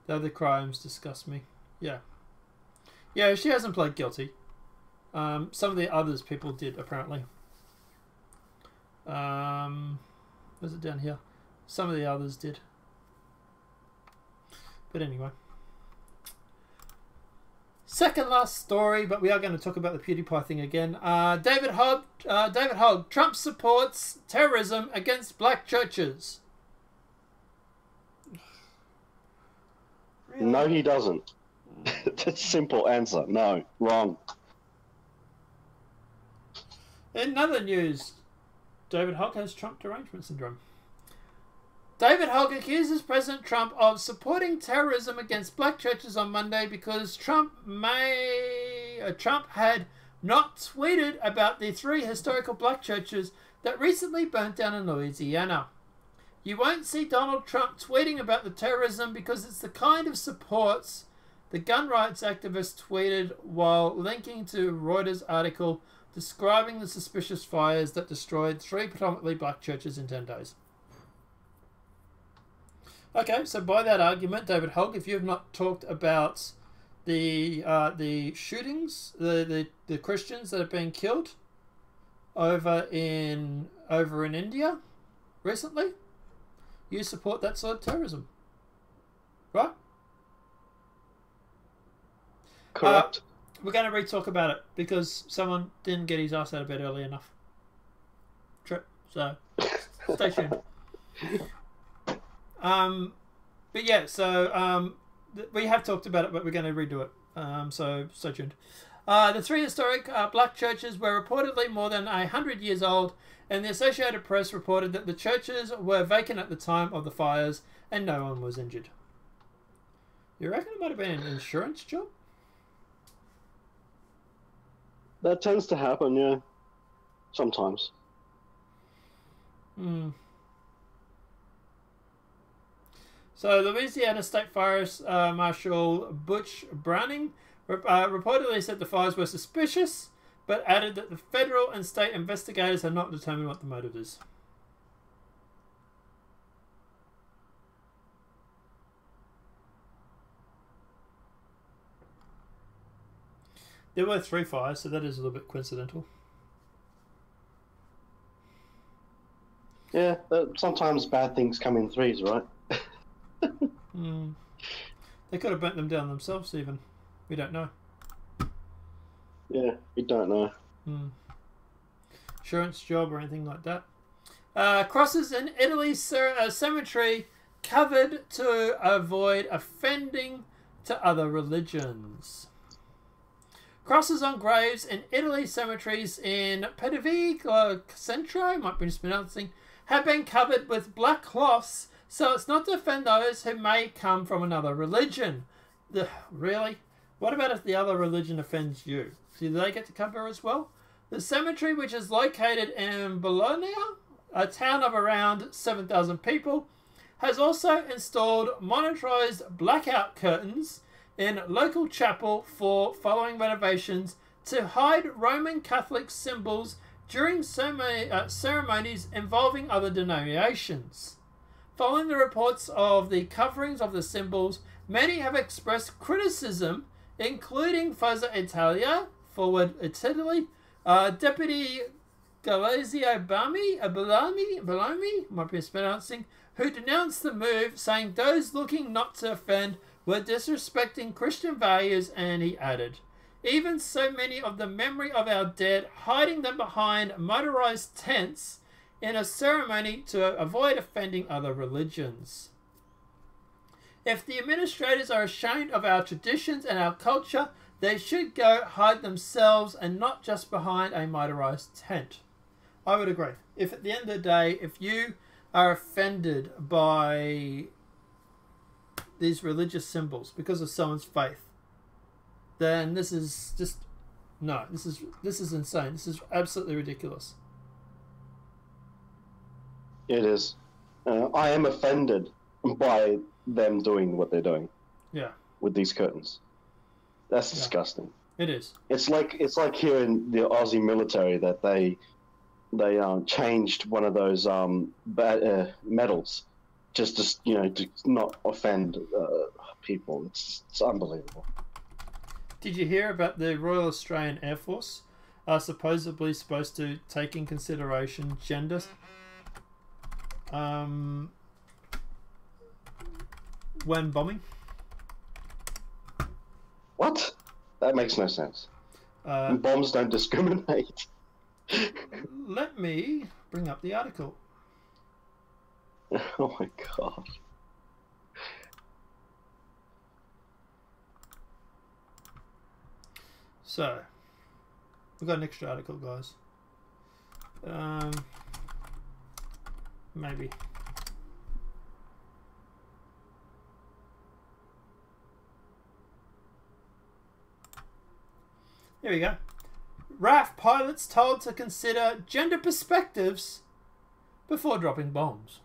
The other crimes disgust me. Yeah. Yeah, she hasn't pled guilty. Some of the others people did, apparently. Where's it down here? Some of the others did. But anyway. Second last story, but we are going to talk about the Pewdiepie thing again. David Hogg, Trump supports terrorism against black churches. Really? No, he doesn't. That's a simple answer. No, wrong. In other news, David Hogg has Trump derangement syndrome. David Hogg accuses President Trump of supporting terrorism against black churches on Monday because Trump had not tweeted about the 3 historical black churches that recently burnt down in Louisiana. You won't see Donald Trump tweeting about the terrorism because it's the kind of supports The gun rights activist tweeted while linking to Reuters article describing the suspicious fires that destroyed 3 predominantly black churches in 10 days. Okay, so by that argument, David Hogg, if you have not talked about the shootings, the Christians that have been killed over in India recently, you support that sort of terrorism, right? Correct. We're going to re-talk about it because someone didn't get his ass out of bed early enough. Trip. So stay tuned. But yeah, so we have talked about it, but we're going to redo it. So stay tuned. The 3 historic black churches were reportedly more than 100 years old, and the Associated Press reported that the churches were vacant at the time of the fires and no one was injured. You reckon it might have been an insurance job? That tends to happen, yeah. Sometimes. So, Louisiana State Forest Marshal Butch Browning reportedly said the fires were suspicious, but added that the federal and state investigators have not determined what the motive is. There were 3 fires, so that is a little bit coincidental. Yeah, sometimes bad things come in threes, right? They could have burnt them down themselves even. We don't know. Yeah, we don't know. Insurance job or anything like that. Crosses in Italy's cemetery covered to avoid offending to other religions. Crosses on graves in Italy's cemeteries in Pewdiepie, Centro, might be mispronouncing, have been covered with black cloths so it's not to offend those who may come from another religion. Really? What about if the other religion offends you? Do they get to cover as well? The cemetery, which is located in Bologna, a town of around 7,000 people, has also installed monitorized blackout curtains in local chapel for following renovations to hide Roman Catholic symbols during ceremonies involving other denominations. Following the reports of the coverings of the symbols, many have expressed criticism, including Forza Italia, Forward Italy, Deputy Galazio Balomi, might be mispronouncing, who denounced the move, saying those looking not to offend were disrespecting Christian values, and he added, even so many of the memory of our dead, hiding them behind motorized tents in a ceremony to avoid offending other religions. If the administrators are ashamed of our traditions and our culture, they should go hide themselves and not just behind a motorized tent. I would agree. If at the end of the day, if you are offended by these religious symbols because of someone's faith, then this is just no. This is insane. This is absolutely ridiculous. It is. I am offended by them doing what they're doing. Yeah. With these curtains, that's disgusting. It is. It's like here in the Aussie military that they changed one of those medals just to not offend people. It's unbelievable. Did you hear about the Royal Australian Air Force are supposedly supposed to take in consideration gender when bombing? What? That makes no sense. Bombs don't discriminate. Let me bring up the article. Oh my god. So, we've got an extra article, guys. Maybe. Here we go. RAF pilots told to consider gender perspectives before dropping bombs.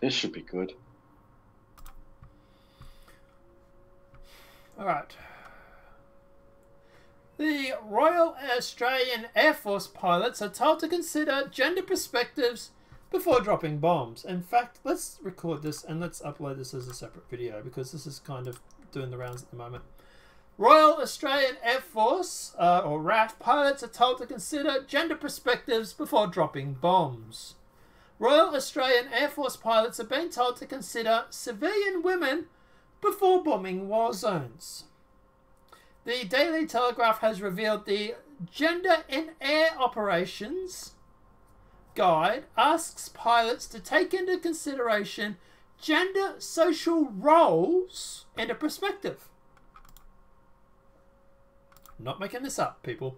This should be good. All right. The Royal Australian Air Force pilots are told to consider gender perspectives before dropping bombs. In fact, let's record this and let's upload this as a separate video because this is kind of doing the rounds at the moment. Royal Australian Air Force, or RAF, pilots are told to consider gender perspectives before dropping bombs. Royal Australian Air Force pilots are being told to consider civilian women before bombing war zones. The Daily Telegraph has revealed the Gender in Air Operations Guide asks pilots to take into consideration gender social roles and a perspective. Not making this up, people.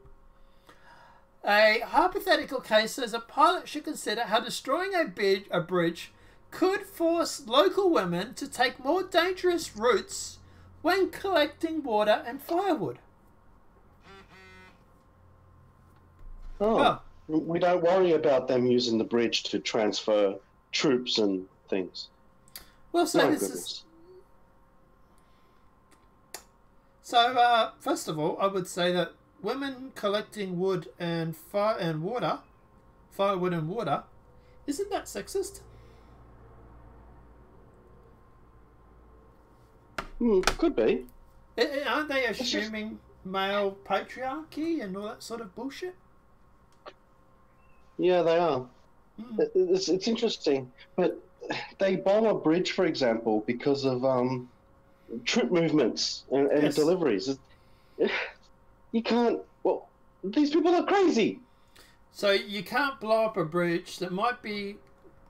A hypothetical case says a pilot should consider how destroying a bridge could force local women to take more dangerous routes when collecting water and firewood. Oh, Well, we don't worry about them using the bridge to transfer troops and things. well, so My this goodness. is... So, first of all, I would say that women collecting wood and firewood and water, isn't that sexist? Could be. Aren't they assuming male patriarchy and all that sort of bullshit? Yeah, they are. It's interesting, but they bomb a bridge, for example, because of troop movements and Yes. deliveries. You can't. Well, these people are crazy. So you can't blow up a bridge that might be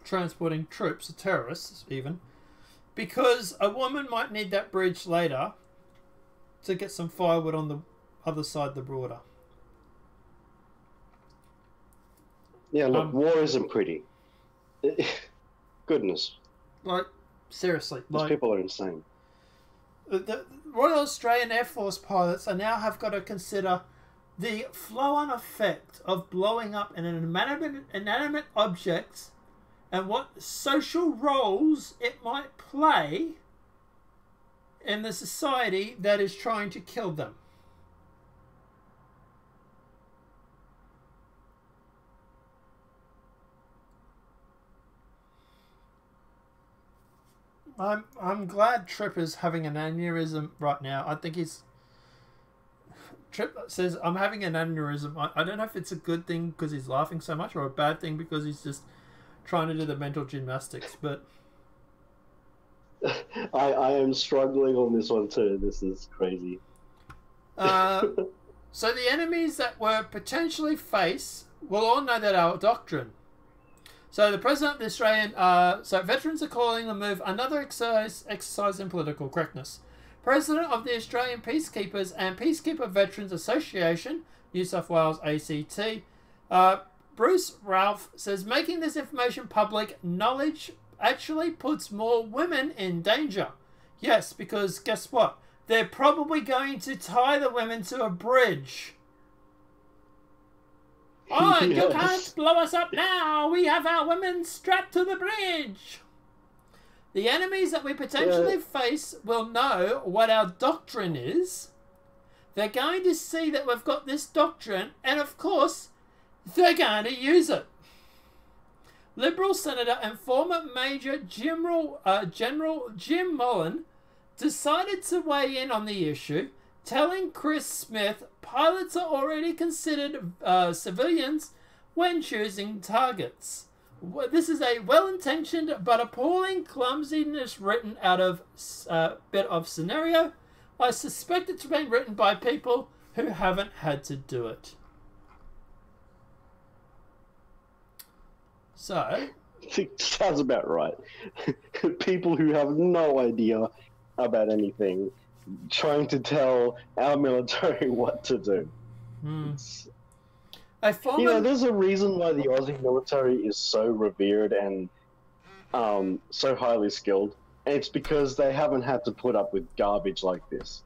transporting troops or terrorists even, because a woman might need that bridge later to get some firewood on the other side of the border. Yeah, look, war isn't pretty. Goodness, Like, seriously. these Like, people are insane. the Royal Australian Air Force pilots are now have got to consider the flow-on effect of blowing up an inanimate object and what social roles it might play in the society that is trying to kill them. I'm glad Trip is having an aneurysm right now. I think he's... Trip says, I'm having an aneurysm. I don't know if it's a good thing because he's laughing so much or a bad thing because he's just trying to do the mental gymnastics, but... I am struggling on this one too. This is crazy. So the enemies that were potentially face will all know that our doctrine. So the President of the Australian... so veterans are calling the move another exercise in political correctness. President of the Australian Peacekeepers and Peacekeeper Veterans Association, New South Wales ACT, Bruce Ralph says making this information public knowledge actually puts more women in danger. Yes, because guess what? They're probably going to tie the women to a bridge. Oh, you Yes. can't blow us up now. We have our women strapped to the bridge. The enemies that we potentially face will know what our doctrine is. They're going to see that we've got this doctrine, and of course, they're going to use it. Liberal Senator and former Major General Jim Mullen decided to weigh in on the issue, telling Chris Smith pilots are already considered civilians when choosing targets. This is a well-intentioned but appalling clumsiness written out of a bit of scenario. I suspect it's been written by people who haven't had to do it. So... It sounds about right. People who have no idea about anything trying to tell our military what to do. A former... You know, there's a reason why the Aussie military is so revered and so highly skilled. And it's because they haven't had to put up with garbage like this.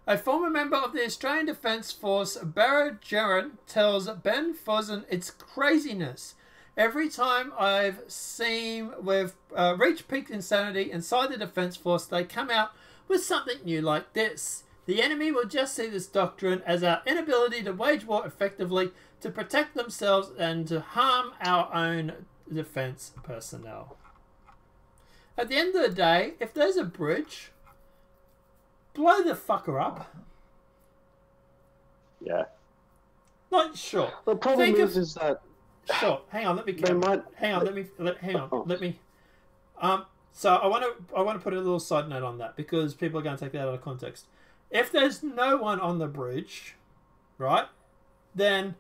A former member of the Australian Defence Force, Barra Gerard, tells Ben Fozen it's craziness. Every time I've seen we've reached peak insanity inside the Defense Force, they come out with something new like this. The enemy will just see this doctrine as our inability to wage war effectively, to protect themselves, and to harm our own defense personnel. At the end of the day, if there's a bridge, blow the fucker up. Yeah. Not sure. The problem is that... Sure. Hang on. Let me. They might... Hang on. Let me. So I want to put a little side note on that, because people are going to take that out of context. If there's no one on the bridge, right, then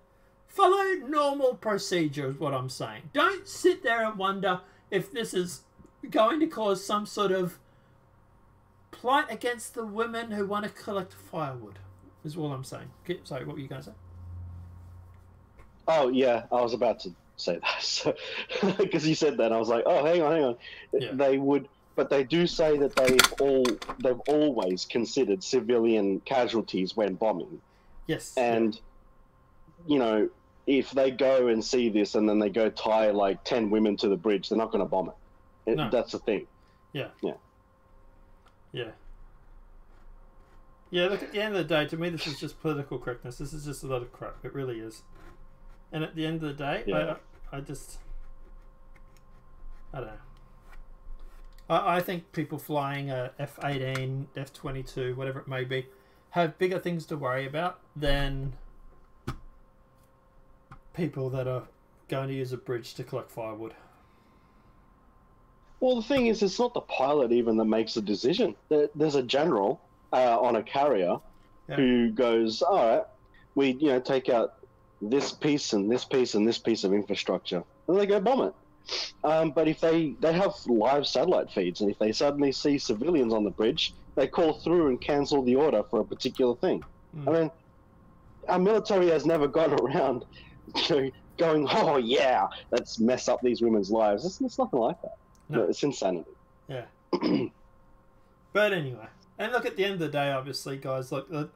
follow normal procedure is what I'm saying. Don't sit there and wonder if this is going to cause some sort of plight against the women who want to collect firewood. Is all I'm saying. Sorry, what were you going to say? Oh, yeah, I was about to say that. So, because you said that, I was like, oh, hang on. Yeah. They would... But they do say that they've always considered civilian casualties when bombing. Yes. And, you know, if they go and see this and then they go tie like 10 women to the bridge, they're not going to bomb it. No. That's the thing. Yeah. Yeah. Yeah. Yeah, look, at the end of the day, to me, this is just political correctness. This is just a lot of crap. It really is. And at the end of the day, yeah. I don't know. I think people flying a F-18, F-22, whatever it may be, have bigger things to worry about than people that are going to use a bridge to collect firewood. Well, the thing is, it's not the pilot even that makes the decision. There's a general on a carrier who goes, all right, we take out this piece and this piece and this piece of infrastructure, and they go bomb it. But if they have live satellite feeds, and if they suddenly see civilians on the bridge, they call through and cancel the order for a particular thing. I mean, our military has never gone around going, oh yeah, let's mess up these women's lives. It's nothing like that. No, it's insanity. Yeah. But anyway, and look, at the end of the day, obviously, guys, look,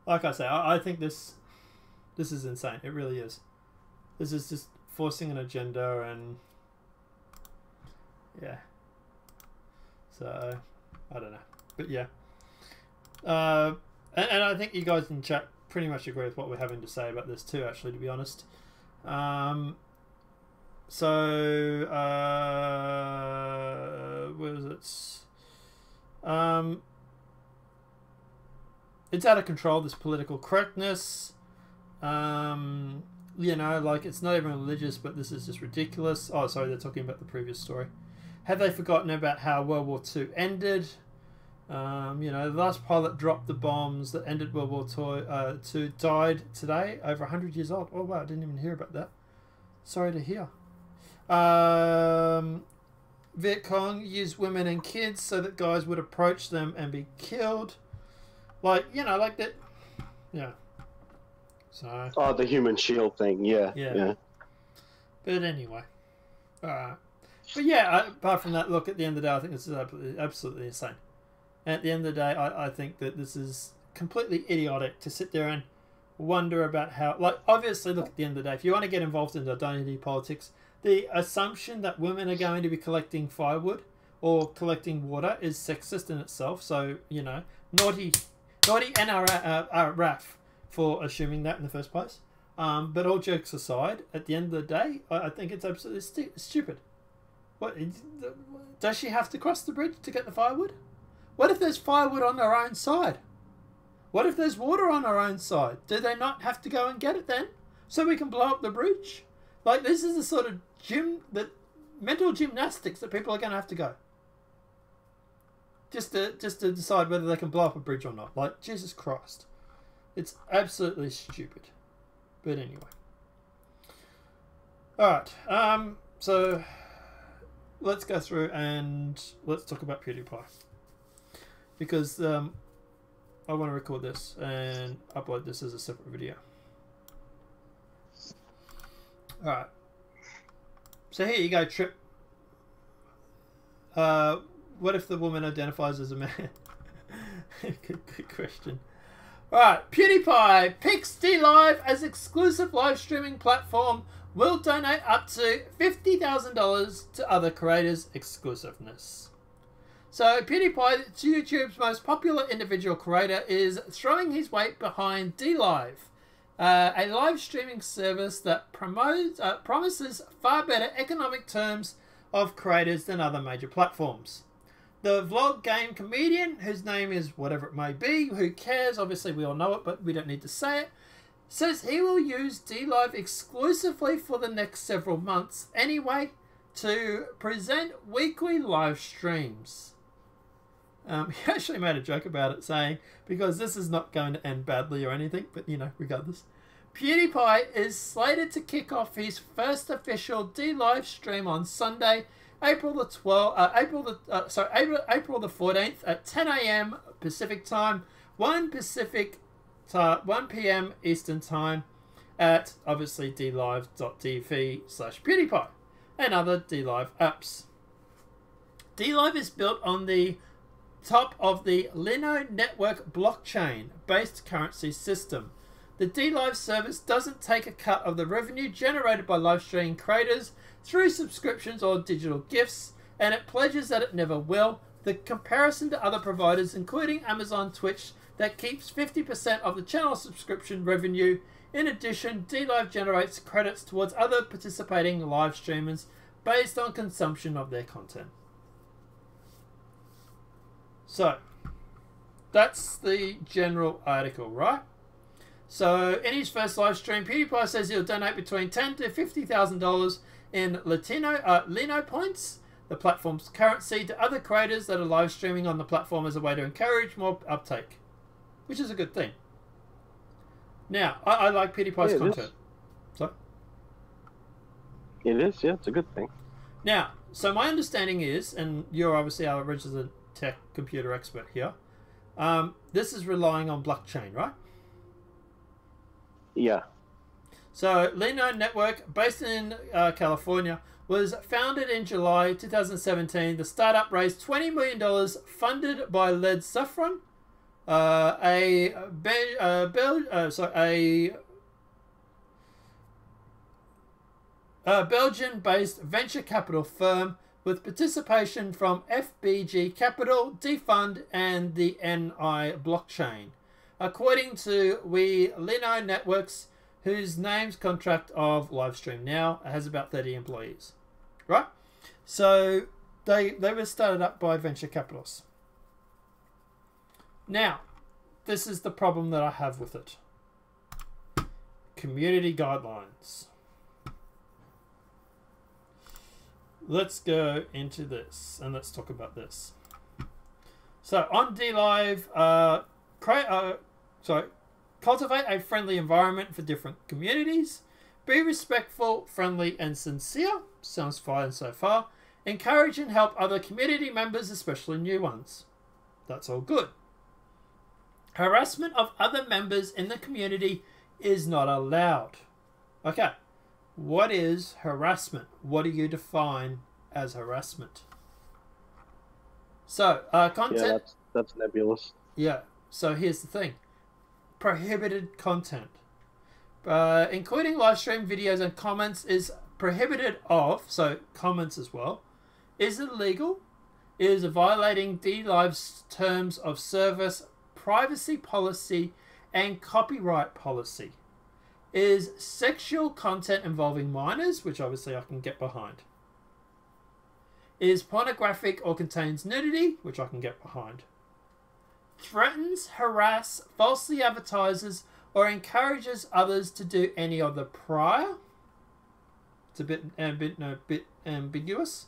like I say, I think this is insane. It really is. This is just forcing an agenda, and yeah. So I don't know, but yeah. And I think you guys in chat pretty much agree with what we're having to say about this too, actually, to be honest. So where was it? It's out of control, this political correctness. You know, like, it's not even religious, but this is just ridiculous. Oh, sorry, they're talking about the previous story. Have they forgotten about how World War II ended? You know, the last pilot dropped the bombs that ended World War II died today, over 100 years old. Oh, wow, I didn't even hear about that. Sorry to hear. Viet Cong used women and kids so that guys would approach them and be killed. Like, you know, like that. Yeah. So. Oh, the human shield thing, yeah. But anyway. Alright. But yeah, apart from that, look, at the end of the day, I think this is absolutely insane. And at the end of the day, I think that this is completely idiotic to sit there and wonder about how... Like, obviously, look, at the end of the day, if you want to get involved in identity politics, the assumption that women are going to be collecting firewood or collecting water is sexist in itself. So, you know, naughty NRF for assuming that in the first place. But all jokes aside, at the end of the day, I think it's absolutely stupid. What, does she have to cross the bridge to get the firewood? What if there's firewood on her own side? What if there's water on her own side? Do they not have to go and get it then? So we can blow up the bridge? Like, this is the sort of mental gymnastics that people are going to have to go. Just to decide whether they can blow up a bridge or not. Like, Jesus Christ. It's absolutely stupid. But anyway. Alright. So, let's go through and let's talk about Pewdiepie. Because I want to record this and upload this as a separate video. Alright. So here you go, Trip. What if the woman identifies as a man? Good question. Alright, Pewdiepie picks Dlive as exclusive live streaming platform will donate up to $50,000 to other creators' exclusiveness. So PewDiePie, YouTube's most popular individual creator, is throwing his weight behind Dlive, a live streaming service that promises far better economic terms of creators than other major platforms. The vlog game comedian, whose name is whatever it may be, who cares, obviously we all know it, but we don't need to say it, says he will use Dlive exclusively for the next several months anyway to present weekly live streams. He actually made a joke about it, saying, because this is not going to end badly or anything, but you know, regardless. PewDiePie is slated to kick off his first official Dlive stream on Sunday, April the 14th at 10 a.m. Pacific time, 1 p.m. Eastern time, at obviously dlive.tv/PewDiePie and other Dlive apps. Dlive is built on the top of the Lino network blockchain-based currency system. The Dlive service doesn't take a cut of the revenue generated by live streaming creators through subscriptions or digital gifts, and it pledges that it never will. The comparison to other providers, including Amazon Twitch, that keeps 50% of the channel subscription revenue. In addition, Dlive generates credits towards other participating live streamers based on consumption of their content. So, that's the general article, right? So, in his first live stream, PewDiePie says he'll donate between $10,000 to $50,000 in Lino points, the platform's currency, to other creators that are live streaming on the platform as a way to encourage more uptake, which is a good thing. Now, I like PewDiePie's content. So, it is, yeah, it's a good thing. now, so my understanding is, and you're obviously our registered tech computer expert here, this is relying on blockchain, right? Yeah. So Lino Network, based in California, was founded in July 2017. The startup raised $20 million, funded by Led Saffron, a Belgian-based venture capital firm, with participation from FBG Capital, Defund, and the NI blockchain. According to Lino Networks, whose name's contract of Livestream Now has about 30 employees. Right? So they were started up by venture capitalists. Now, this is the problem that I have with it. Community guidelines. Let's go into this and let's talk about this. So on Dlive, cultivate a friendly environment for different communities. Be respectful, friendly, and sincere. Sounds fine so far. Encourage and help other community members, especially new ones. That's all good. Harassment of other members in the community is not allowed. Okay. What is harassment? What do you define as harassment? So, content... Yeah, that's nebulous. Yeah. So, here's the thing. Prohibited content. Including live stream videos and comments is prohibited of, so comments as well, is illegal, is violating Dlive's terms of service, privacy policy, and copyright policy. Is sexual content involving minors, which obviously I can get behind. Is pornographic or contains nudity, which I can get behind. Threatens, harass, falsely advertises, or encourages others to do any of the prior. It's a bit ambiguous.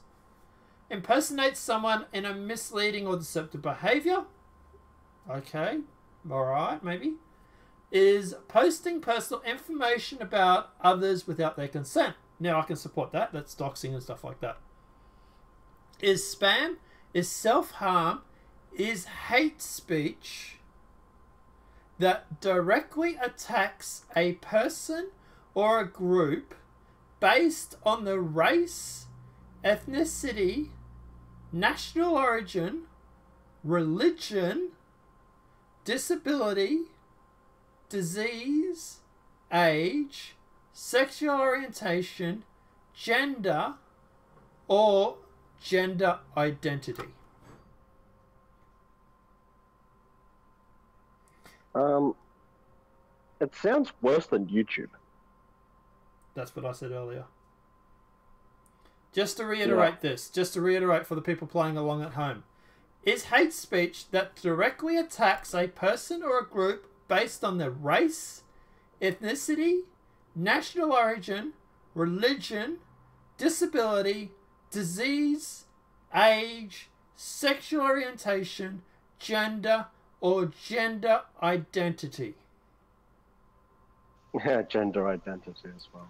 Impersonates someone in a misleading or deceptive behavior. Okay, alright, maybe. Is posting personal information about others without their consent. Now I can support that. That's doxing and stuff like that. Is spam. Is self-harm. Is hate speech that directly attacks a person or a group based on the race, ethnicity, national origin, religion, disability, disease, age, sexual orientation, gender, or gender identity. It sounds worse than YouTube. That's what I said earlier. Just to reiterate just to reiterate for the people playing along at home, is hate speech that directly attacks a person or a group based on their race, ethnicity, national origin, religion, disability, disease, age, sexual orientation, gender, or gender identity. Yeah, gender identity as well.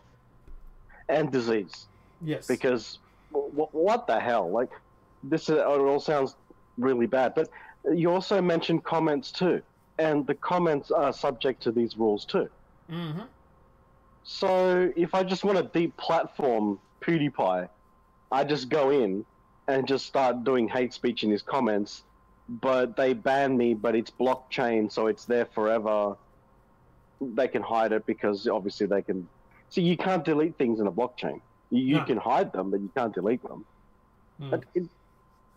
And disease. Yes. Because what the hell? Like, this it all sounds really bad. But you also mentioned comments too. And the comments are subject to these rules too. Mm-hmm. So if I just want to deplatform PewDiePie, I just go in and just start doing hate speech in his comments, but they ban me, but it's blockchain, so it's there forever. They can hide it because obviously they can... See, you can't delete things in a blockchain. You can hide them, but you can't delete them.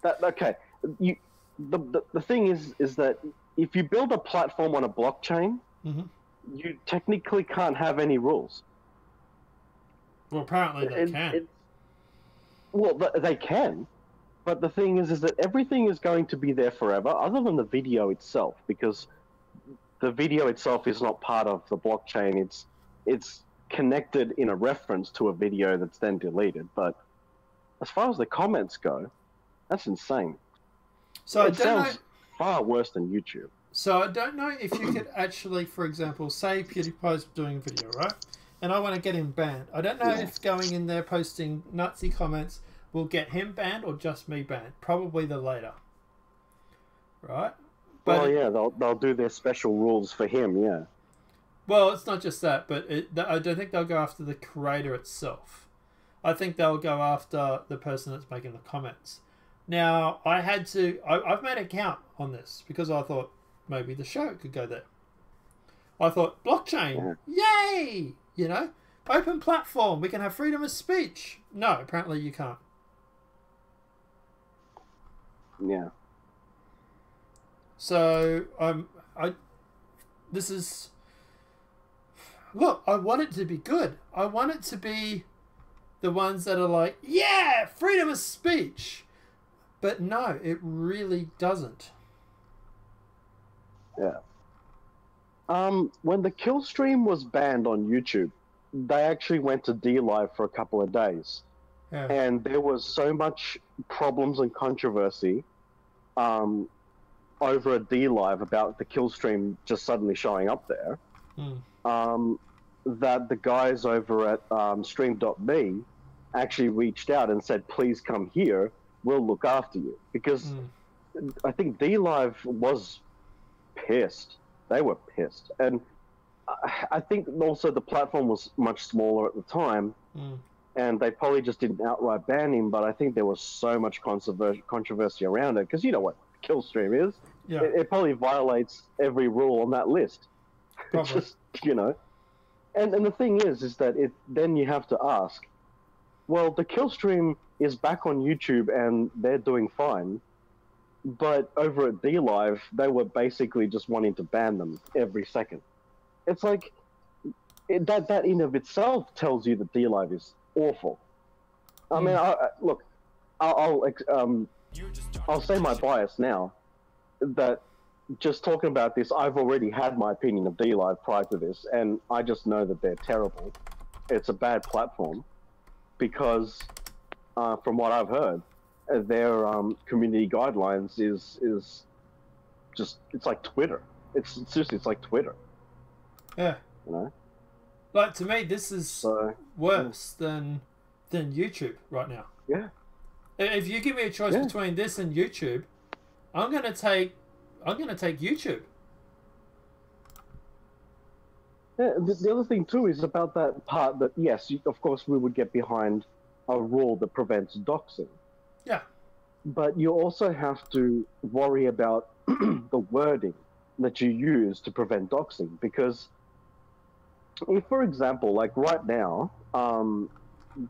Okay. The thing is that if you build a platform on a blockchain, you technically can't have any rules. Well, apparently they can. Well, they can, but the thing is that everything is going to be there forever, other than the video itself, because the video itself is not part of the blockchain. It's connected in a reference to a video that's then deleted. But as far as the comments go, that's insane. So it sounds far worse than YouTube. So I don't know if you could actually, for example, say PewDiePie's doing a video, right? And I want to get him banned. I don't know if going in there posting Nazi comments will get him banned or just me banned. Probably the later. Right? But well, yeah, they'll do their special rules for him, yeah. Well, it's not just that, but I don't think they'll go after the creator itself. I think they'll go after the person that's making the comments. Now, I've made a count on this because I thought maybe the show could go there. I thought, blockchain, yay! You know, open platform, we can have freedom of speech. No, apparently you can't. Yeah. So, this is... Look, I want it to be good. I want it to be the ones that are like, yeah, freedom of speech. But no, it really doesn't. Yeah. When the kill stream was banned on YouTube, they actually went to Dlive for a couple of days. Yeah. And there was so much problems and controversy over a Dlive about the kill stream just suddenly showing up there. That the guys over at Stream.me actually reached out and said, please come here, we'll look after you. Because I think Dlive was pissed. They were pissed. And I think also the platform was much smaller at the time, and they probably just didn't outright ban him, but I think there was so much controversy around it, because you know what kill stream is. Yeah. It probably violates every rule on that list. Just, you know. And the thing is that then you have to ask, well, the kill stream is back on YouTube and they're doing fine, but over at Dlive, they were basically just wanting to ban them every second. It's like, that in of itself tells you that Dlive is awful. I mean, look, I'll say my bias now, that just talking about this, I've already had my opinion of Dlive prior to this, and I just know that they're terrible. It's a bad platform, because from what I've heard, their community guidelines is just, it's like Twitter. It's seriously, it's like Twitter. Yeah. You know? Like, to me, this is worse than YouTube right now. Yeah. If you give me a choice between this and YouTube, I'm gonna take YouTube. Yeah, the other thing too is about that part that, yes, of course we would get behind a rule that prevents doxing. Yeah. But you also have to worry about the wording that you use to prevent doxing, because if, for example, like right now,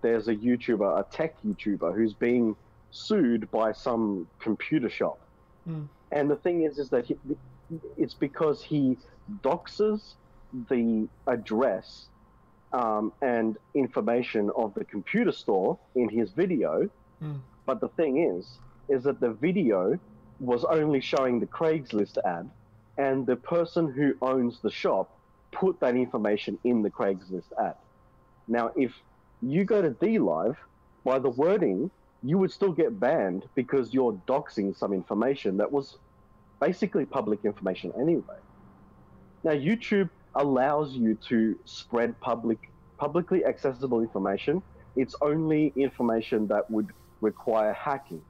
there's a YouTuber, a tech YouTuber, who's being sued by some computer shop. And the thing is that it's because he doxes the address and information of the computer store in his video. But the thing is that the video was only showing the Craigslist ad, and the person who owns the shop put that information in the Craigslist ad. Now, if you go to Dlive, by the wording, you would still get banned because you're doxing some information that was basically public information anyway. Now, YouTube allows you to spread publicly accessible information. It's only information that would require hacking.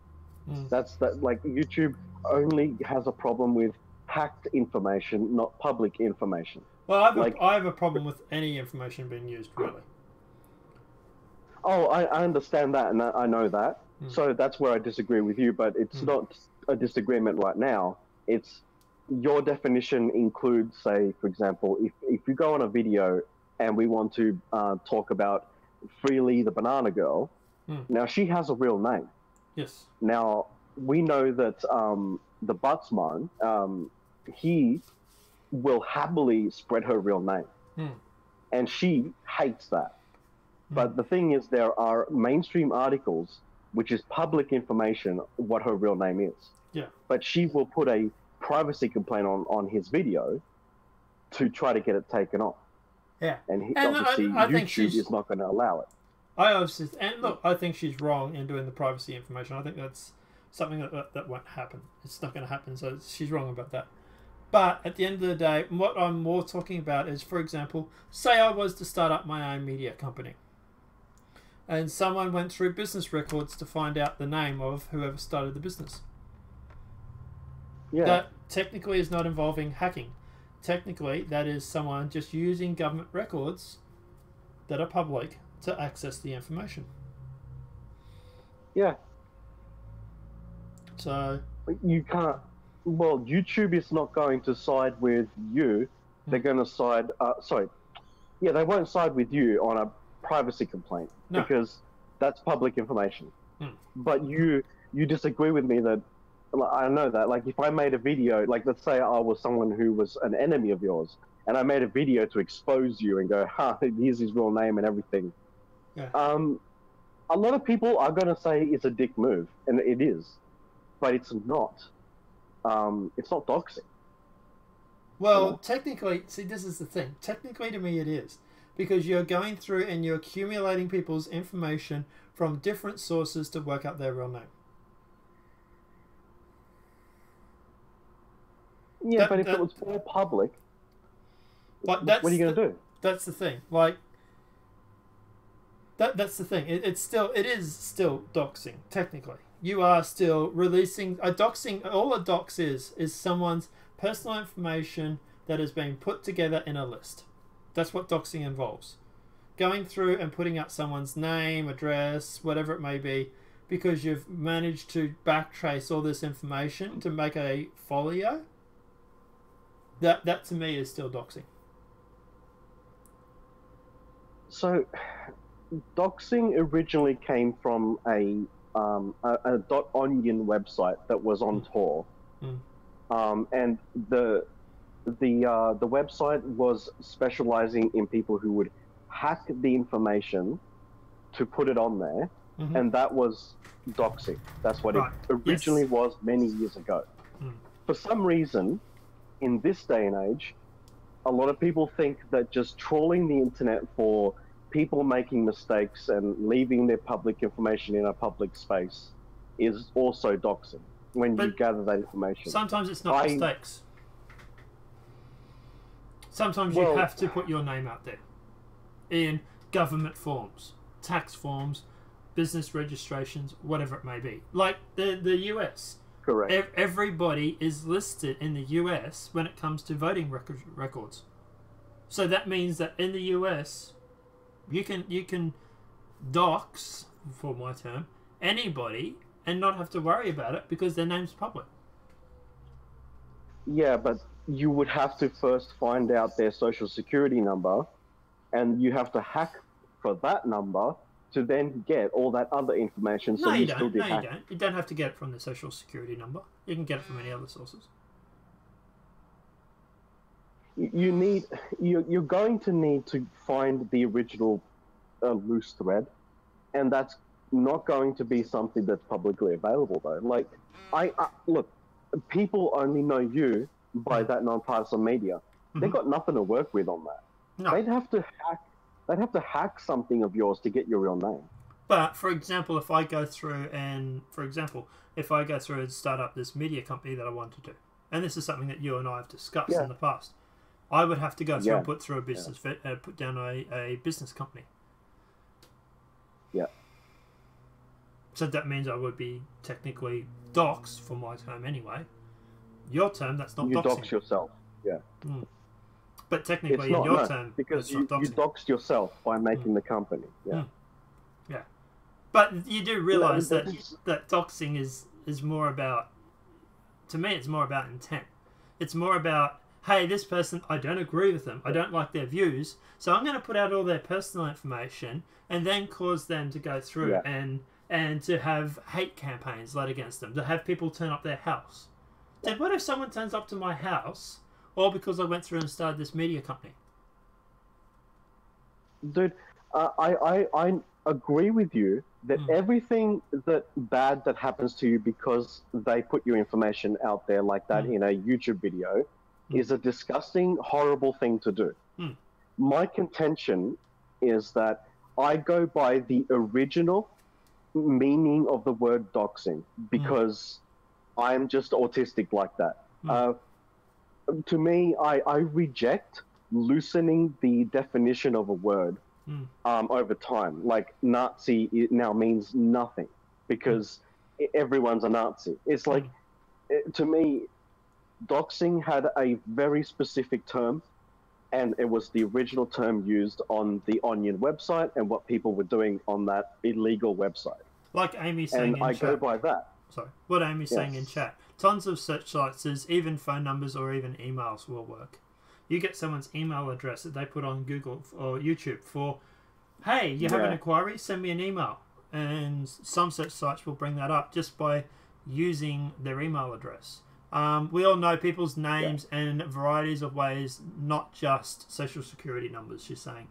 Like YouTube only has a problem with hacked information, not public information. Well, I have a problem with any information being used, really. Oh, I understand that, and I know that. So that's where I disagree with you, but it's not a disagreement right now. It's your definition includes, say, for example, if you go on a video and we want to talk about Freely the Banana Girl, now she has a real name. Yes. Now, we know that the Buttsman, he will happily spread her real name. And she hates that. But the thing is, there are mainstream articles, which is public information, what her real name is. Yeah. But she will put a privacy complaint on his video to try to get it taken off. Yeah. And obviously YouTube is not going to allow it. I think she's wrong in doing the privacy information. I think that's something that won't happen. It's not going to happen, so she's wrong about that. But at the end of the day, what I'm more talking about is, for example, say I was to start up my own media company, and someone went through business records to find out the name of whoever started the business. Yeah. That technically is not involving hacking. Technically, that is someone just using government records that are public to access the information. Yeah. So you can't. Well, YouTube is not going to side with you. They're going to side. They won't side with you on a privacy complaint because that's public information. But you disagree with me that. I know that. Like, if I made a video, like, let's say I was someone who was an enemy of yours, and I made a video to expose you and go, here's his real name and everything. Yeah. A lot of people are going to say it's a dick move, and it is, but it's not. It's not doxing. Well, technically, see, this is the thing. Technically, to me, it is. Because you're going through and you're accumulating people's information from different sources to work out their real name. Yeah, but if it was all public, like, what are you going to do? That's the thing. Like, that's the thing. It is still doxing, technically. You are still releasing a doxing. All a dox is someone's personal information that has been put together in a list. That's what doxing involves. Going through and putting out someone's name, address, whatever it may be, because you've managed to backtrace all this information to make a folio. That to me is still doxing. So, doxing originally came from a .onion website that was on Tor, and the website was specializing in people who would hack the information to put it on there, and that was doxing. That's what it originally was many years ago. For some reason, in this day and age, a lot of people think that just trawling the internet for people making mistakes and leaving their public information in a public space is also doxing when you gather that information. Sometimes it's not mistakes. Sometimes you have to put your name out there in government forms, tax forms, business registrations, whatever it may be. Like the US. Correct. Everybody is listed in the US when it comes to voting records. So that means that in the US, you can dox, for my term, anybody and not have to worry about it because their name's public. Yeah, but you would have to first find out their social security number and you have to hack for that number to then get all that other information. So No, you still don't. did No, you hack. don't. You don't have to get it from the social security number. You can get it from any other sources. You're going to need to find the original loose thread, and that's not going to be something that's publicly available though. Like, I look, people only know you by that nonpartisan media. They've got nothing to work with on that. No. They'd have to hack something of yours to get your real name. But for example, if I go through and start up this media company that I want to do, and this is something that you and I have discussed in the past, I would have to go through and put through a business, put down a business company. Yeah. So that means I would be technically doxed for my term anyway. Your term, that's not You doxing. dox yourself. Yeah. But technically, It's not, in your no, term, because that's you not doxing. doxed yourself by making the company. Yeah. Yeah. But you do realise that that doxing is more about, to me, it's more about intent. It's more about, hey, this person, I don't agree with them. I don't like their views. So I'm going to put out all their personal information and then cause them to go through and to have hate campaigns led against them, to have people turn up their house. Then what if someone turns up to my house, all because I went through and started this media company? Dude, I agree with you that everything that bad that happens to you because they put your information out there like that in a YouTube video is a disgusting, horrible thing to do. My contention is that I go by the original meaning of the word doxing because I'm just autistic like that. To me, I reject loosening the definition of a word over time. Like Nazi now means nothing because everyone's a Nazi. It's like, to me, doxing had a very specific term, and it was the original term used on the Onion website and what people were doing on that illegal website. Like Amy's saying And I go by that. Sorry, what Amy's saying in chat. Tons of search sites, even phone numbers or even emails will work. You get someone's email address that they put on Google or YouTube for, hey, you have an inquiry, send me an email. And some search sites will bring that up just by using their email address. We all know people's names and varieties of ways, not just social security numbers, she's saying.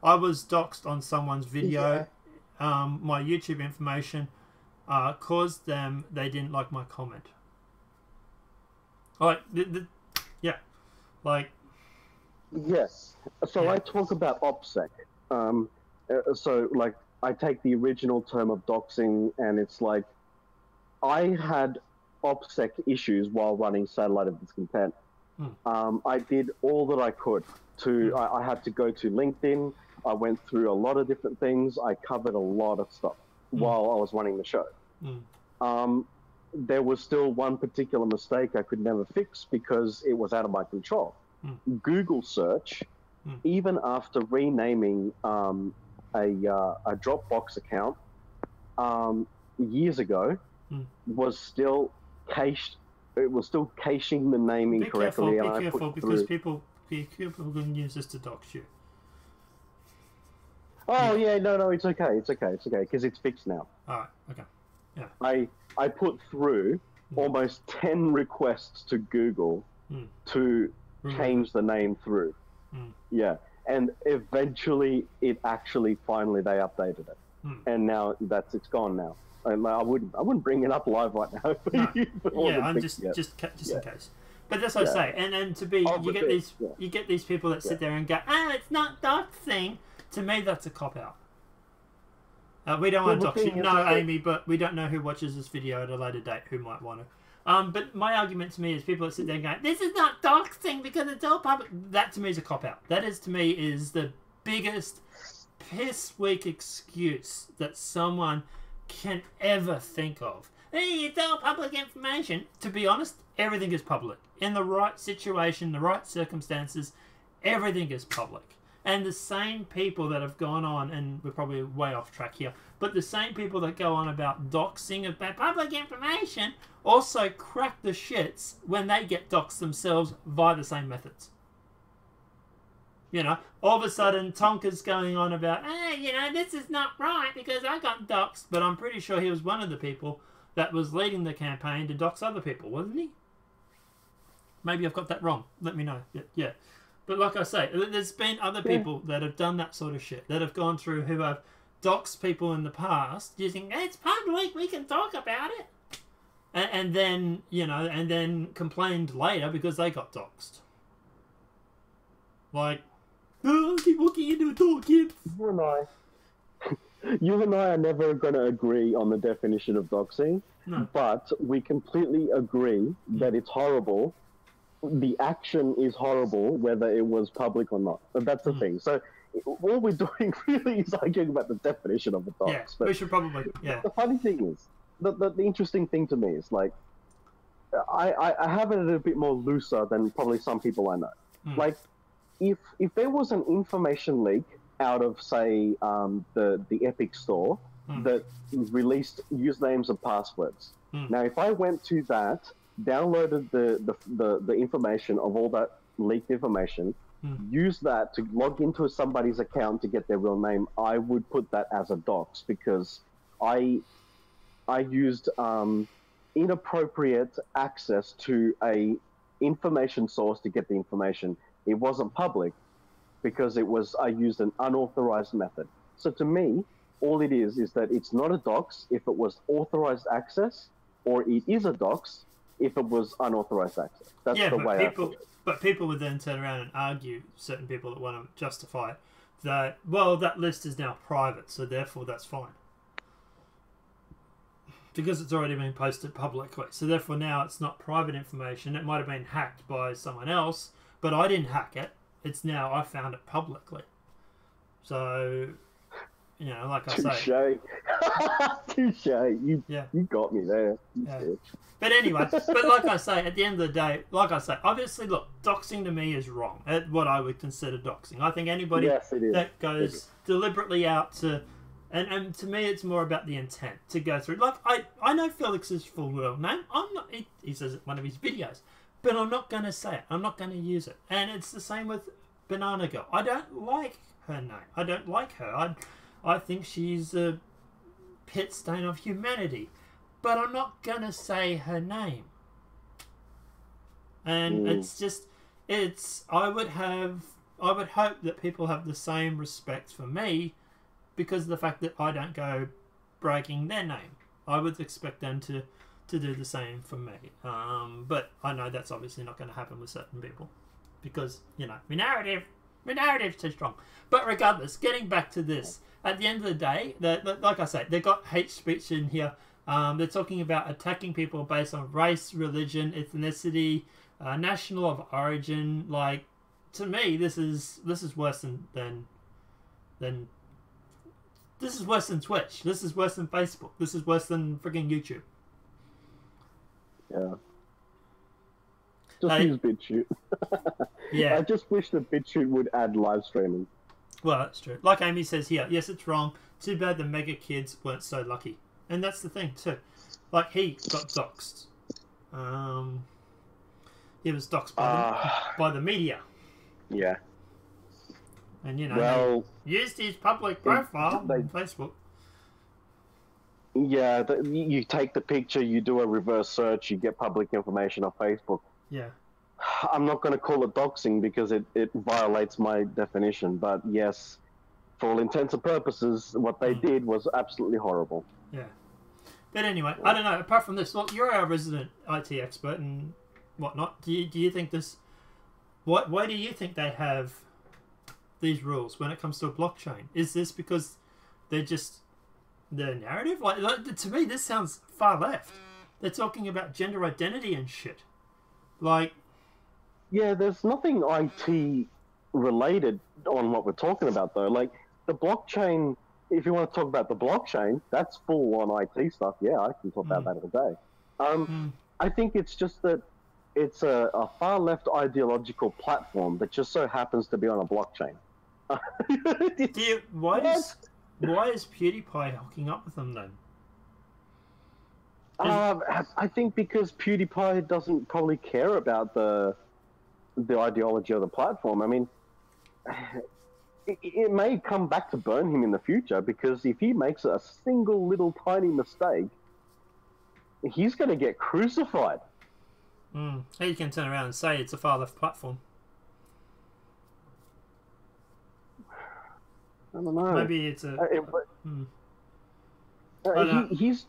I was doxed on someone's video. My YouTube information caused them, they didn't like my comment. Like, Yes. So I talk about OPSEC. So, like, I take the original term of doxing, and it's like, I had OPSEC issues while running Satellite of Discontent. I did all that I could to. I had to go to LinkedIn. I went through a lot of different things. I covered a lot of stuff while I was running the show. There was still one particular mistake I could never fix because it was out of my control. Google search, even after renaming a Dropbox account years ago, was still cached. It was still caching the name incorrectly. Be careful, because people can use this to dox you. Oh yeah, no, it's okay, because it's fixed now. All right, okay, yeah. I put through almost 10 requests to Google to change the name through. Yeah, and eventually finally they updated it, and now it's gone now. I wouldn't bring it up live right now. I'm just in case. But that's what I say, and to be you get these people that sit there and go, it's not doxing. To me, that's a cop out. We don't want to dox you. No, Amy, but we don't know who watches this video at a later date who might want to. But my argument to me is people that sit there and go, this is not doxing because it's all public. That to me is a cop out. That is to me is the biggest piss weak excuse that someone can ever think of. Hey, it's all public information. To be honest, everything is public. In the right situation, the right circumstances, everything is public. And the same people that have gone on, and we're probably way off track here, but the same people that go on about doxing, about public information, also crack the shits when they get doxed themselves via the same methods. You know, all of a sudden Tonka's going on about, this is not right because I got doxxed. But I'm pretty sure he was one of the people that was leading the campaign to dox other people, wasn't he? Maybe I've got that wrong. Let me know. Yeah. But like I say, there's been other people that have done that sort of shit, that have gone through, who have doxed people in the past using, it's public, we can talk about it. And then, and then complained later because they got doxed. Like, oh, keep walking into a door, kids. You and I are never going to agree on the definition of doxing, but we completely agree that it's horrible. The action is horrible, whether it was public or not. But that's the thing. So all we're doing really is arguing about the definition of a dox. Yeah, but we should probably, yeah. The funny thing is, the interesting thing to me is, like, I have it a bit more looser than probably some people I know. Like, if there was an information leak out of, say, the Epic Store that released usernames and passwords. Now, if I went to that, downloaded the information of all that leaked information, used that to log into somebody's account to get their real name, I would put that as a dox, because I used inappropriate access to a information source to get the information. It wasn't public because I used an unauthorized method. So to me, all it is that it's not a dox if it was authorized access, or it is a dox if it was unauthorized access. That's the way I put it. But people would then turn around and argue, certain people that want to justify it, that, well, that list is now private, so therefore that's fine. Because it's already been posted publicly. So therefore now it's not private information. It might have been hacked by someone else, but I didn't hack it. It's now I found it publicly. So, like I say. Touche. You got me there. But anyway, like I say, at the end of the day, like I say, obviously, look, doxing to me is wrong. What I would consider doxing. I think anybody that goes deliberately out to... And to me, it's more about the intent to go through. Like, I know Felix's full real name. I'm not... He says it in one of his videos. But I'm not going to say it. I'm not going to use it. And it's the same with Banana Girl. I don't like her name. I don't like her. I think she's a pit stain of humanity. But I'm not going to say her name. And it's just... I would hope that people have the same respect for me because of the fact that I don't go breaking their name. I would expect them to do the same for me. But I know that's obviously not going to happen with certain people because, my narrative's too strong. But regardless, getting back to this, at the end of the day, like I say, they've got hate speech in here. They're talking about attacking people based on race, religion, ethnicity, national of origin. Like, to me, this is worse than this is worse than Twitch. This is worse than Facebook. This is worse than frigging YouTube. Yeah. Just use BitChute. Yeah. I just wish that BitChute would add live streaming. Well, that's true. Like Amy says here, yes, it's wrong. Too bad the mega kids weren't so lucky. And that's the thing, too. Like, he got doxxed. He was doxxed by the media. Yeah. And, he used his public profile on Facebook. Yeah, you take the picture, you do a reverse search, you get public information on Facebook. Yeah. I'm not going to call it doxing because it violates my definition, but yes, for all intents and purposes, what they did was absolutely horrible. Yeah. But anyway, I don't know, apart from this, well, you're our resident IT expert and whatnot. Do you think this... Why do you think they have these rules when it comes to a blockchain? Is this because they're just... their narrative? Like, to me, this sounds far left. They're talking about gender identity and shit. Like... Yeah, there's nothing IT related on what we're talking about, though. Like, the blockchain, if you want to talk about the blockchain, that's full on IT stuff. Yeah, I can talk about that all day. I think it's just that it's a far left ideological platform that just so happens to be on a blockchain. Why is PewDiePie hooking up with them then? I think because PewDiePie doesn't probably care about the ideology of the platform. I mean, it may come back to burn him in the future, because if he makes a single little tiny mistake, he's going to get crucified. He can turn around and say it's a far-left platform. I don't know. Maybe it's a... He's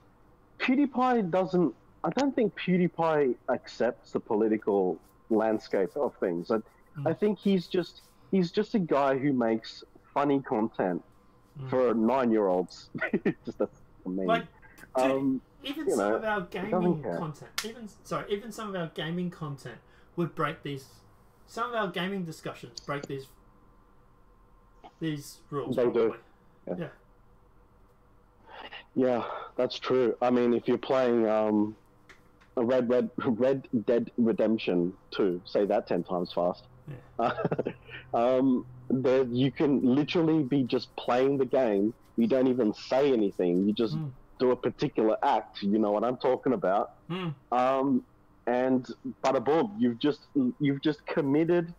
PewDiePie doesn't. I don't think PewDiePie accepts the political landscape of things. I think he's just a guy who makes funny content for 9-year-olds. Just that's amazing. Like, even some of our gaming content, even some of our gaming content would break these. Some of our gaming discussions break these rules. They probably. do. Yeah. Yeah, that's true. I mean, if you're playing Red Dead Redemption 2, say that 10 times fast. Yeah. There you can literally be just playing the game. You don't even say anything. You just do a particular act. You know what I'm talking about. And bada boom, you've just committed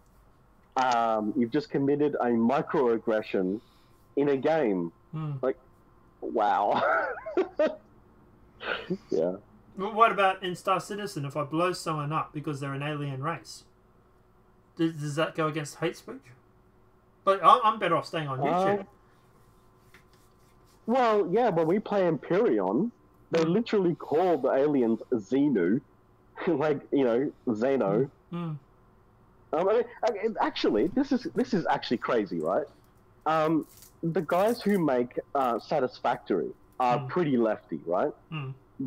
a microaggression in a game. Like, wow. Yeah. Well, what about in Star Citizen? If I blow someone up because they're an alien race, does that go against hate speech? But I'm better off staying on YouTube. Well, yeah, when we play Empyrean, they literally call the aliens Xenu, like, you know, Xeno. Actually, this is actually crazy, right? The guys who make Satisfactory are pretty lefty, right?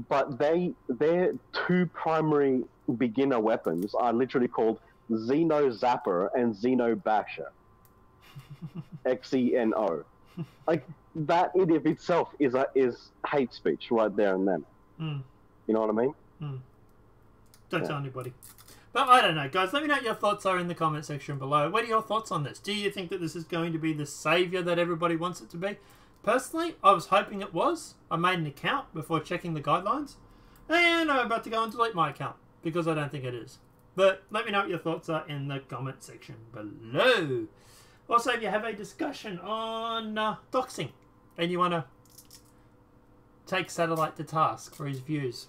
But their two primary beginner weapons are literally called Xeno Zapper and Xeno Basher. XENO. Like, that in of itself is hate speech right there and then. You know what I mean? Don't tell anybody. But I don't know, guys. Let me know what your thoughts are in the comment section below. What are your thoughts on this? Do you think that this is going to be the saviour that everybody wants it to be? Personally, I was hoping it was. I made an account before checking the guidelines. And I'm about to go and delete my account because I don't think it is. But let me know what your thoughts are in the comment section below. Also, if you have a discussion on doxing and you want to take Satellite to task for his views,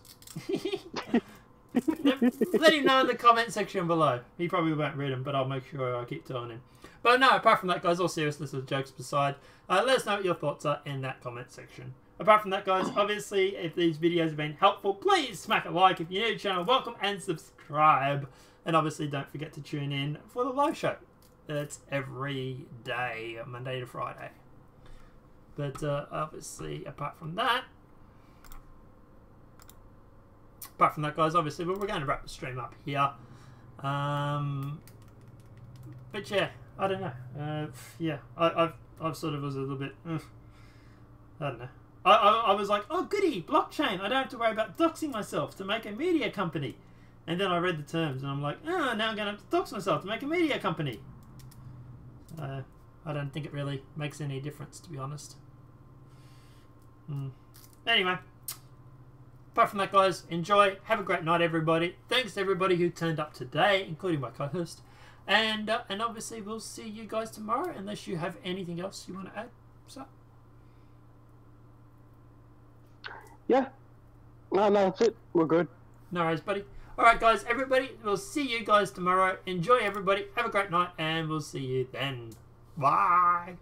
let him know in the comment section below. He probably won't read them, but I'll make sure I keep telling him. But no, apart from that, guys, all seriousness and jokes aside, let us know what your thoughts are in that comment section. Apart from that, guys, obviously, if these videos have been helpful, please smack a like. If you're new to the channel, welcome and subscribe. And obviously, don't forget to tune in for the live show. It's every day, Monday to Friday. But obviously, apart from that, guys, obviously, we're going to wrap the stream up here. But yeah, I don't know. Yeah, I've sort of was a little bit. I don't know. I was like, oh goody, blockchain. I don't have to worry about doxing myself to make a media company. And then I read the terms, and I'm like, oh, now I'm going to have to dox myself to make a media company. I don't think it really makes any difference, to be honest. Anyway, apart from that, guys, enjoy. Have a great night, everybody. Thanks to everybody who turned up today, including my co-host. And obviously, we'll see you guys tomorrow, unless you have anything else you want to add. So. Yeah. No, that's it. We're good. No worries, buddy. Alright, guys, everybody, we'll see you guys tomorrow. Enjoy, everybody. Have a great night, and we'll see you then. Bye.